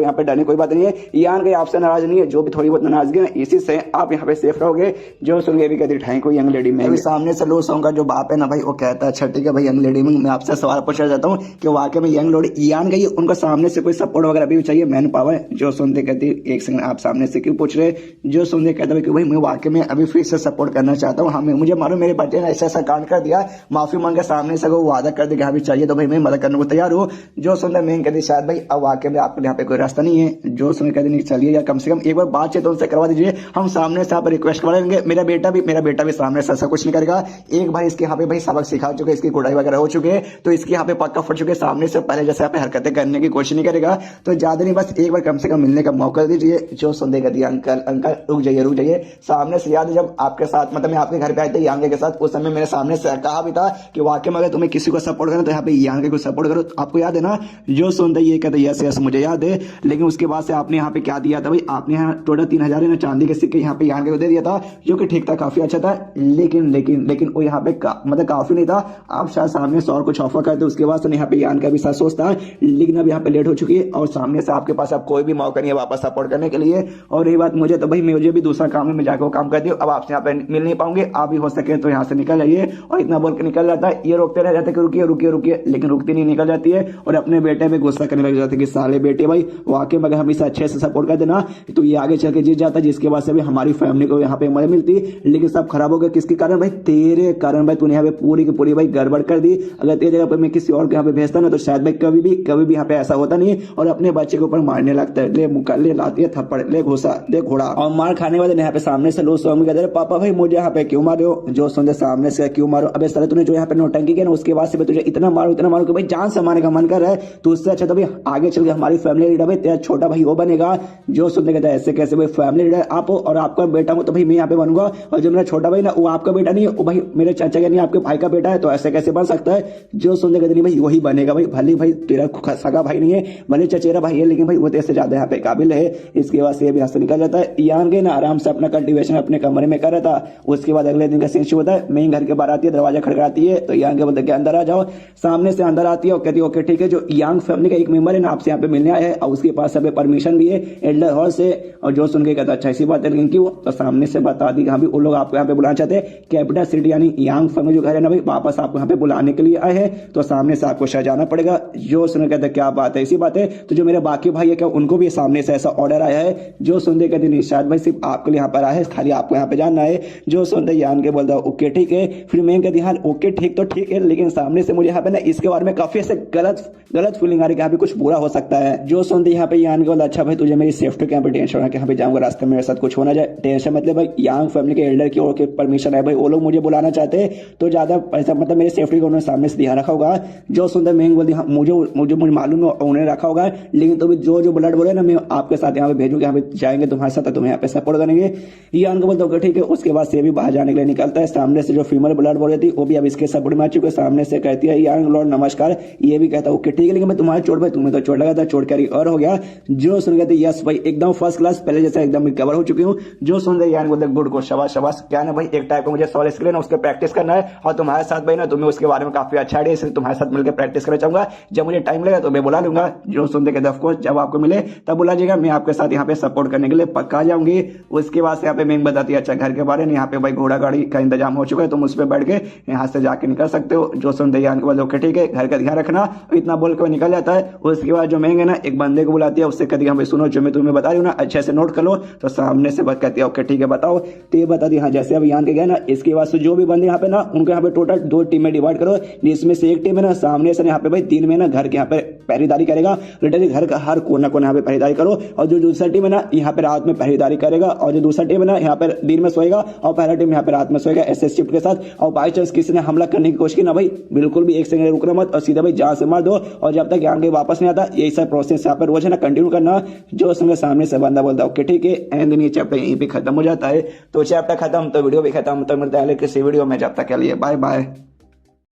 यहाँ पे डरने कोई बात नहीं है, यान के आपसे नाराज नहीं है, जो भी थोड़ी बहुत नाराजगी है इसी से आप यहाँ पे सेफ रहोगे। जो सुन के भी कहती थैंक यू यंग लेडी में। सामने से लूज होगा जो बाप है ना भाई वो कहता है अच्छा ठीक है भाई यंग लेडी में मैं आपसे सवाल पूछना चाहता हूँ कि वाकई में यंग लेडी यान गई उनको सामने से कोई सपोर्ट वगैरह भी चाहिए मैन पावर। जो सुनते कहती एक सेकंड आप सामने से क्यों पूछ रहे। जो सुनते कहता है कि भाई मैं वाकई में अभी फिर से सपोर्ट करना चाहता हूँ, हमें मुझे मालूम मेरे बच्चे ने ऐसा ऐसा कांड कर दिया, माफी मांग के सामने से वो वादा कर दे कि हाँ भी चाहिए तो भाई मैं मदद करने को तैयार हूँ। जो सुनते मैं कहती शायद भाई अब वाकई में आपके यहाँ पे कोई रास्ता नहीं है। जो सुन कहते नहीं चलिए यार कम से कम एक बार बातचीत उनसे करवा दीजिए, हम सामने से आप रिक्वेस्ट करवा लेंगे। मेरा बेटा भी सामने से ऐसा कुछ नहीं करेगा। एक भाई इसके यहाँ पे भाई सबक सिखा चुके, इसकी कुटाई वगैरह हो चुके हैं तो इसके यहाँ पे पक्का फट चुके, सामने से पहले जैसे यहाँ पे हरकतें करने की कोशिश नहीं करेगा। तो ज्यादा नहीं बस एक बार कम से कम मिलने का मौका दीजिए। जो सुनते कहती है अंकल रुक जाइए। सामने से याद जब आपके साथ मतलब मैं आपके घर पे आई थी यांगे के साथ, उस समय मेरे सामने से कहा भी था कि वाकई में अगर तुम्हें किसी को सपोर्ट करना तो यहाँ पे यांगे को सपोर्ट करो, आपको याद है ना। जो सुनते ये कहते यस यस मुझे याद है। लेकिन उसके बाद से आपने यहाँ पे क्या दिया था भाई, आपने यहाँ टोटल 3000 ना चांदी के सिक्के यहाँ पे यांगे को दे दिया था जो कि ठीक था काफी अच्छा था। लेकिन वो यहाँ पे मतलब काफी नहीं था, आप शायद सामने से और कुछ ऑफर करते उसके बाद यहाँ पे यान का भी साथ सोचता है। लेकिन अब यहाँ पे लेट हो चुकी है और सामने से आपके पास अब कोई भी मौका नहीं है वापस सपोर्ट करने के लिए। और रही बात मुझे तो भाई मुझे भी दूसरा काम है, मैं जाकर वो काम करती हूँ, अब आपसे यहाँ पे मिल नहीं पाऊंगे, आप भी हो सके तो यहाँ से निकल जाइए। और इतना बोल के निकल जाता है, ये रोकते रह जाते कि रुकिए, लेकिन रुकती नहीं, निकल जाती है और अपने बेटे में गुस्सा करने लग जाते कि साले बेटे भाई वाकई में अगर हम इसे अच्छे से सपोर्ट करते ना तो ये आगे चल के जीत जाता, जिसके बाद से भी हमारी फैमिली को यहाँ पे मदद मिलती। जिंदगी सब खराब हो गया। किसके कारण भाई? तेरे कारण भाई। तूने यहाँ पे पूरी की पूरी भाई गड़बड़ कर दी। अगर तेरी जगह पर मैं किसी और को यहाँ पे भेजता ना तो शायद भाई कभी भी यहाँ पे ऐसा होता नहीं। और अपने बच्चे के ऊपर मारने लगता है। ले मुक्का, ले लाती है थप्पड़, ले घुसा, ले घोड़ा। और मार खाने वाले यहाँ पे सामने से लो सॉन्ग कहते पापा भाई मुझे यहाँ पे क्यों मारे हो? जो सुनते सामने से क्यों मारो? अबे साले तूने जो यहाँ पे नौटंकी किया ना उसके बाद से तुझे इतना मारो कि भाई जान से मारने का मन कर रहा है। तो उससे अच्छा तो भाई आगे चल के हमारी फैमिली लीडर भाई तेरा छोटा भाई वो बनेगा। जो सुनने कहता है ऐसे कैसे भाई? फैमिली लीडर आप हो और आपका बेटा हो तो भाई मैं यहाँ पे बनूंगा। और जो मेरा छोटा भाई ना वो आपका बेटा नहीं है, वो भाई मेरे चाचा का नहीं आपके भाई का बेटा है। तो ऐसे कैसे बन सकता है? जो सुनने कहते नहीं भाई वही बनेगा भाई। भले भाई तेरा सगा भाई नहीं है, भले चचेरा भाई है, लेकिन भाई वो तेरे से ज्यादा यहाँ पे काबिल है। इसके बाद से भी यहाँ से निकल जाता है। यान के ना आराम से अपना कल्टीवेशन अपने कमरे में कर रहा था। उसके बाद अगले दिन का सीन शुरू होता है। मेन घर के बाहर आती है, दरवाजा खड़काती है तो यान के बोलते हैं अंदर आ जाओ। सामने से अंदर आती है और कहती है ओके ठीक है, जो यांग फैमिली का एक मेंबर है ना आपसे यहाँ पे मिलने आया है और उसके पास सब परमिशन भी है एल्डर हॉल से। और जो सुन के कहता अच्छा ऐसी बात है, लेकिन क्यों? तो सामने से बता दी हाँ भी वो लोग आपको यहाँ पे बुलाना चाहते हैं। कैपिटल सिटी यानी यांग फैमिली जो घर है ना भाई वापस आपको यहाँ पे बुलाने के लिए आए हैं। तो सामने से आपको शायद जाना पड़ेगा। जो सुन कहते क्या बात है? इसी बात है। तो जो मेरे बाकी भाई है क्या उनको भी सामने से ऐसा ऑर्डर आया है? जो सुनते कहते नहीं शायद भाई सिर्फ आपके लिए यहाँ पर आया है, खाली आपको यहाँ पे जानना है। जो सुनते यान के बोलता ओके ठीक है। फिर मैं कहती हाँ ओके ठीक तो ठीक है, लेकिन सामने से मुझे यहाँ पे ना इसके बारे में काफी ऐसे गलत फीलिंग आ रही है कि यहाँ पे कुछ बुरा हो सकता है। जो सुनते यहाँ पे यान के बोलता अच्छा भाई तुझे मेरी सेफ्टी के यहाँ पे टेंशन है कि यहाँ पे जाऊंगा रास्ते में मेरे साथ कुछ होना जाए। टेंशन मतलब भाई यांग फैमिली के एल्डर की ओर के परमिशन है भाई, वो लोग मुझे बुलाना चाहते हैं तो ज्यादा ऐसा मतलब मेरी सेफ्टी को उन्होंने सामने से ध्यान रखा होगा। जो सुनते मैं बोलती हाँ मुझे मालूम है उन्हें रखा होगा, लेकिन तो भी जो ब्लड बोले ना मैं आपके साथ यहाँ पे भेजूंगा, यहाँ पे जाएंगे तुम्हारे साथ, तुम्हें यहाँ पे सपोर्ट करेंगे। यान को बोलता ठीक है। उसके बाद से भी बाहर जाने के लिए निकलता है। सामने से जो फीमेल ब्लड बोल रही थी वो भी अब इसके सपोर्ट में आ चुके। सामने से कहती है यान लॉर्ड नमस्कार। ये भी कहता ओके ठीक है, लेकिन मैं तुम्हारे चोट पे तुम्हें तो चोट लगा था, चोट कैरी और हो गया। जो सुन कहते यस भाई एकदम फर्स्ट क्लास, पहले जैसा एकदम रिकवर हो चुकी हूँ। जो सुन रहे यान बोलते गुड को शाबाश शाबाश। क्या ना भाई एक टाइप का मुझे सॉल स्किल है ना उसके प्रैक्टिस करना है और तुम्हारे साथ भाई ना तुम्हें उसके बारे में काफी अच्छा आइडिया, इसलिए तुम्हारे साथ मिलकर प्रैक्टिस करना चाहूंगा। जब मुझे टाइम लगेगा तो मैं बुला लूंगा। जो सुनते कहते ऑफकोर्स जब आपको मिले तब बुला जाएगा, मैं आपके साथ यहाँ पे सपोर्ट करने के लिए पक्का जाऊंगी। उसके बाद से यहाँ पे मैं बताती है अच्छा घर के बारे में यहाँ पे भाई घोड़ा गाड़ी का इंतजाम हो चुका है, तुम उस पर बैठ के यहाँ से जाके निकल सकते हो। जो सुनते यान के बाद ओके ठीक है घर का ध्यान रखना, इतना बोल के निकल जाता है। उसके बाद जो महंगे ना एक बंदे को बुलाती है, उससे कहती है सुनो जो मैं तुम्हें बता रही हूँ ना अच्छे से नोट कर लो। तो सामने से बात कहती है ओके ठीक है बताओ। तो ये बता दी हाँ जैसे अब यान के गए ना इसके बाद से जो भी बंदे यहाँ पे ना उनको यहाँ पे टोटल 2 टीम में डिवाइड करो, जिसमें से एक टीम है ना सामने से यहाँ पे भाई दिन में ना घर के यहाँ पे पहरेदारी करेगा, लिटरली घर का हर कोना कोना यहाँ पे पहरेदारी करो। और जो दूसरा टीम है ना यहाँ पे रात में पहरेदारी करेगा, और जो दूसरा टीम है ना यहाँ पे दिन में सोएगा, और पहला टीम यहाँ पे रात में सोएगा ऐसे शिफ्ट के साथ। और बाई चांस किसी ने हमला करने की कोशिश की ना भाई बिल्कुल भी एक सेकंड रुकना मत और सीधा भाई जान से मार दो। और जब तक यहाँ के वापस नहीं आता यही सब प्रोसेस यहाँ पे रोज है ना कंटिन्यू करना। जो संगे सामने से बंदा बोलता ओके ठीक है एंड ये चैप्टर यहीं पे खत्म हो जाता है। तो चैप्टर खत्म तो वीडियो भी खत्म। तो मिलता है किसी वीडियो में, जब तक के लिए बाय बाय।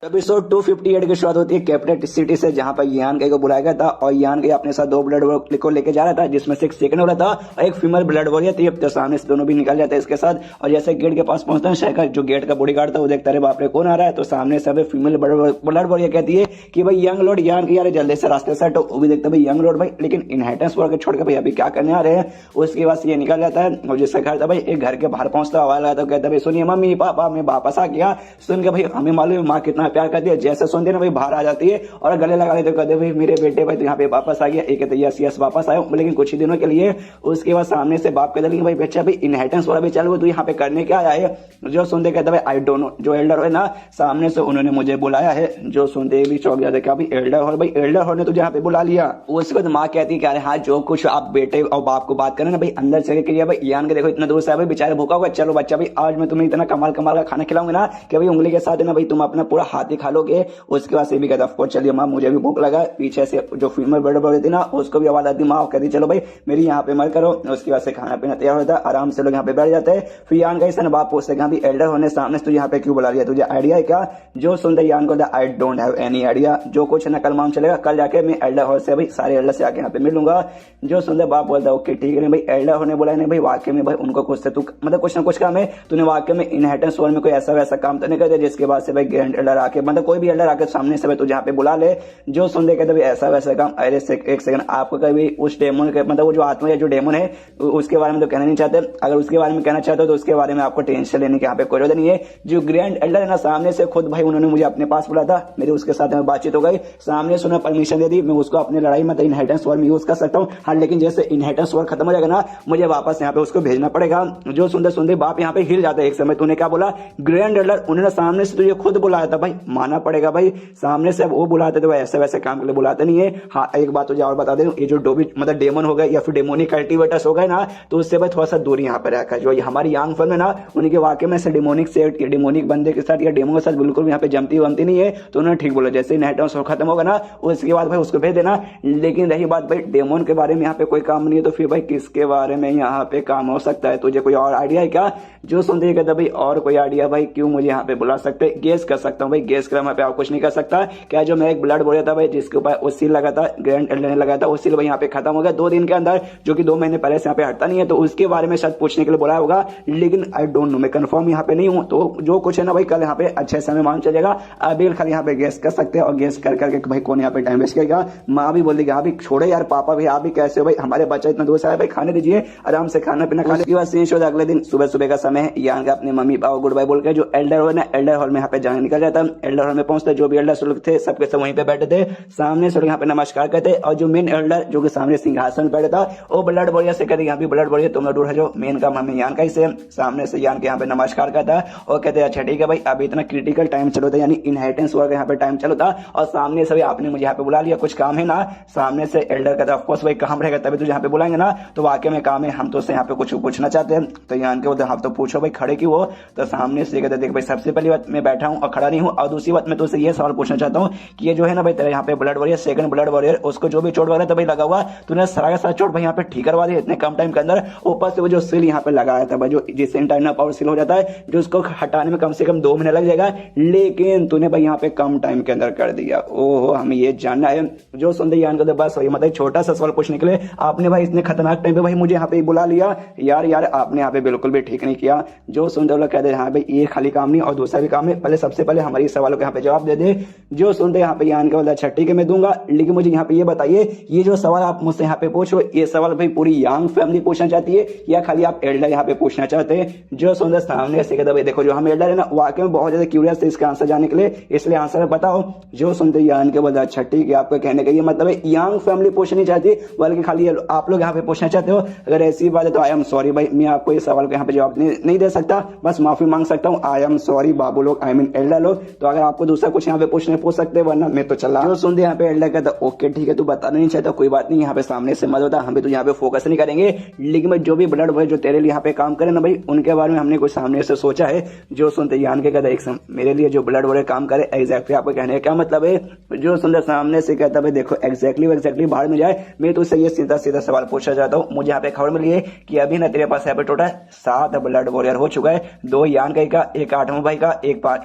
एपिसोड 258 की शुरुआत होती है कैपिटल सिटी से, जहां पर यान के को बुलाया गया था और यान के अपने साथ 2 ब्लड को लेके जा रहा था, जिसमें से एक सेकंड हो रहा था और एक फीमेल ब्लड वॉरियर थी। तो सामने से दोनों भी निकल जाते हैं इसके साथ। और जैसे गेट के पास पहुंचता है शेखर जो गेट का बॉडीगार्ड था वो देखता है बाप रे कौन आ रहा है। तो सामने से फीमेल ब्लड वॉरियर कहती है कि भाई यंग लॉर्ड यान के यार जल्दी से रास्ते से हटो। वो भी देखता है भाई यंग लॉर्ड भाई लेकिन इनहेरिटेंस वॉर के छोड़ के भाई अभी क्या करने आ रहे हैं। उसके बाद ये निकल जाता है और जिसका घर था भाई एक घर के बाहर पहुंचता आवाज आता है कहता है सुनिए मम्मी पापा मैं वापस आ गया। सुन के भाई हमें मालूम माँ कितना प्यार करती है। जैसे सुनते ना भाई बाहर आ जाती है और गले लगा लेते कहते भाई मेरे बेटे भाई तो यहाँ पे वापस आ गया। एक कहते यस यस वापस आया लेकिन कुछ ही दिनों के लिए। उसके बाद सामने से बाप कहते भाई बच्चा भाई इनहेरिटेंस वाला भी चल वो तू यहाँ पे करने क्या आया है। जो सुनते कहते भाई आई डोंट नो। जो एल्डर है ना सामने से उन्होंने मुझे बुलाया है। जो सुनते भी चौंक जाते क्या भाई एल्डर हो भाई एल्डर हो ने तुझे यहाँ पे बुला लिया। उसके बाद माँ कहती है हाँ जो कुछ आप बेटे और बाप को बात करें ना भाई अंदर से किया भाई यान के देखो इतना दूर से भाई बेचारे भूखा होगा। चलो बच्चा भाई आज मैं तुम्हें इतना कमाल कमाल का खाना खिलाऊंगा ना कि भाई उंगली के साथ है ना भाई तुम अपना पूरा हाथ ही खा लोगे। उसके बाद से भी कहता ऑफकोर्स चलिए माँ मुझे भी भूख लगा। पीछे से जो फीमेल ब्लड वॉरियर थी ना उसको भी आवाज आती माँ कहती चलो भाई मेरी यहाँ पे मत करो। उसके बाद से खाना पीना तैयार होता है, आराम से लोग यहाँ पे बैठ जाते हैं। फिर यान का सन बाप पूछते हैं एल्डर होने सामने तुझे यहाँ पे क्यों बुला लिया, तुझे आइडिया है क्या। जो सुनते यान को I don't have any idea. जो कुछ न कल मालूम चलेगा कल जाके मैं एल्डर हॉल से भाई सारे एल्डर से आके यहाँ पे मिलूंगा। जो सुनते बाप बोलता है ओके ठीक है भाई एल्डर होने बोला नहीं भाई वाकई में भाई उनको कुछ से तू मतलब कुछ ना कुछ काम है तूने वाकई में इनहेरिटेंस वॉर में कोई ऐसा वैसा काम तो नहीं कर दिया जिसके बाद से भाई ग्रैंड एल्डर आके मतलब कोई भी एल्डर आके सामने से तुझे यहाँ पे बुला ले, जो सुन दे कहते भाई ऐसा वैसा काम। अरे एक सेकंड, आपको कभी उस डेमोन के मतलब वो जो आत्मा या जो डेमन है उसके बारे में तो कहना नहीं चाहते। अगर उसके बारे में कहना चाहते हो तो उसके बारे में आपको टेंशन लेने की यहाँ पे कोई जरूरत नहीं है। जो ग्रैंड एल्डर है ना सामने से खुद भाई उन्होंने मुझे अपने पास बुलाया था, मेरी उसके साथ में बातचीत हो गई, सामने से उन्होंने परमिशन दे दी, मैं उसको अपनी लड़ाई में इनहेरिटेंस वॉर में यूज कर सकता हूँ। हाँ लेकिन जैसे इनहेरिटेंस वॉर खत्म हो जाएगा ना मुझे वापस यहाँ पे उसको भेजना पड़ेगा। जो सुंदर सुंदर बाप यहाँ पे हिल जाता है एक समय। तूने क्या बोला? ग्रैंड एल्डर, उन्होंने सामने से तुझे खुद बुलाया था भाई, मानना पड़ेगा भाई, सामने से वो बुलाते थे, ऐसे वैसे काम के लिए बुलाते नहीं है। हाँ एक बात तुझे और बता दे, ये जो डोबी मतलब डेमन हो गए या फिर डेमोनिक कल्टिवेटर्स हो गए ना तो उससे भाई थोड़ा सा दूरी यहाँ पे रखा है। जो हमारी यांग फिल्म है ना उनके वाकई में से डेमोनिक बंदे के साथ या डेमो के साथ बिल्कुल यहाँ पे जमती नहीं है। तो उन्होंने ठीक बोला, जैसे इनहेरिटेंस खत्म होगा ना उसके बाद भाई उसको भेज देना। लेकिन रही बात भाई डेमोन के बारे में यहाँ पे कोई काम नहीं है तो फिर भाई किसके बारे में यहाँ पे काम हो सकता है? तुझे कोई और आइडिया है क्या? जो सुनते कहता भाई और कोई आइडिया भाई, क्यों मुझे यहाँ पे बुला सकते? गेस कर सकता हूँ भाई, गेस कर पे आप कुछ नहीं कर सकता क्या? जो मैं एक ब्लड बोल था भाई जिसके ऊपर वो सील लगा था, ग्रैंड एल्डर ने लगाया था, वो सील भाई यहाँ पे खत्म हो गया 2 दिन के अंदर, जो कि 2 महीने पहले से यहाँ पे हटता नहीं है। तो उसके बारे में शायद पूछने के लिए बोला होगा, लेकिन आई डोंट नो, मैं कंफर्म यहाँ पे नहीं हूँ। तो जो कुछ है ना भाई कल यहाँ पे अच्छे से हमें मान चलेगा। अभी खाली यहाँ पे गेस कर सकते हैं और गेस कर करके भाई कौन यहाँ पे टाइम वेस्ट करेगा। माँ भी बोल देगी हाँ भी छोड़े यार, पापा भी आप भी कैसे हो भाई, हमारे बच्चा इतना दूर से आया भाई, खाने दीजिए आराम से, खाना पीना खाने के बाद सीन शो अगले दिन सुबह सुबह का समय है। यान का अपने मम्मी पापा गुड बाय बोल के जो एल्डर हॉल ना एल्डर हॉल में यहाँ पे जाने निकल जाता है। एल्डर हॉल में पहुंचते जो भी एल्डर लोग थे सबके सब वहीं पे बैठे थे, सामने से यहाँ पे नमस्कार करते। और जो मेन एल्डर जो कि सामने सिंहासन बैठा था वो ब्लड बोरिया से कहते यहाँ पे ब्लड बोरिया तुम लोग दूर है, जो मेन काम हमें यान का ही से सामने से यान के यहाँ पे नमस्कार करता और कहते अच्छा ठीक है भाई अभी इतना क्रिटिकल टाइम चलो था, यानी इनहेरिटेंस वॉर का यहाँ पे टाइम चलो था और सामने से आपने मुझे यहाँ पे बुला लिया, कुछ काम है ना? सामने से एल्डर कहता है ऑफकोर्स भाई काम रहेगा तभी तुझे यहाँ पे बुलाएंगे ना, तो वाकई में काम है, हम तो उससे यहाँ पे कुछ पूछना चाहते हैं। तो यान के बोलते तो पूछो भाई, खड़े क्यों हो? तो सामने से कहते देख भाई सबसे पहली बात मैं बैठा हूँ और खड़ा नहीं हूँ, और दूसरी बात मैं तुझसे ये सवाल पूछना चाहता हूँ कि ये जो है ना भाई तेरा यहाँ पे blood warrior second blood warrior उसको जो भी चोट वगैरह तो भाई लगा हुआ तूने सारा का सारा चोट भाई यहाँ पे ठीक करवा दिया इतने कम टाइम के अंदर। ऊपर से वो जो सील यहाँ पे लगाया था भाई, जो जिससे इंटरनल पावर सील हो जाता है, जो उसको हटाने में कम से कम 2 महीने लग जाएगा, लेकिन तूने भाई यहाँ पे कम टाइम के अंदर कर दिया। ओहो हमें ये जानना है। जो सुनते यान को बस वही मतलब छोटा सा सवाल पूछने के लिए आपने भाई इतने खतरनाक टाइम पे भाई मुझे यहाँ पे बुला लिया, यार आपने यहाँ पे बिल्कुल भी ठीक नहीं किया। जो सुनते लोग कहते हैं हाँ भाई ये खाली काम नहीं और दूसरा भी काम है, पहले सबसे पहले हमारे सवालों के यहाँ पे जवाब दे दे। जो सुनते यहाँ पे यान का बोला अच्छा ठीक है मैं दूंगा, लेकिन मुझे यहाँ पे ये बताइए ये जो सवाल आप मुझसे यहाँ पे पूछ रहे हो ये सवाल भाई पूरी यांग फैमिली पूछना चाहती है या खाली आप एल्डर यहाँ पे पूछना चाहते हैं? जो सुंदर सामने से कहता भाई देखो जो हम एल्डर है ना वाकई में बहुत ज्यादा क्यूरियस थे इसका आंसर जानने के लिए, इसलिए आंसर बताओ। जो सुनते यान के बोला अच्छा ठीक है, आपको कहने का ये मतलब है यांग फैमिली पूछनी चाहती बल्कि खाली आप लोग यहाँ पे पूछना चाहते हो। अगर ऐसी बात है तो आई एम सॉरी भाई, मैं आपको ये सवाल को यहाँ पे जवाब नहीं दे सकता, बस माफी मांग सकता हूँ। आई एम सॉरी बाबू लोग, आई मीन एल्डर लोग। तो अगर आपको दूसरा कुछ यहाँ पे पूछ सकते हैं, वरना मैं तो चला। जो सुनते यहाँ पे एल्डर कहता ओके ठीक है तू बताना नहीं चाहता कोई बात नहीं, यहाँ पे सामने से मत होता, हम भी तो यहाँ पे फोकस नहीं करेंगे, लेकिन भाई जो भी ब्लड बॉय जो तेरे लिए यहाँ पे काम करे ना भाई उनके बारे में हमने कुछ सामने से सोचा है। जो सुनते यान के कहता एक मेरे लिए जो ब्लड बॉय काम करे एग्जैक्टली आपको कहने का क्या मतलब है? जो सुंदर सामने से कहता भाई देखो एग्जैक्टली बाहर में जाए, मैं तो उससे ये सीधा सवाल पूछना चाहता हूँ। मुझे यहाँ पे खबर मिली है कि अभी ना तेरे पास यहाँ पे टोटल 7 ब्लड वॉरियर हो चुका है, 2 यान का, एक 8वां भाई का,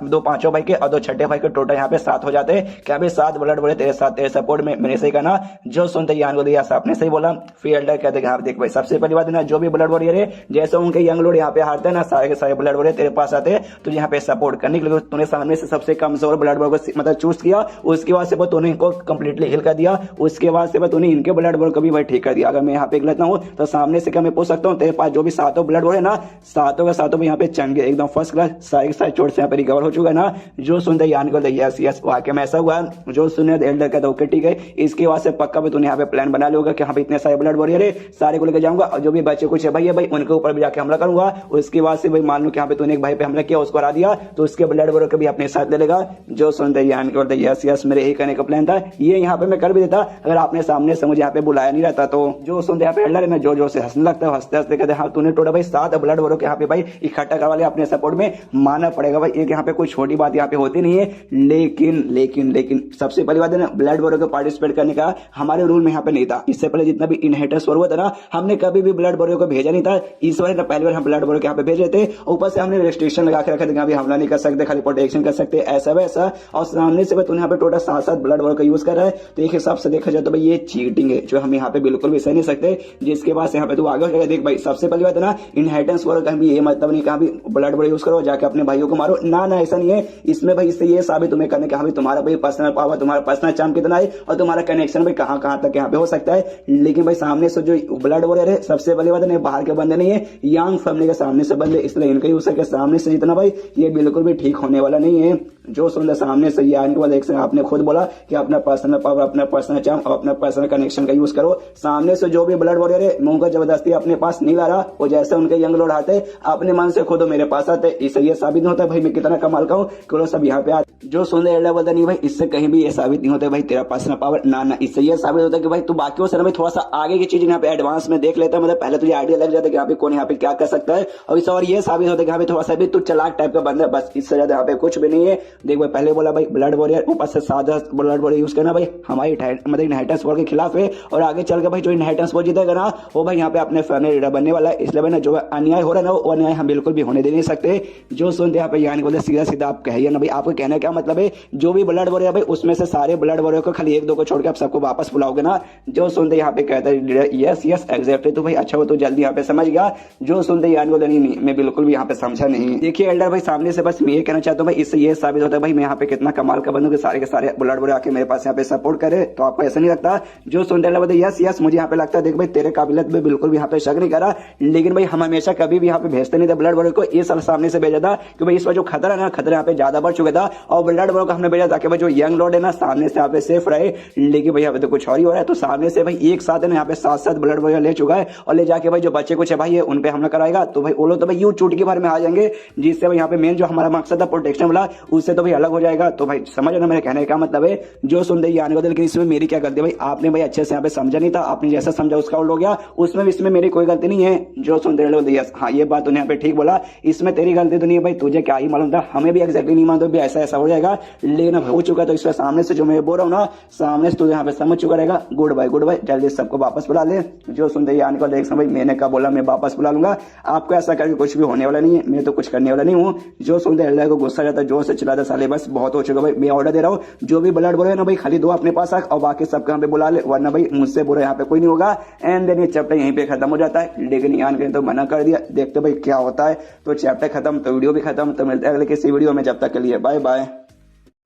2 5वां भाई के और 2 छठे भाई के, टोटल यहाँ पे 7 हो जाते हैं। क्या भाई 7 ब्लड वॉरियर तेरे साथ तेरे सपोर्ट में, मैंने सही कहा ना? जो सुनते यान को दिया आपने सही बोला। फिर एल्डर कहते हैं हाँ देख भाई सबसे पहली बात ना जो भी ब्लड वॉरियर है जैसे उनके यंग लोग यहाँ पे हारते हैं ना सारे के सारे ब्लड वॉरियर तेरे पास आते हैं तो यहाँ पे सपोर्ट करने के लिए तूने सामने से सबसे कमजोर ब्लड वॉरियर को मतलब चूज किया, उसके बाद से तूने इनको कंप्लीटली हिल कर दिया, उसके बाद से तूने इनके ब्लड वॉरियर को भी भाई ठीक कर दिया। अगर मैं यहाँ पे गलत ना हूँ तो सामने से क्या मैं पूछ सकता हूँ तेरे पास जो भी 7 ब्लड वॉरियर ना 7 का 7 यहाँ पे चंगे एकदम फर्स्ट क्लास सारे सारे चोट से यहाँ पे रिकवर हो चुका है ना? जो सुनते यान को यस वाकई में ऐसा हुआ। जो सुने एल्डर कहता ओके ठीक है, इसके बाद से पक्का भी तूने यहाँ पे प्लान बना लिया कि हाँ इतने सारे ब्लड वॉरियर है सारे को लेकर जाऊंगा और जो भी बच्चे कुछ है भाई उनके ऊपर भी जाके हमला करूंगा। उसके बाद से भाई मान लो कि यहाँ पे तूने एक भाई पे हमला किया उसको हरा दिया तो उसके ब्लड वॉरियर को भी अपने साथ ले लेगा। जो सुनते यान के बोलते यस मेरे यही करने का प्लान था, ये यहाँ पे मैं कर भी देता अगर आपने सामने से मुझे यहाँ पे बुलाया नहीं रहता। तो जो सुनते यहाँ पे एल्डर है ना जो से हंसने लगता है, हंसते हंसते कहते हाँ तूने टोटल भाई 7 ब्लड वॉरियर के यहाँ पे भाई इकट्ठा करवा लिया अपने सपोर्ट में, मानना पड़ेगा भाई एक यहाँ पे कोई छोटी बात यहाँ पे होती नहीं है। लेकिन सबसे पहली बात है ना ब्लड वॉरियर को पार्टिसिपेट करने का हमारे रूल में यहाँ पे नहीं था। इससे पहले जितना भी इनहेरिटेंस वॉर हुआ था ना हमने कभी भी ब्लड वॉरियर को भेजा नहीं था, इस बार पहली बार हम ब्लड वॉरियर यहाँ पे भेज रहे थे। ऊपर से हमने रेस्ट्रिक्शन लगा के रखा था कि हमला नहीं कर सकते, खाली प्रोटेक्शन कर सकते ऐसा वैसा, और सामने से तूने यहाँ पे टोटल 7 ब्लड वॉरियर का यूज कर रहा है। तो एक हिसाब से देखा जाए तो भाई ये चीटिंग है जो हम यहाँ पे बिल्कुल भी सह नहीं सकते, जिसके बाद यहाँ पे तू आगे हो जाएगा। देख भाई सबसे पहली बात है ना इनहेरिटेंस वॉरियर का भी ये मतलब नहीं कहा ब्लड वॉरियर यूज करो जाके अपने भाइयों को मारो, ना ऐसा नहीं है। इसमें इसलिए भाई इससे ये साबित तुम्हें करने कि हाँ भाई तुम्हारा भाई पर्सनल पावर, तुम्हारा पर्सनल चार्म कितना है और तुम्हारा कनेक्शन भाई कहाँ कहाँ तक यहाँ पे हो सकता है। लेकिन भाई सामने से जो ब्लड वॉरियर है, सबसे बड़ी बात है बाहर के बंदे नहीं है, यंग फैमिली के सामने से बंदे, इसलिए इनका यूज करके सामने से जितना भाई ये बिल्कुल भी ठीक होने वाला नहीं है। जो सुन सामने से ये आने के बाद एक से आपने खुद बोला कि अपना पर्सनल पावर, अपना पर्सनल चार्म और अपना पर्सनल कनेक्शन का यूज करो। सामने से जो भी ब्लड वॉरियर है मुंह का जबरदस्ती अपने पास नहीं ला रहा, वो जैसे उनके यंग लोड आते अपने मन से खुद मेरे पास आते, इससे ये साबित नहीं होता भाई मैं कितना कमाल का हूँ कि सब यहाँ पे आते। जो सुन एल्डर बोलता नहीं भाई, इससे कहीं भी ये साबित नहीं होता भाई तेरा पर्सनल पावर, ना इससे ये साबित होता है कि भाई तू बाकियों से ना भाई थोड़ा सा आगे की चीज यहाँ पे एडवांस में देख लेता है। मतलब पहले तुझे आइडिया लग जाता है कि यहाँ पे कौन यहाँ पे क्या कर सकता है, और इस और ये साबित होता है कि यहाँ पे थोड़ा सा भी तू चलाक टाइप का बंदा है, बस इससे ज्यादा यहाँ पे कुछ भी नहीं है। देख भाई पहले बोला भाई ब्लड वॉरियर, ऊपर से सादा ब्लड वॉरियर यूज करना भाई हमारी मतलब इनहेरिटेंस वॉर के खिलाफ है, और आगे चल के भाई जो इनहेरिटेंस वॉर जीतेगा ना वो भाई यहाँ पे अपने फैमिली लीडर बनने वाला है। इसलिए भाई ना जो अन्याय हो रहा है ना वो अन्याय हम बिल्कुल भी होने दे नहीं सकते। जो सुनते यहाँ पे यानी बोलते सीधा सीधा आप कहिए ना भाई, आपको कहने क्या मतलब है, जो भी ब्लड वॉरियर भाई उसमें से सारे ब्लड वॉरियर को खाली एक दो को छोड़ के आप सबको वापस बुलाओगे ना। जो सुनते यहाँ पे कहते हैं यस यस एग्जैक्टली, तो भाई अच्छा हो तो जल्दी यहाँ पे समझ गया। जो सुनते यानी बोलते नहीं मैं बिल्कुल भी यहाँ पे समझा नहीं। देखिए एल्डर भाई सामने से बस मैं ये कहना चाहता हूँ भाई, इससे ये साबित होता है भाई मैं यहाँ पे कितना कमाल का बंदू के सारे ब्लड वॉरियर आके मेरे पास यहाँ पे सपोर्ट करे। तो आपको ऐसा नहीं लगता? जो सुनते बोलते यस यस मुझे यहाँ पे लगता है, देख भाई तेरे काबिलियत में बिल्कुल भी यहाँ पे शक नहीं करा, लेकिन भाई हम हमेशा कभी भी यहाँ पे भेजते नहीं थे ब्लड वॉरियर को, ये साल सामने से भेजा था कि भाई इस बार जो खतरा है ना, खतरा यहाँ पे ज्यादा बढ़ चुका था, और ब्लड वॉरियर को हमने भेजा था कि भाई जो यंग लॉर्ड है ना सामने से यहाँ पे सेफ रहे। लेकिन भाई यहाँ पे तो कुछ और ही हो रहा है। तो सामने से भाई एक साथ है ना यहाँ पे 7 ब्लड वॉरियर ले चुका है, और ले जाके भाई जो बच्चे कुछ है भाई उन पे हमला कराएगा। तो भाई वो लोग तो भाई यूं चुटकी भर में आ जाएंगे, जिससे भाई यहाँ पे मेन जो हमारा मकसद था प्रोटेक्शन वाला उससे तो भाई अलग हो जाएगा। तो भाई समझ ना मेरे कहने का मतलब है। जो सुनते ही आने को, लेकिन इसमें मेरी क्या गलती भाई, आपने भाई अच्छे से यहाँ पे समझा नहीं था, आपने जैसा समझा उसका उल्ट हो गया, उसमें इसमें मेरी कोई गलती नहीं है। जो सुनते यस हाँ ये बात तूने यहाँ पे ठीक बोला, इसमें तेरी गलती तो नहीं है भाई, तुझे क्या ही मालूम था, हमें भी एक्जैक्टली नहीं मालूम भी ऐसा ऐसा हो जाएगा, लेकिन अब हो चुका। तो इसमें सामने से जो मैं बोल रहा हूँ ना, सामने से तुझे यहाँ पे समझ चुका रहेगा। गुड बाय जल्दी सबको वापस बुला ले। जो सुनते ही आने को देख भाई मैंने कहा बोला मैं वापस बुला लूंगा, आपको ऐसा करके कुछ भी होने वाला नहीं है, मैं तो कुछ करने वाला नहीं हूँ। जो सुनते एल्डर को गुस्सा जाता है, जोर से चिल्लाता साले बस बहुत हो चुका भाई, मैं ऑर्डर दे रहा हूँ जो भी ब्लड बोले ना भाई खाली दो अपने पास और बाकी सबको यहाँ पे बुला ले, वरना भाई मुझसे बुरा यहाँ पे कोई नहीं होगा। एंड देन ये चैप्टर यहीं पे खत्म हो जाता है, लेकिन यान ने तो मना कर दिया, देखते भाई क्या होता है। तो चैप्टर खत्म तो वीडियो भी खत्म, तो मिलते हैं अगले किसी वीडियो में, जब तक के लिए बाय बाय।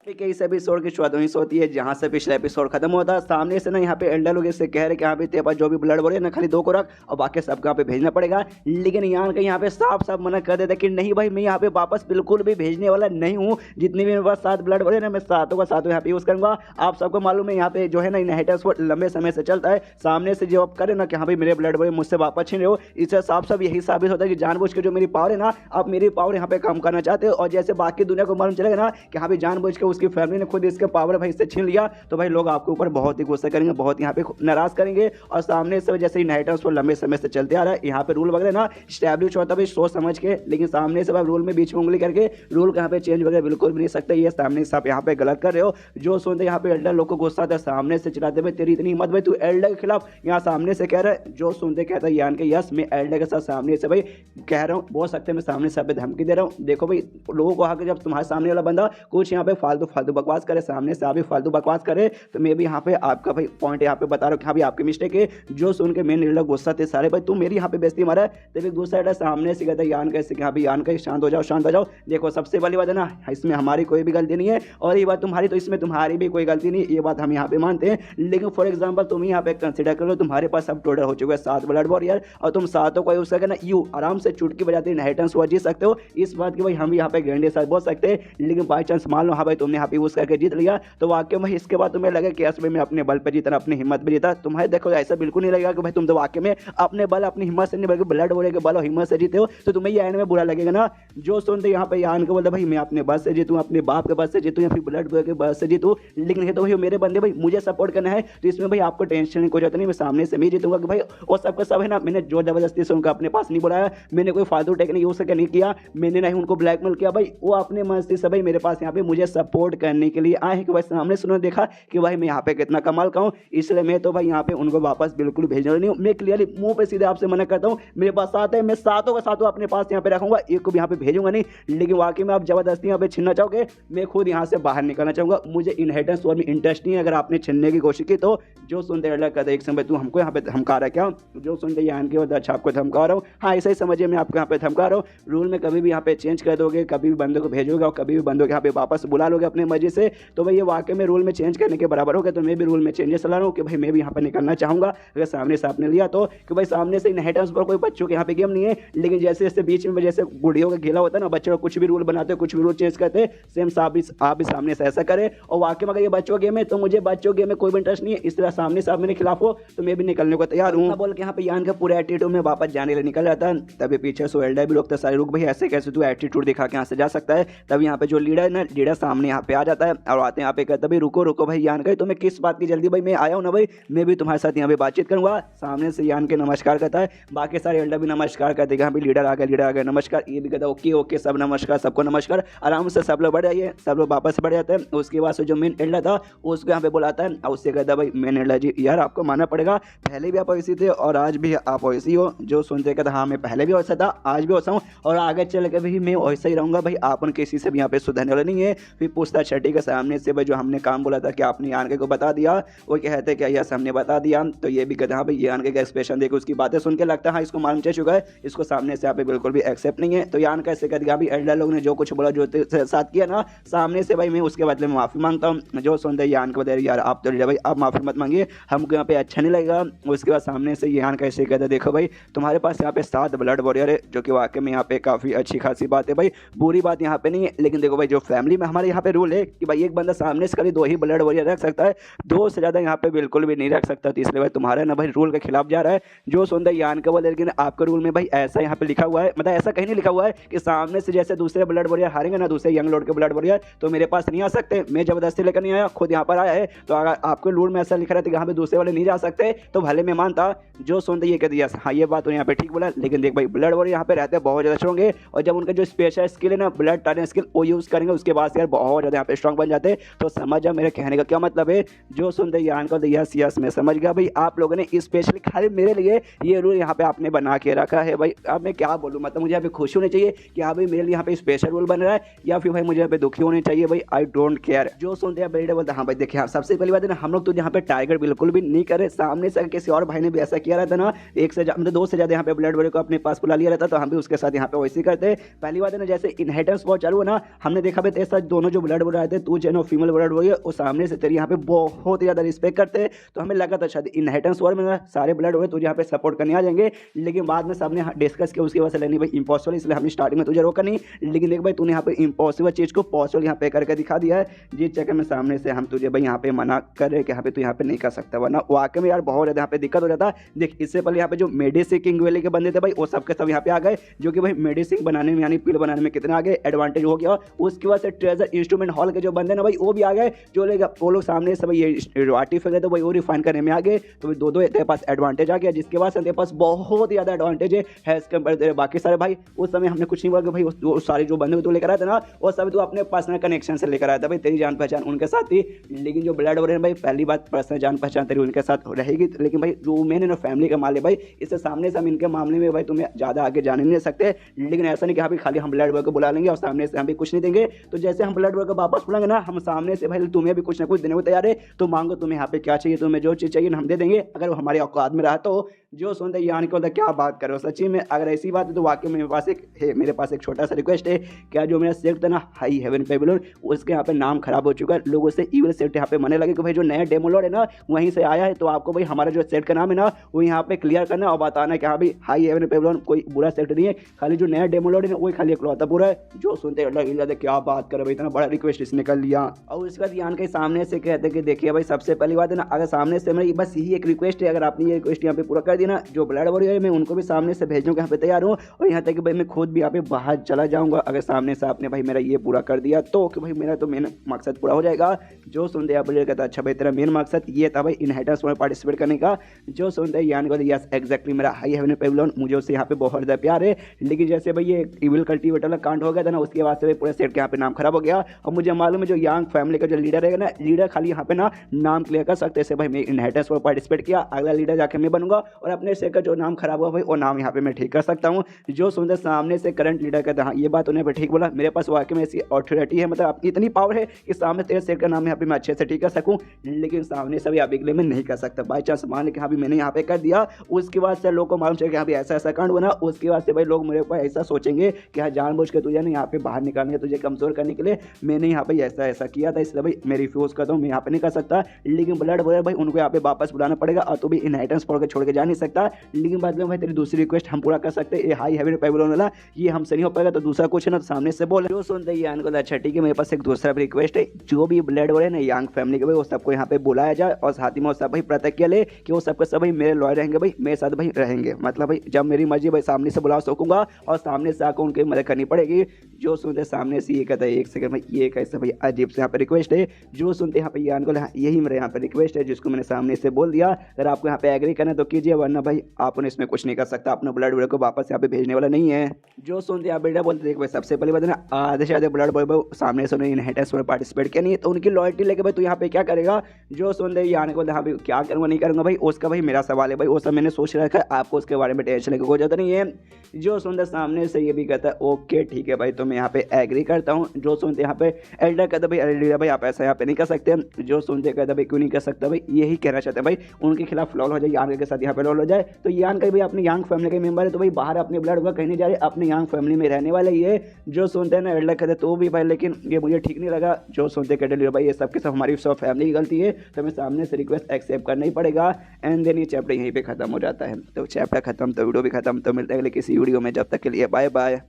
इस एपिसोड की शुरुआत वहीं से होती है जहां से पिछला एपिसोड खत्म होता है। सामने से ना यहाँ पे एल्डर लोग इससे कह रहे कि यहाँ पे तेरे पास जो भी ब्लड वॉरियर ना खाली 2 को रख और बाकी सबको यहाँ पे भेजना पड़ेगा। लेकिन यान का यहाँ पे साफ साफ मना कर देता कि नहीं भाई मैं यहाँ पे वापस बिल्कुल भी भेजने वाला नहीं हूँ। जितने भी मेरे पास 7 ब्लड वॉरियर ना मैं 7 का 7 यहाँ पे यूज करूंगा। आप सबको मालूम है यहाँ पे जो है ना इनहेरिटेंस वो लंबे समय से चलता है। सामने से जब आप करे ना कि हाँ भाई मेरे ब्लड वॉरियर मुझसे वापस छीन रहे हो, इससे साफ साफ यही साबित होता है कि जानबूझ के जो मेरी पावर है ना, आप मेरी पावर यहाँ पे कम करना चाहते हो। और जैसे बाकी दुनिया को मालूम चलेगा ना कि हाँ भाई जानबूझ के उसकी फैमिली ने खुद इसके पावर भाई से छीन लिया, तो भाई लोग आपके ऊपर बहुत ही गुस्सा करेंगे, बहुत यहाँ पे नाराज करेंगे। और सामने से जैसे इनहेरिटेंस वो लंबे समय से चलते आ रहा है, यहाँ पे रूल वगैरह ना स्टैब्लिश होता है सोच समझ के, लेकिन सामने से रूल में बीच में उंगली करके रूल को यहाँ पे चेंज वगैरह बिल्कुल भी नहीं सकते। ये सामने से आप यहाँ पे गलत कर रहे हो। जो सुनते यहाँ पे एल्डर लोग को गुस्सा आता है, सामने से चिल्लाते भाई तेरी इतनी हिम्मत भाई तू एल्डर के खिलाफ यहाँ सामने से कह रहा है। जो सुनते कहता है यान के यस मैं एल्डर के साथ सामने से भाई कह रहा हूँ, बोल सकते मैं सामने से धमकी दे रहा हूँ। देखो भाई लोगों को आके जब तुम्हारे सामने वाला बंदा कुछ यहाँ पे फालतू बकवास करे, सामने से आप फालतू बकवास करे, तो मैं भी यहाँ पे आपका भाई पॉइंट यहाँ पे बता रहा हूँ कि हाँ भाई आपकी मिस्टेक है। जो सुन के मेन लीडर गुस्सा थे सारे भाई तुम मेरी यहाँ पे बेइज्जती मारा है, तभी गुस्सा है सामने से कहता है यान कैसे कि हाँ भाई यान का शांत हो जाओ। देखो सबसे पहली बात है ना, इसमें हमारी कोई भी गलती नहीं है, और ये बात तुम्हारी तो इसमें तुम्हारी भी कोई गलती नहीं, ये बात हम यहाँ पे मानते हैं। लेकिन फॉर एग्जाम्पल तुम यहाँ पे कंसिडर करो तुम्हारे पास अब टोटल हो चुका है 7 ब्लड वॉरियर, और तुम 7 को यूज करके ना यू आराम से चुटकी बजाते इनहेरिटेंस वो जीत सकते हो। इस बात की भाई हम यहाँ पे गारंटी साथ बोल सकते हैं। लेकिन बाई चांस मान लो हाँ भाई तुमने यहाँ पे यूज करके जीत लिया, तो वाकई में इसके बाद तुम्हें लगे कि यस भाई मैं अपने बल पे जीता, अपनी हिम्मत पे जीता। तुम्हारे देखो ऐसा बिल्कुल नहीं लगेगा कि भाई तुम तो वाकई में अपने बल अपनी हिम्मत से नहीं बल्कि ब्लड वॉरियर के बल और हिम्मत से जीते हो, तो तुम्हें ये एंड में बुरा लगेगा ना। जो सुनते यहाँ पे यान को बोलते भाई मैं अपने बस से जीतूँ, अपने बाप के बस से जीतूँ या फिर ब्लड वॉरियर के बस से जीतूँ, लेकिन ये तो भाई मेरे बंदे भाई मुझे सपोर्ट करना है, तो इसमें भाई आपको टेंशन कोई जरूरत नहीं, मैं सामने से मैं जीतूंगा कि भाई वो सबका सब है ना। मैंने जो जबरदस्ती से उनको अपने पास नहीं बुलाया, मैंने कोई फालतू टेक्निक यूज करके नहीं किया, मैंने नहीं उनको ब्लैकमेल किया, भाई वो अपने मस्ती से भाई मेरे पास यहाँ पे मुझे सपोर्ट सपोर्ट करने के लिए आए हैं कि भाई सामने से उन्होंने देखा कि भाई मैं यहाँ पे कितना कमाल का हूँ, इसलिए मैं तो भाई यहाँ पे उनको वापस बिल्कुल भेजने नहीं हूँ। मैं क्लियरली मुंह पे सीधे आपसे मना करता हूँ, मेरे पास सात है, मैं सातों का सातों अपने पास यहाँ पे रखूंगा, एक को भी यहाँ पे भेजूंगा नहीं। लेकिन वाकई में आप जबरदस्ती यहाँ पे छीनना चाहोगे, मैं खुद यहाँ से बाहर निकलना चाहूंगा। मुझे इनहेरिटेंस और में इंटरेस्ट नहीं है। अगर आपने छीनने की कोशिश की तो जो सुनते अल्लाह कहते एक समय तू हमको यहाँ पे धमका रहा क्या, जो सुनते यान के बाद अच्छा आपको धमका रहा हूँ। हाँ ऐसा ही समझिए, मैं आपको यहाँ पे धमका रहा हूँ। रूल में कभी भी यहाँ पे चेंज कर दोगे, कभी भी बंदों को भेजोगे और कभी भी बंदों को यहाँ पे वापस बुला लोगे अपने मर्जी से, तो भाई ये वाकई में रूल में चेंज करने के बराबर हो गया। तो मैं भी रूल में चेंजेस ला रहा हूँ कि भाई मैं भी यहाँ पर निकलना चाहूँगा अगर सामने से आपने लिया तो। कि भाई सामने से इनहेरिटेंस पर कोई बच्चों के यहाँ पे गेम नहीं है, लेकिन जैसे जैसे बीच में जैसे गुड़ियों का खेला होता है ना, बच्चों कुछ भी रूल बनाते हैं, कुछ भी रूल चेंज करते हैं, सेम आप भी सामने से ऐसा करें। और वाकई में अगर ये बच्चों गेम है तो मुझे बच्चों गेम में कोई भी इंटरेस्ट नहीं है, इस तरह सामने से आप मेरे खिलाफ हो तो मैं भी निकलने को तैयार हूँ। बोल के यहाँ पे यान का पूरे एटीट्यूड में वापस जाने के लिए निकल जाता है। तभी पीछे से एल्डर भी रोकता सारे रुक भाई ऐसे कैसे तू एटीट्यूड दिखा के यहाँ से जा सकता है। तब यहाँ पे जो लीडर है ना, लीडर सामने यहाँ पे आ जाता है और आते यहाँ पे कहता भाई रुको रुको भाई यान का तुम्हें किस बात की जल्दी, भाई मैं आया हूँ ना भाई, मैं भी तुम्हारे साथ यहाँ पे बातचीत करूंगा। सामने से यान के नमस्कार करता है, बाकी सारे एल्डर भी नमस्कार करते हैं, भाई लीडर आ गया नमस्कार, ये भी कहता ओके ओके सब नमस्कार, सबको नमस्कार। आराम से सब लोग बढ़ जाइए, सब लोग वापस बढ़ जाते हैं। उसके बाद से जो मेन एल्डर था उसको यहाँ पे बुलाता है और उससे कहता है भाई मेन एल्डर जी यार आपको मानना पड़ेगा, पहले भी आप वैसे थे और आज भी आप वैसे ही हो। जो सुनते कहता हाँ मैं पहले भी वैसा था, आज भी वैसा हूँ और आगे चल के भी मैं वैसा ही रहूँगा। भाई आपन किसी से भी यहाँ पे सुधरने वाला नहीं है। फिर पूछता छठी के सामने से भाई जो हमने काम बोला था कि आपने यान के को बता दिया, वो कहते क्या यस हमने बता दिया। तो ये भी कहते हाँ भाई यान के का एक्सप्रेशन देखो, उसकी बातें सुन के लगता है हाँ इसको मालूम चल चुका है, इसको सामने से यहाँ पे बिल्कुल भी एक्सेप्ट नहीं है। तो यान कैसे कर दिया, अभी एल्डर लोग ने जो कुछ बोला जो साथ किया ना सामने से, भाई मैं उसके बदले में माफ़ी मांगता हूँ। जो सुनते यान के बदले यार आप तो भाई आप माफ़ी मत मांगिए, हमको यहाँ पे अच्छा नहीं लगेगा। उसके बाद सामने से यान कैसे कहते देखो भाई तुम्हारे पास यहाँ पे 7 ब्लड वॉरियर है, जो कि वाकई में यहाँ पे काफ़ी अच्छी खासी बात है भाई, बुरी बात यहाँ पे नहीं है। लेकिन देखो भाई जो फैमिली में हमारे यहाँ पे रूल है कि भाई एक बंदा सामने से खाली 2 ही ब्लड वॉरियर रख सकता है, 2 से ज़्यादा यहाँ पे बिल्कुल भी नहीं रख सकता। तो इसलिए भाई तुम्हारा ना भाई रूल के खिलाफ जा रहा है। जो सुनते यान का बोले, लेकिन आपके रूल में भाई ऐसा यहाँ पे लिखा हुआ है, मतलब ऐसा कहीं नहीं लिखा हुआ है कि सामने से जैसे दूसरे ब्लड वॉरियर हारेंगे ना, दूसरे यंग लॉर्ड के ब्लड वॉरियर तो मेरे पास नहीं आ सकते। मैं जबरदस्ती लेकर नहीं आया, खुद यहाँ पर आया है। तो अगर आपके रूल में ऐसा लिखा रहता है कि यहाँ पे दूसरे वाले नहीं जा सकते तो भले मैं मानता। जो सुनते ये कह दिया हाँ ये बात तो यहाँ पे ठीक बोला, लेकिन देख भाई ब्लड वॉरियर यहाँ पे रहते हैं बहुत ज़्यादा स्ट्रॉन्ग है, और जब उनका जो स्पेशल स्किल है ना ब्लड टर्निंग स्किल वो यूज़ करेंगे उसके बाद यार बहुत ज़्यादा यहाँ पे स्ट्रॉन्ग बन जाते हैं। तो समझ जा मेरे कहने का क्या मतलब है। जो सुनते यान को यस यस मैं समझ गया भाई, आप लोगों ने स्पेशली खाली मेरे लिए ये रूल यहाँ पे आपने बना के रखा है। भाई अब मैं क्या बोलूँ, मतलब मुझे यहाँ पे खुशी होनी चाहिए कि हाँ भाई मेरे लिए यहाँ पे स्पेशल रूल बन रहा है, या फिर भाई मुझे यहाँ पे दुखी होनी चाहिए। भाई आई डोंट केयर। जो सुनते हैं बेटे बोलते हाँ भाई देखिए हाँ सबसे पहली बात है ना, हम लोग तो यहाँ पे टारगेट बिल्कुल भी नहीं करे। सामने से किसी और भाई ने भी ऐसा किया रहता ना, एक से मतलब 2 से ज़्यादा यहाँ पे ब्लड वॉरियर को अपने पास बुला लिया रहता, तो हम भी उसके साथ यहाँ पे वैसे ही करते। पहली बात है ना जैसे इनहेरिटेंस वॉर चालू है ना, हमने देखा भाई तेरे साथ दोनों जो ब्लड वॉरियर आए थे, तू जो फीमेल ब्लड वॉरियर, वो सामने से तेरी यहाँ पे बहुत ही ज़्यादा रिस्पेक्ट करते हैं। तो हमें लगा था शायद इनहेरिटेंस वॉर में ना सारे ब्लड वॉरियर तुझे यहाँ पे सपोर्ट करने आ जाएंगे, लेकिन बाद में सबने डिस्कस किया उसकी वजह से लेनी भाई इम्पॉसिबल, इसलिए हमने स्टार्टिंग में तुझे रोका नहीं। लेकिन देख भाई तूने यहाँ पे इम्पॉसिबल चीज़ को पॉसिबल यहाँ पे करके दिखा दिया है, जिस चक्कर में सामने से हम तुझे भाई यहाँ पे मना कर रहे कि यहाँ पे तू यहाँ पे नहीं कर सकता, वरना वाकई में यार बहुत ज़्यादा यहाँ पे दिक्कत हो जाता। देख इससे पहले यहाँ पे जो मेडिसिन किंग वैली के बंदे थे भाई वो सबके सब यहाँ पे आ गए, जो कि भाई मेडिसिन बनाने में यानी पिल बनाने में कितने आगे एडवांटेज हो गया। उसके बाद से ट्रेजर इंस्ट्रूमेंट हॉल के जो बंदे ना भाई वो भी आ गए, जो वो लोग सामने से भाई ये आर्टिफिशियल तो भाई वो रिफाइन करने में आ गए, तो भाई 2 तेरे पास एडवांटेज आ गया, जिसके बाद से तेरे पास बहुत ही ज़्यादा एडवांटेज है एज कम्पेयर बाकी सारे भाई। उस समय हमने कुछ नहीं बोला कि भाई वो सारे जो बंदे तो लेकर आए थे ना वो सब तो अपने पर्सनल कनेक्शन से लेकर आया था भाई, तेरी जान पहचान उनके साथ थी। लेकिन जो ब्लड वॉरियर भाई पहली बात पर्सनल जान पहचान तेरी उनके साथ रहेगी, लेकिन भाई जो मैंने ना फैमिली का माल है भाई, इससे सामने से हम इनके मामले में भाई तुम्हें ज़्यादा आगे जाने नहीं सकते। लेकिन ऐसा नहीं कि हाँ भाई खाली हम ब्लड वॉरियर को बुला लेंगे और सामने से हम भी कुछ नहीं देंगे। तो जैसे हम ब्लड वॉरियर को वापस बुलाएंगे ना, हम सामने से भाई तुम्हें भी कुछ ना कुछ देने को तैयार है, तो मांगो तुम्हें यहाँ पे क्या चाहिए, तुम्हें जो चीज़ चाहिए हम दे देंगे, अगर वो हमारे औकात में रहा तो। जो सुनते यान को क्या बात करो सच्ची में, अगर ऐसी बात है तो वाकई में मेरे पास एक छोटा सा रिक्वेस्ट है। क्या जो मेरा सेक्ट था ना हाई हेवन बेबीलोन, उसके यहाँ पे नाम खराब हो चुका है, लोगों से ईविल सेक्ट यहाँ पे मने लगे कि भाई जो नया डेमो लॉर्ड है ना वहीं से आया है, तो आपको भाई हमारा जो सेक्ट का नाम है ना वो यहाँ पे क्लियर करना और बताना है कि हाँ भाई हाई हेवन बेबीलोन कोई बुरा सेक्ट नहीं है, खाली जो नया डेमो लॉर्ड है वही खाली इकलौता पूरा है। जो सुनते क्या बात करे भाई, इतना बड़ा रिक्वेस्ट इसने कर लिया। और उसके बाद यान के सामने से कहते कि देखिए भाई सबसे पहली बात है ना, अगर सामने से मेरी बस यही एक रिक्वेस्ट है, अगर आपने ये रिक्वेस्ट यहाँ पे पूरा कर दिया कि ना जो ब्लड वॉरियर है मैं उनको भी सामने से भेजने को यहाँ पे तैयार हूँ, और यहाँ तक कि भाई मैं खुद भी यहाँ पे बाहर चला जाऊँगा अगर सामने से आपने भाई मेरा ये पूरा कर दिया तो, कि भाई मेरा तो मेन मकसद पूरा हो जाएगा। जो सुनते हैं ब्लेड कहता अच्छा भाई तेरा मेन मकसद ये था भाई इनहेरिटेंस में पार्टिसिपेट करने का। जो सुनते हैं यान को यस एग्जैक्टली मेरा हाई हेवन पेविलियन मुझे उससे यहाँ पे बहुत ज़्यादा प्यार है, लेकिन जैसे भाई ये इविल कल्टीवेटर वाला कांड हो गया था ना उसके बाद से पूरे सेट के यहाँ पे नाम खराब हो गया। और मुझे मालूम है जो यांग फैमिली का जो लीडर है ना, लीडर खाली यहाँ पे ना नाम क्लियर कर सकते हैं भाई मैं इनहेरिटेंस में पार्टिसिपेट किया, अगला लीडर जाके मैं बनूंगा और अपने सेट का जो नाम खराब हुआ भाई वो नाम यहाँ पे मैं ठीक कर सकता हूँ। जो सुनते सामने से करंट लीडर कहता हाँ ये बात उन्हें ठीक बोला, मेरे पास वाकई में ऐसी अथॉरिटी है, मतलब इतनी पावर है कि सामने तेरे सेट का नाम यहाँ पे मैं अच्छे से ठीक कर सकूँ, लेकिन सामने से भी अभी के लिए मैं नहीं कर सकता। बाई चांस मान लें कि हाँ भी मैंने यहाँ पे कर दिया, उसके बाद से लोग को मालूम चले कि हाँ भी ऐसा ऐसा कांड बना, उसके बाद से भाई लोग मेरे ऊपर ऐसा सोचेंगे कि हाँ जानबूझ के तुझे ना यहाँ पे बाहर निकालने तुझे कमजोर करने के लिए मैंने यहाँ पे ऐसा ऐसा किया था, इसलिए भाई मैं रिफ्यूज करता हूँ, मैं यहाँ पे नहीं कर सकता। लेकिन ब्लड वॉरियर भाई उनको यहाँ पे वापस बुलाना पड़ेगा और तू भी इनहेरिटेंस पढ़ के छोड़ के जा नहीं सकता, लेकिन बाद में भाई तेरी दूसरी रिक्वेस्ट हम पूरा कर सकते हैं, हाई हेवन पेविलियन वाला ये हमसे नहीं हो पाएगा तो दूसरा कुछ है ना सामने से बोल। जो सुनते ही यान को अच्छा ठीक है मेरे पास एक दूसरा भी रिक्वेस्ट है, जो भी ब्लड वॉरियर ना यांग फैमिली के भाई वो सबको यहाँ पे बुलाया जाए और साथ ही में वो सब भाई प्रतिज्ञा ले कि वो सबके सब भाई मेरे लॉयर रहेंगे, भाई मेरे साथ भाई रहेंगे, मतलब भाई जब मेरी मर्जी भाई सामने से बुला सकूंगा और सामने से आकर उनकी मदद करनी पड़ेगी। जो सुनते सामने से ये कहता है एक सेकंड भाई ये कैसे भाई अजीब से यहाँ पे रिक्वेस्ट है। जो सुनते यहाँ पे यान को यही मेरे यहाँ पे रिक्वेस्ट है जिसको मैंने सामने से बोल दिया, अगर आपको यहाँ पे एग्री करना तो कीजिए, वरना भाई आप इसमें कुछ नहीं कर सकता, अपने ब्लड वॉरियर को वापस यहाँ पे भेजने वाला नहीं है। जो सुनते आप बेटा बोलते देख भाई सबसे पहले बात ना आधे से आधे ब्लड वॉरियर सामने से इनहेरिटेंस में पार्टिसिपेट किया नहीं तो उनकी लॉयल्टी लेके भाई तू यहाँ पे क्या करेगा। जो सुनते यान को हाँ भाई क्या करूँगा नहीं करूँगा भाई उसका भाई मेरा सवाल है भाई, वो सब मैंने सोच रखा है, आपको उसके बारे में टेंशन लेने की कोई जरूरत नहीं है। जो सुनते सामने से ये भी कहता है ओके ठीक है भाई तो मैं यहाँ पे एग्री करता हूँ। जो सुनते यहाँ पे एल्डर कहता भाई एल्डर भाई आप ऐसा यहाँ पे नहीं कर सकते। जो सुनते कहता भाई क्यों नहीं कर सकता, भाई यही कहना चाहते हैं भाई उनके खिलाफ लॉल हो जाए, यान के साथ यहाँ पे लॉल हो जाए तो यान का भाई अपने यांग फैमिली के मेंबर है तो भाई बाहर अपने ब्लड वगैरह कहीं नहीं जा रहे, अपने यांग फैमिली में रहने वाले ये। जो सुनते हैं ना एल्डर कहते तो भी भाई लेकिन ये मुझे ठीक नहीं लगा। जो सुनते कहते भाई ये सब के सब हमारी सब फैमिली की गलती है तो हमें सामने से रिक्वेस्ट एक्सेप्ट करना ही पड़ेगा। एंड देन ये चैप्टर यहीं पे खत्म हो जाता है। तो चैप्टर खत्म तो वीडियो भी खत्म, तो मिलते हैं अगले किसी वीडियो में, जब तक के लिए बाय बाय।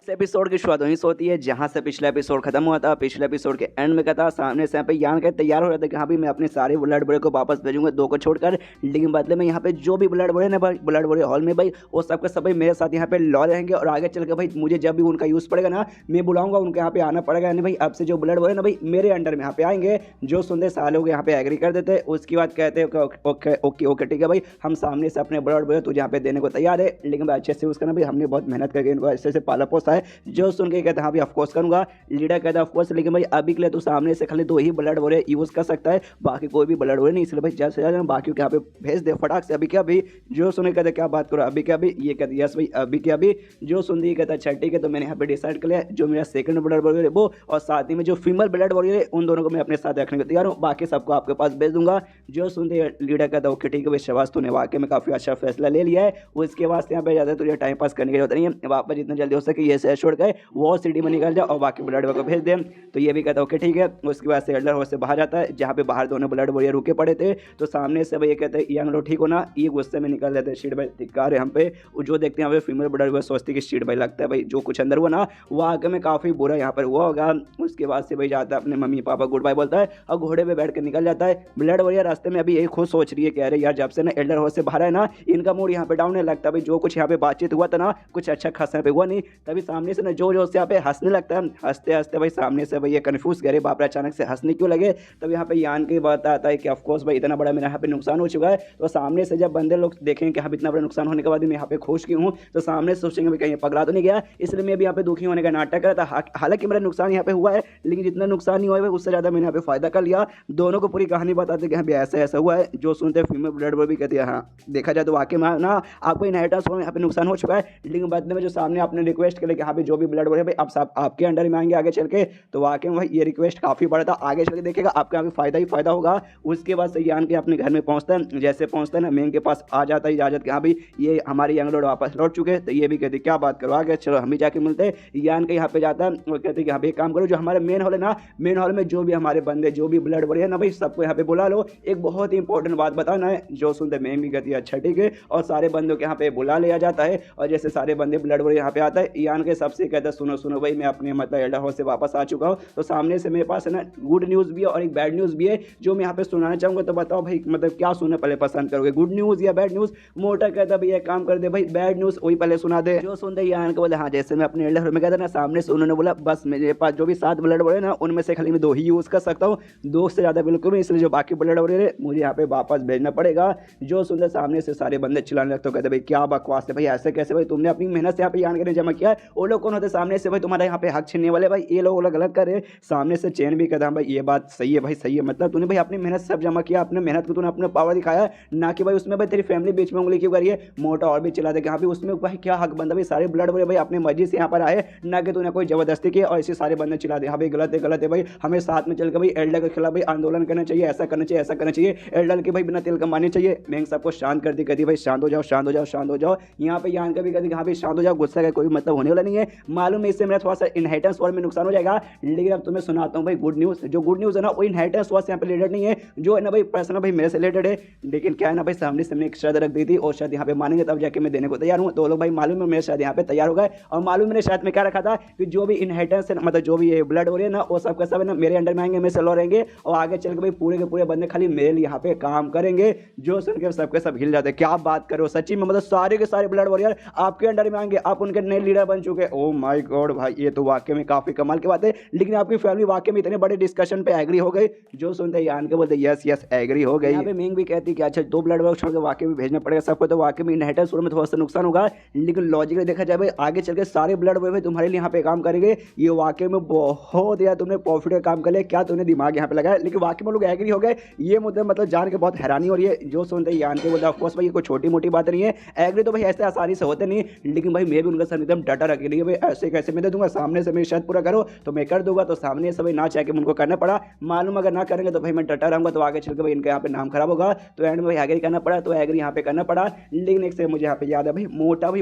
एपिसोड की शुरुआत वहीं से होती है जहां से पिछला एपिसोड खत्म हुआ था। पिछले एपिसोड के एंड में कहता सामने से यहाँ पे यान के तैयार हो रहा था कि हाँ भी मैं अपने सारे ब्लड वॉरियर को वापस भेजूंगा, दो को छोड़कर, लेकिन बदले में यहाँ पे जो भी ब्लड वॉरियर है भाई ब्लड वॉरियर हॉल में भाई वो सबके सब भाई मेरे साथ यहाँ पे लॉ रहेंगे और आगे चल के भाई मुझे जब भी उनका यूज़ पड़ेगा ना मैं बुलाऊंगा उनके यहाँ पे आना पड़ेगा, यानी भाई अब से जो ब्लड वॉरियर ना भाई मेरे अंडर में यहाँ पे आएंगे। जो सुनते सारे लोग यहाँ पे एग्री कर देते, उसके बाद कहते ओके ओके ओके ठीक है भाई हम सामने से अपने ब्लड वॉरियर तुझे यहाँ पे देने को तैयार है, लेकिन भाई अच्छे से यूज़ करना भाई, हमने बहुत मेहनत करके इनको अच्छे से पाला पोसा है। जो सुन के कहता हाँ भाई ऑफकोर्स करूंगा, लीडर कहता ऑफकोर्स, लेकिन भाई अभी के लिए तो सामने से खाली दो ही ब्लड वॉरियर यूज कर सकता है, बाकी कोई भी ब्लड वॉरियर नहीं, इसलिए भाई जल्द से जल्द बाकी के यहाँ पे भेज दे फटाक से। अभी क्या भी जो सुने कहते क्या बात करो अभी क्या भी, ये कहते यस भाई अभी क्या भी। जो सुन दी कहता अच्छा ठीक है तो मैंने यहाँ पे डिसाइड कर लिया जो मेरा सेकंड ब्लड वॉरियर है वो, और साथ ही में जो फीमेल ब्लड वॉरियर है उन दोनों को मैं अपने साथ रखने को तैयार हूँ, बाकी सबको आपके पास भेज दूंगा। जो सुनते लीडर कहता ओके ठीक है भाई शबाश तूने वाकई में काफी अच्छा फैसला ले लिया है। उसके बाद यहाँ पे जाता है तुझे टाइम पास करने की जरूरत नहीं है, वापस जितना जल्दी हो सके ये शहर छोड़ गए वो सिटी में निकल जाओ और बाकी ब्लड को भेज दें। तो ये भी कहता ओके ठीक है। उसके बाद से एल्डर हाउस से बाहर जाता है जहाँ पे बाहर दोनों ब्लड वॉरियर रुके पड़े थे, तो सामने से भाई ये कहते हैं यंग लोग ठीक हो ना, ये गुस्से में निकल जाते हैं शीट भाई धिक्कार है हम पे। जो देखते हैं फीमेल ब्लड वॉरियर सोचती कि शीट भाई लगता है भाई जो कुछ अंदर हुआ ना वो आगे में काफ़ी बुरा यहाँ पर हुआ होगा। उसके बाद से भाई जाता है अपने मम्मी पापा गुड बाय बोलता है और घोड़े पे बैठ कर निकल जाता है। ब्लड वॉरियर रास्ते में अभी यही खुद सोच रही है कह रहे यार जब से ना एल्डर हाउस से बाहर है ना इनका मूड यहाँ पे डाउन है, लगता है भाई जो कुछ यहाँ पे बातचीत हुआ था ना कुछ अच्छा खासा पे हुआ नहीं। तभी सामने से ना जो से यहाँ पे हंसने लगता है, हंसते हंसते भाई सामने से भाई ये कन्फ्यूज करे बाप रे अचानक से हंसने क्यों लगे। तब यहाँ पे यान की बात आता है कि ऑफकोर्स भाई इतना बड़ा मेरा यहाँ पे नुकसान हो चुका है, तो सामने से जब बंदे लोग देखेंगे कि हाँ इतना बड़ा नुकसान होने के बाद मैं यहाँ पे खुश क्यों हूँ, तो सामने से सोचेंगे भाई कहीं पगला तो नहीं गया, इसलिए मैं भी यहाँ पे दुखी होने का नाटक कर रहा था। हालांकि मेरा नुकसान यहाँ पे हुआ है लेकिन जितना नुकसान नहीं हुआ है उससे ज़्यादा मैंने यहाँ पे फायदा कर लिया। दोनों को पूरी कहानी बताते कि हाँ ऐसा ऐसा हुआ है। जो सुनते फीमेल ब्लड वो भी कहती है हाँ देखा जाए तो वाकई में ना आपको इनहेरिटेंस में यहाँ पे नुकसान हो चुका है, लेकिन बाद में जो सामने आपने रिक्वेस्ट करे कि हाँ जो भी ब्लड है भाई अब सब आपके अंडर में आएंगे आगे चल के, तो वाकई में भाई ये रिक्वेस्ट काफ़ी बड़ा था, आगे चल के देखेगा आपका यहाँ पे फायदा ही फायदा होगा। उसके बाद से यान के अपने घर में पहुँचता है, जैसे पहुँचता है ना मेन के पास आ जाता है इजाज़त कि हाँ भाई ये हमारे यंग लॉर्ड वापस लौट चुके हैं। तो ये भी कहते क्या बात करो आगे चलो हम भी जाके मिलते हैं। यान के यहाँ पे जाता है वो कहते कि हाँ भाई एक काम करो जो हमारे मेन हॉल है ना, मेन हॉल में जो भी हमारे बंदे जो भी ब्लड वॉरियर है ना भाई सबको यहाँ पे बुला लो, एक बहुत ही इंपॉर्टेंट बात बताना है। जो सुनते मैं भी कहती है अच्छा ठीक है, और सारे बंदों के यहाँ पे बुला लिया जाता है और जैसे सारे बंदे ब्लड वॉरियर यहाँ पे आता है यान के सबसे कहता है सुनो सुनो भाई, मैं अपने मतलब एल्डर हाउस से वापस आ चुका हूँ। तो सामने से मेरे पास है ना गुड न्यूज़ भी है और एक बैड न्यूज़ भी है जो मैं यहाँ पे सुनाना चाहूँगा। तो बताओ भाई मतलब क्या सुनना पहले पसंद करोगे, गुड न्यूज़ या बैड न्यूज़? मोटा कहता भैया काम कर दे भाई, बैड न्यूज़ वही पहले सुना दे। जो सुनते ही यान को बोले हाँ, जैसे मैं अपने एल्डर में कहता ना, सामने से उन्होंने बोला बस मेरे पास जो भी 7 ब्लड बोले ना उनमें से खाली मैं 2 ही यूज़ कर सकता हूँ, 2 से ज़्यादा बिल्कुल नहीं, इसलिए जो बाकी ब्लड बोले मुझे यहाँ पे वापस भेजना पड़ेगा। जो सुनते सामने से सारे बंदे चिल्लाने लगते, कहते भाई क्या बकवास है भाई, ऐसे कैसे भाई, तुमने अपनी मेहनत से यहाँ पे यान के जमा किया है, वो लोग कौन होते सामने से भाई तुम्हारा यहाँ पे हक छीनने वाले, भाई ये लोग गलत कर रहे। सामने से चैन भी कहता भाई ये बात सही है भाई, सही है, मतलब तूने भाई अपनी मेहनत सब जमा किया, अपने मेहनत को तूने अपना पावर दिखाया, ना कि भाई उसमें भाई तेरी फैमिली बीच में उंगली क्यों करी है। मोटा और भी चिल्ला दे कि हाँ भी उसमें भाई क्या हक बनता भाई, सारे ब्लड बोले भाई अपनी मर्जी से यहाँ पर आए, ना कि तूने कोई जबरदस्ती की। और इसी सारे बंदे चिल्ला दे हाँ भाई गलत है भाई, हमें साथ में चल के भाई एल्डर के खिलाफ भाई आंदोलन करना चाहिए, ऐसा करना चाहिए, ऐसा करना चाहिए, एल्डर की भाई बिना तेल कमानी चाहिए। मैंग सबको शांत कर दी, कहती भाई शांत हो जाओ शांत हो जाओ शांत हो जाओ। यहाँ पे यान का भी कहती हाँ भाई शांत हो जाओ, गुस्सा का कोई मतलब होने वाला नहीं है, मालूम है इससे मेरा थोड़ा सा इनहेरिटेंस वॉर में नुकसान हो जाएगा। लेकिन अब तुम्हें सुनाता हूँ भाई गुड न्यूज़। जो गुड न्यूज़ है ना वो इनहेरिटेंस वॉर से यहाँ पे रिलेटेड नहीं है, जो है ना भाई पर्सनल भाई मेरे से रिलेटेड है। लेकिन क्या है ना भाई सामने से हमने एक शर्त रख दी थी और शायद यहाँ पे मानेंगे तब जाके मैं देने को तैयार हूँ। तो लोग भाई मालूम है मेरे शायद यहाँ पे तैयार हो गए। और मालूम मैंने शायद में क्या रखा था कि जो भी इनहेरिटेंस है मतलब जो भी ये ब्लड हो रही है ना वो सब का सब है ना मेरे अंडर में आएंगे, मेरे से लॉ रहेंगे और आगे चल के भाई पूरे के पूरे बंदे खाली मेरे लिए यहाँ पे काम करेंगे। जो सुन के सबके सब हिल जाते, क्या बात करो सच्ची में, मतलब सारे के सारे ब्लड वॉरियर आपके अंडर में आएंगे, आप उनके नए लीडर बन चुके। ओ माय गॉड भाई, ये तो वाकई में काफी कमाल की बात है। लेकिन आपकी फैमिली वाकई में इतने बड़े डिस्कशन पे एग्री हो गई। जो सुनते यान के बोलते यस यस एग्री हो गई। यहाँ पे मेंग भी कहती कि अच्छा 2 ब्लड वर्क छोड़ के वाकई में भेजना पड़ेगा सबको, तो वाकई में इनहेरिटेंस में थोड़ा सा नुकसान होगा। लेकिन लॉजिकली देखा जाए भाई आगे चल के सारे ब्लड वर्क तुम्हारे लिए यहाँ पे काम करेंगे, ये वाकई में बहुत यार तुमने प्रॉफिट का काम कर लिया, क्या तुमने दिमाग यहाँ पे लगाया। लेकिन वाकई में लोग एग्री हो गए, ये मुद्दे मतलब जान के बहुत हैरानी हो रही है। जो सुनते यान के बोलते ऑफकोर्स भाई ये कोई छोटी मोटी बात नहीं है, एग्री तो भाई ऐसे आसानी से होते नहीं। लेकिन भाई मैं भी उनका साथ एकदम डटा रख रही है भाई, ऐसे कैसे मैं दे दूंगा, सामने से मेरी शर्त पूरा करो तो मैं कर दूंगा। तो सामने से भाई ना चाह के उनको करना पड़ा, मालूम अगर ना करेंगे तो भाई मैं डटा रहूंगा तो आगे चल के भाई इनका यहाँ पे नाम खराब होगा। तो एंड में भाई एग्री करना पड़ा, तो एग्री यहाँ पे करना पड़ा। लेकिन एक से मुझे यहाँ पे याद है भाई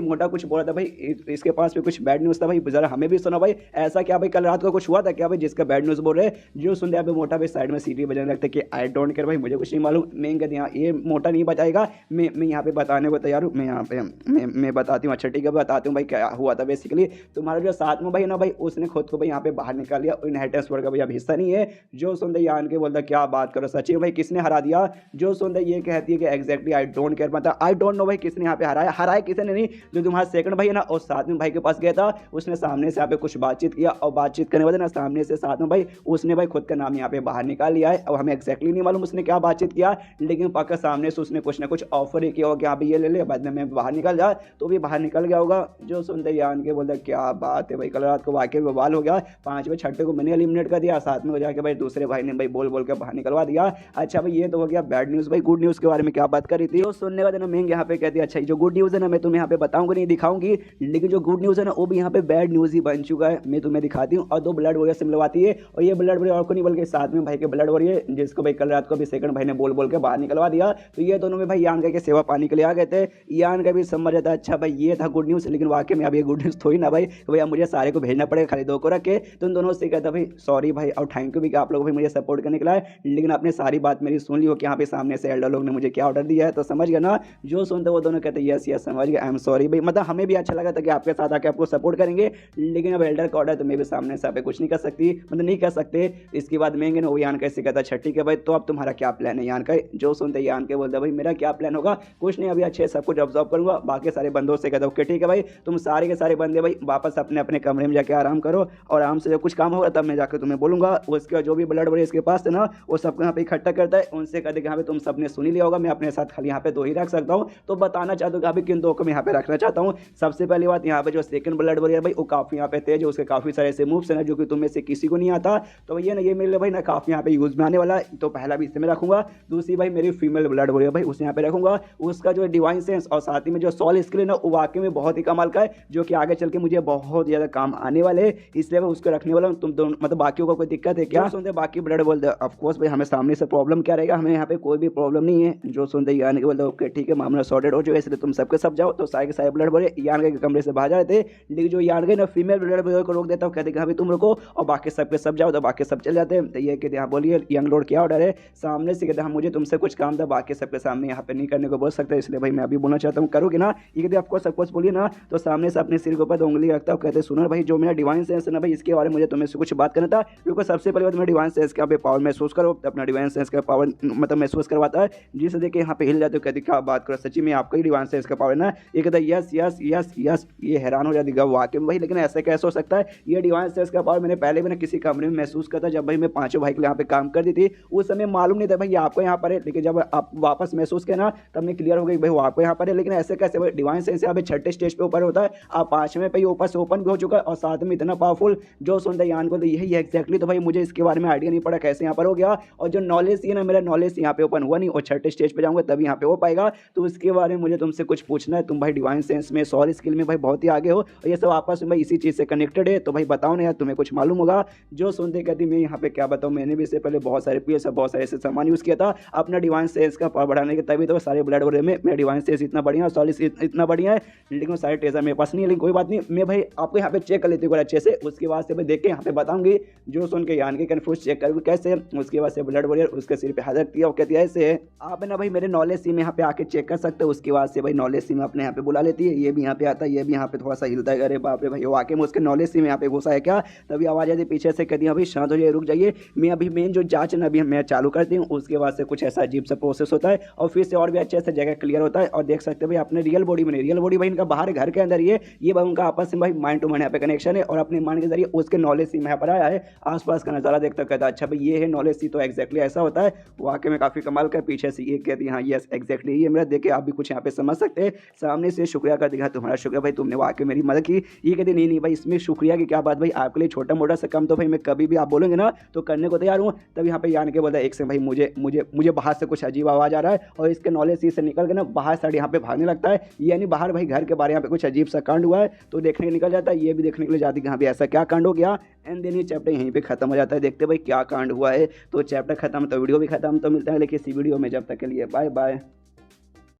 मोटा कुछ बोला था भाई, इसके पास भी कुछ बैड न्यूज़ था भाई, जरा हमें भी सुना भाई, ऐसा क्या भाई कल रात को कुछ हुआ था क्या भाई जिसका बैड न्यूज़ बोल रहे। जो सुनते यहाँ पे मोटा भाई साइड में सीटी बजाने लगता है कि आई डोंट केयर भाई, मुझे कुछ नहीं मालूम। मैं कहती हाँ ये मोटा नहीं बताएगा, मैं यहाँ पे बताने को तैयार हूँ, मैं यहाँ पे मैं बताती हूँ। अच्छा ठीक है बताती हूँ भाई क्या हुआ था। बेसिकली तुम्हारा जो साथ में भाई ना भाई उसने खुद को भाई यहाँ पे बाहर निकाल लिया, इनहेरिटेंस वर्ग का भाई अब हिस्सा नहीं है। जो सुनते यान के बोलता क्या बात करो सचिन भाई किसने हरा दिया। जो सुनते ये कहती है कि एग्जैक्टली आई डोंट केयर, मतलब आई डोंट नो भाई किसने यहाँ पे हराया किसने नहीं। जो तुम्हारा सेकंड भाई है ना और साथ में भाई के पास गया था, उसने सामने से यहाँ पे कुछ बातचीत किया और बातचीत करने वाले ना सामने से साथ में भाई उसने भाई खुद का नाम यहाँ पे बाहर निकाल लिया है। और हमें एक्जैक्टली नहीं मालूम उसने क्या बातचीत किया, लेकिन पक्का सामने से उसने कुछ ना कुछ ऑफर ही किया होगा कि हाँ भाई ये ले ले, बाद में मैं बाहर निकल जा, तो भी बाहर निकल गया होगा। जो सुनते यान के बोलते क्या बात है भाई, कल रात को वाकई बवाल हो गया, 5वें 6ठे को मैंने एलिमिनेट कर दिया, साथ में हो जाके भाई दूसरे भाई ने भाई बोल के बाहर निकलवा दिया। अच्छा भाई ये तो हो गया बैड न्यूज़। भाई गुड न्यूज़ के बारे में क्या बात करी थी। जो सुनने वाले ना मैं यहाँ पे कहती है अच्छा जो गुड न्यूज़ है ना मैं तुम्हें यहाँ पे बताऊंगी नहीं दिखाऊंगी, लेकिन जो गुड न्यूज़ है ना वो भी यहाँ पे बैड न्यूज़ ही बन चुका है, मैं तुम्हें दिखाती हूँ। और 2 ब्लड वॉरियर से मिलवाती है, और ये ब्लड वॉरियर और को नहीं बल्कि साथ में भाई के ब्लड वॉरियर जिसको भाई कल रात को भी सेकंड भाई ने बोल के बाहर निकलवा दिया। तो ये दोनों में भाई यान का के सेवा पानी के लिए आ गए थे। यान का भी समझ आता अच्छा भाई ये था गुड न्यूज़, लेकिन वाकई में अब ये गुड न्यूज़ थोड़ी ना भाई, भैया मुझे सारे को भेजना पड़ेगा, खाली 2 को रख के। तो उन दोनों से कहता भाई सॉरी भाई और थैंक यू भी कि आप लोग भाई मुझे सपोर्ट करने के लिए, लेकिन आपने सारी बात मेरी सुन ली हो कि यहाँ पे सामने से एल्डर लोग ने मुझे क्या ऑर्डर दिया है, तो समझ गया ना। जो सुनते वो दोनों कहते यस यस समझ गए, आई एम सॉरी भाई, मतलब हमें भी अच्छा लगा था कि आपके साथ आके आपको सपोर्ट करेंगे, लेकिन अब एल्डर का ऑर्डर तो मैं भी सामने से कुछ नहीं कर सकती, मतलब नहीं कर सकते। इसके बाद मैं ना वो यान कैसे कहता अच्छा ठीक है भाई तो अब तुम्हारा क्या प्लान है यान का। जो सुनते यान के बोलते भाई मेरा क्या प्लान होगा, कुछ नहीं अभी अच्छे सब कुछ ऑब्जर्व करूंगा, बाकी सारे बंदों से कहता ओके ठीक है भाई तुम सारे के सारे बंदे भाई वापस अपने अपने कमरे में जाके आराम करो, और आराम से जब कुछ काम होगा तब मैं जाकर तुम्हें बोलूंगा। उसके जो भी ब्लड इसके पास है ना वो सबको यहाँ पे इकट्ठा करता है, उनसे कहते कि यहाँ पे तुम सबने सुन ही लिया होगा, मैं अपने साथ खाली यहाँ पे 2 ही रख सकता हूँ, तो बताना चाहता हूँ कि अभी किन 2 को मैं यहाँ पे रखना चाहता हूँ। सबसे पहली बात यहाँ पे जो सेकंड ब्लड वॉरियर भाई वो काफी यहाँ पे तेज है, उसके काफी सारे ऐसे मूव्स है ना जो कि तुम में से किसी को नहीं आता, तो ये ना ये मेरे लिए भाई ना काफी यहाँ पे यूज में आने वाला है, तो पहला भी इससे मैं रखूंगा। दूसरी भाई मेरी फीमेल ब्लड वॉरियर भाई उसे यहाँ पे रखूंगा, उसका जो डिवाइन सेंस और साथ ही में जो सॉल स्किल है ना वो वाकई में बहुत ही कमाल का है, जो कि आगे चल के मुझे बहुत ज्यादा काम आने वाले है, इसलिए मैं उसको रखने वाला हूँ। तुम दोनों मतलब बाकियों का कोई दिक्कत है क्या? सुनते बाकी ब्लड बोलते ऑफ कोर्स भाई हमें सामने से प्रॉब्लम क्या रहेगा, हमें यहाँ पे कोई भी प्रॉब्लम नहीं है। जो सुनते यान के बोलते ओके ठीक है मामला सॉर्टेड हो जाएगा, इसलिए तुम सबके सब जाओ। तो सारे के सारे ब्लड बोले यान के कमरे से बाहर जा रहे थे, लेकिन जो यान गए ना फीमेल ब्लड बोले को रोक देता हूँ, कहते कि तुम रुको और बाकी सबके सब जाओ, तो बाकी सब चल जाते हैं। तो ये कहते हाँ बोलिए यंग लॉर्ड क्या ऑर्डर है, सामने से कहते हैं मुझे तुमसे कुछ काम था, बाकी सबके सामने यहाँ पे नहीं करने को बोल सकते, इसलिए भाई मैं अभी बोलना चाहता हूँ करोगे ना। ये कहते आपको सब कुछ बोलिए ना, तो सामने से अपने सिर के ऊपर ऊपर तो उंगली रखता है और कहते सुनो ना भाई, जो मेरा डिवाइन सेंस है ना भाई, इसके बारे में मुझे तुम्हें से कुछ बात करना था। क्योंकि सबसे पहले तुम्हें डिवाइन सेंस का पे पावर महसूस करो, अपना डिवाइन सेंस का पावर मतलब महसूस करवाता है, जिसे देख के यहाँ पे हिल जाते हो, कहते क्या बात करो, सच्ची में आपका ही डिवाइन सेंस का पावर है ना। ये कहता है यस यस यस यस, ये हैरान हो जाती है वाकई में भाई, लेकिन ऐसा कैसे हो सकता है, ये डिवाइन सेंस का पावर मैंने पहले भी ना किसी कमरे में महसूस करता, जब भाई मैं पांचों भाई के यहाँ पे काम करती थी, उस समय मालूम नहीं था भाई ये आपको यहाँ पर है, लेकिन जब आप वापस महसूस किया ना तब मैं क्लियर हो गई भाई वो आपको यहाँ पर है। लेकिन ऐसे कैसे भाई, डिवाइन सेंस यहाँ पे छठे स्टेज पे ऊपर होता है, आप पांचवें पे ऊपर से ओपन भी हो चुका है और साथ में इतना पावरफुल जो सुनते यान को, तो यही एग्जैक्टली, तो भाई मुझे इसके बारे में आइडिया नहीं पड़ा कैसे यहाँ पर हो गया, और जो नॉलेज थी ना, मेरा नॉलेज यहाँ पे ओपन हुआ नहीं, और छठे स्टेज पे जाऊंगा तभी यहाँ पे हो पाएगा। तो उसके बारे में मुझे तुमसे कुछ पूछना है, तुम भाई डिवाइन सेंस में सॉल स्किल में भाई बहुत ही आगे हो, और ये सब आपस में भाई इसी चीज़ से कनेक्टेड है, तो भाई बताओ ना यार, तुम्हें कुछ मालूम होगा। जो सुनते कहती मैं यहाँ पे क्या बताऊँ, मैंने भी इससे पहले बहुत सारे पीएस बहुत सारे ऐसे सामान यूज़ किया था अपना डिवाइन सेंस का पावर बढ़ाने के, तभी तो सारे ब्लड वगैरह में मेरा डिवाइन सेंस इतना बढ़िया, सॉल इतना बढ़िया है, लेकिन सारे ट्रेजर मेरे पास नहीं है। लेकिन कोई बात नहीं, मैं भाई आपको यहाँ पे चेक कर लेती हूँ अच्छे से, उसके बाद से भाई देख के यहाँ पे बताऊंगी, जो सुन के यान के कन्फ्यूज चेक कर कैसे, उसके बाद से ब्लड वगैरह उसके सिर पे हाजर किया, वो कहती है ऐसे है। आप ना भाई मेरे नॉलेज सी में यहाँ पे आके चेक कर सकते हो, उसके बाद से भाई नॉलेज सी में अपने यहाँ पे बुला लेती है, ये भी यहाँ पे आता है, ये भी यहाँ पे थोड़ा सा हिलता है, अरे बाप रे भाई वाकई में उसके नॉलेज सी में यहाँ पे घुसा है क्या। तभी आवाज आती पीछे से, कहती है भाई शांत हो जाइए, रुक जाइए, मैं अभी मेन जो जांच है ना अभी मैं चालू करती हूँ, उसके बाद से कुछ ऐसा अजीब सा प्रोसेस होता है और फिर से और भी अच्छे से जगह क्लियर होता है। और देख सकते हो भाई अपने रियल बॉडी में, रियल बॉडी भाई इनका बाहर घर के अंदर ये भाई उनका आपस में भाई माइंड टू माइंड यहाँ पे कनेक्शन है, और अपने माइंड के जरिए उसके नॉलेज सी में यहाँ पर आया है, आसपास का नजारा देखता है, कहता है अच्छा भाई ये है नॉलेज सी, तो एक्जैक्टली ऐसा होता है, वाकई में काफी कमाल का। पीछे से ये कहती है हाँ यस एक्जैक्टली ये मेरा, देखे आप भी कुछ यहाँ पे समझ सकते हैं, सामने से शुक्रिया कर दिखा, तुम्हारा शुक्रिया भाई, तुमने वाकई मेरी मदद की। ये कहती नहीं नहीं भाई इसमें शुक्रिया की क्या बात भाई, आपके लिए छोटा मोटा सा काम तो भाई मैं कभी भी आप बोलेंगे ना तो करने को तैयार हूँ। तब यहाँ पे यान के बोलता है एक से भाई मुझे मुझे मुझे बाहर से कुछ अजीब आवाज आ रहा है, और इसके नॉलेज सी से निकल के ना बाहर साइड यहाँ पे भागने लगता है, यानी बाहर भाई घर के बारे यहाँ पे कुछ अजीब सा कांड हुआ है, तो देखने निकल जाता है, ये भी देखने के लिए जाती है यहाँ पे ऐसा क्या कांड हो गया। एंड देन ये चैप्टर यहीं पे खत्म हो जाता है, देखते भाई क्या कांड हुआ है। तो चैप्टर खत्म तो वीडियो भी खत्म, तो मिलता है लेकिन इसी वीडियो में, जब तक के लिए बाय बाय।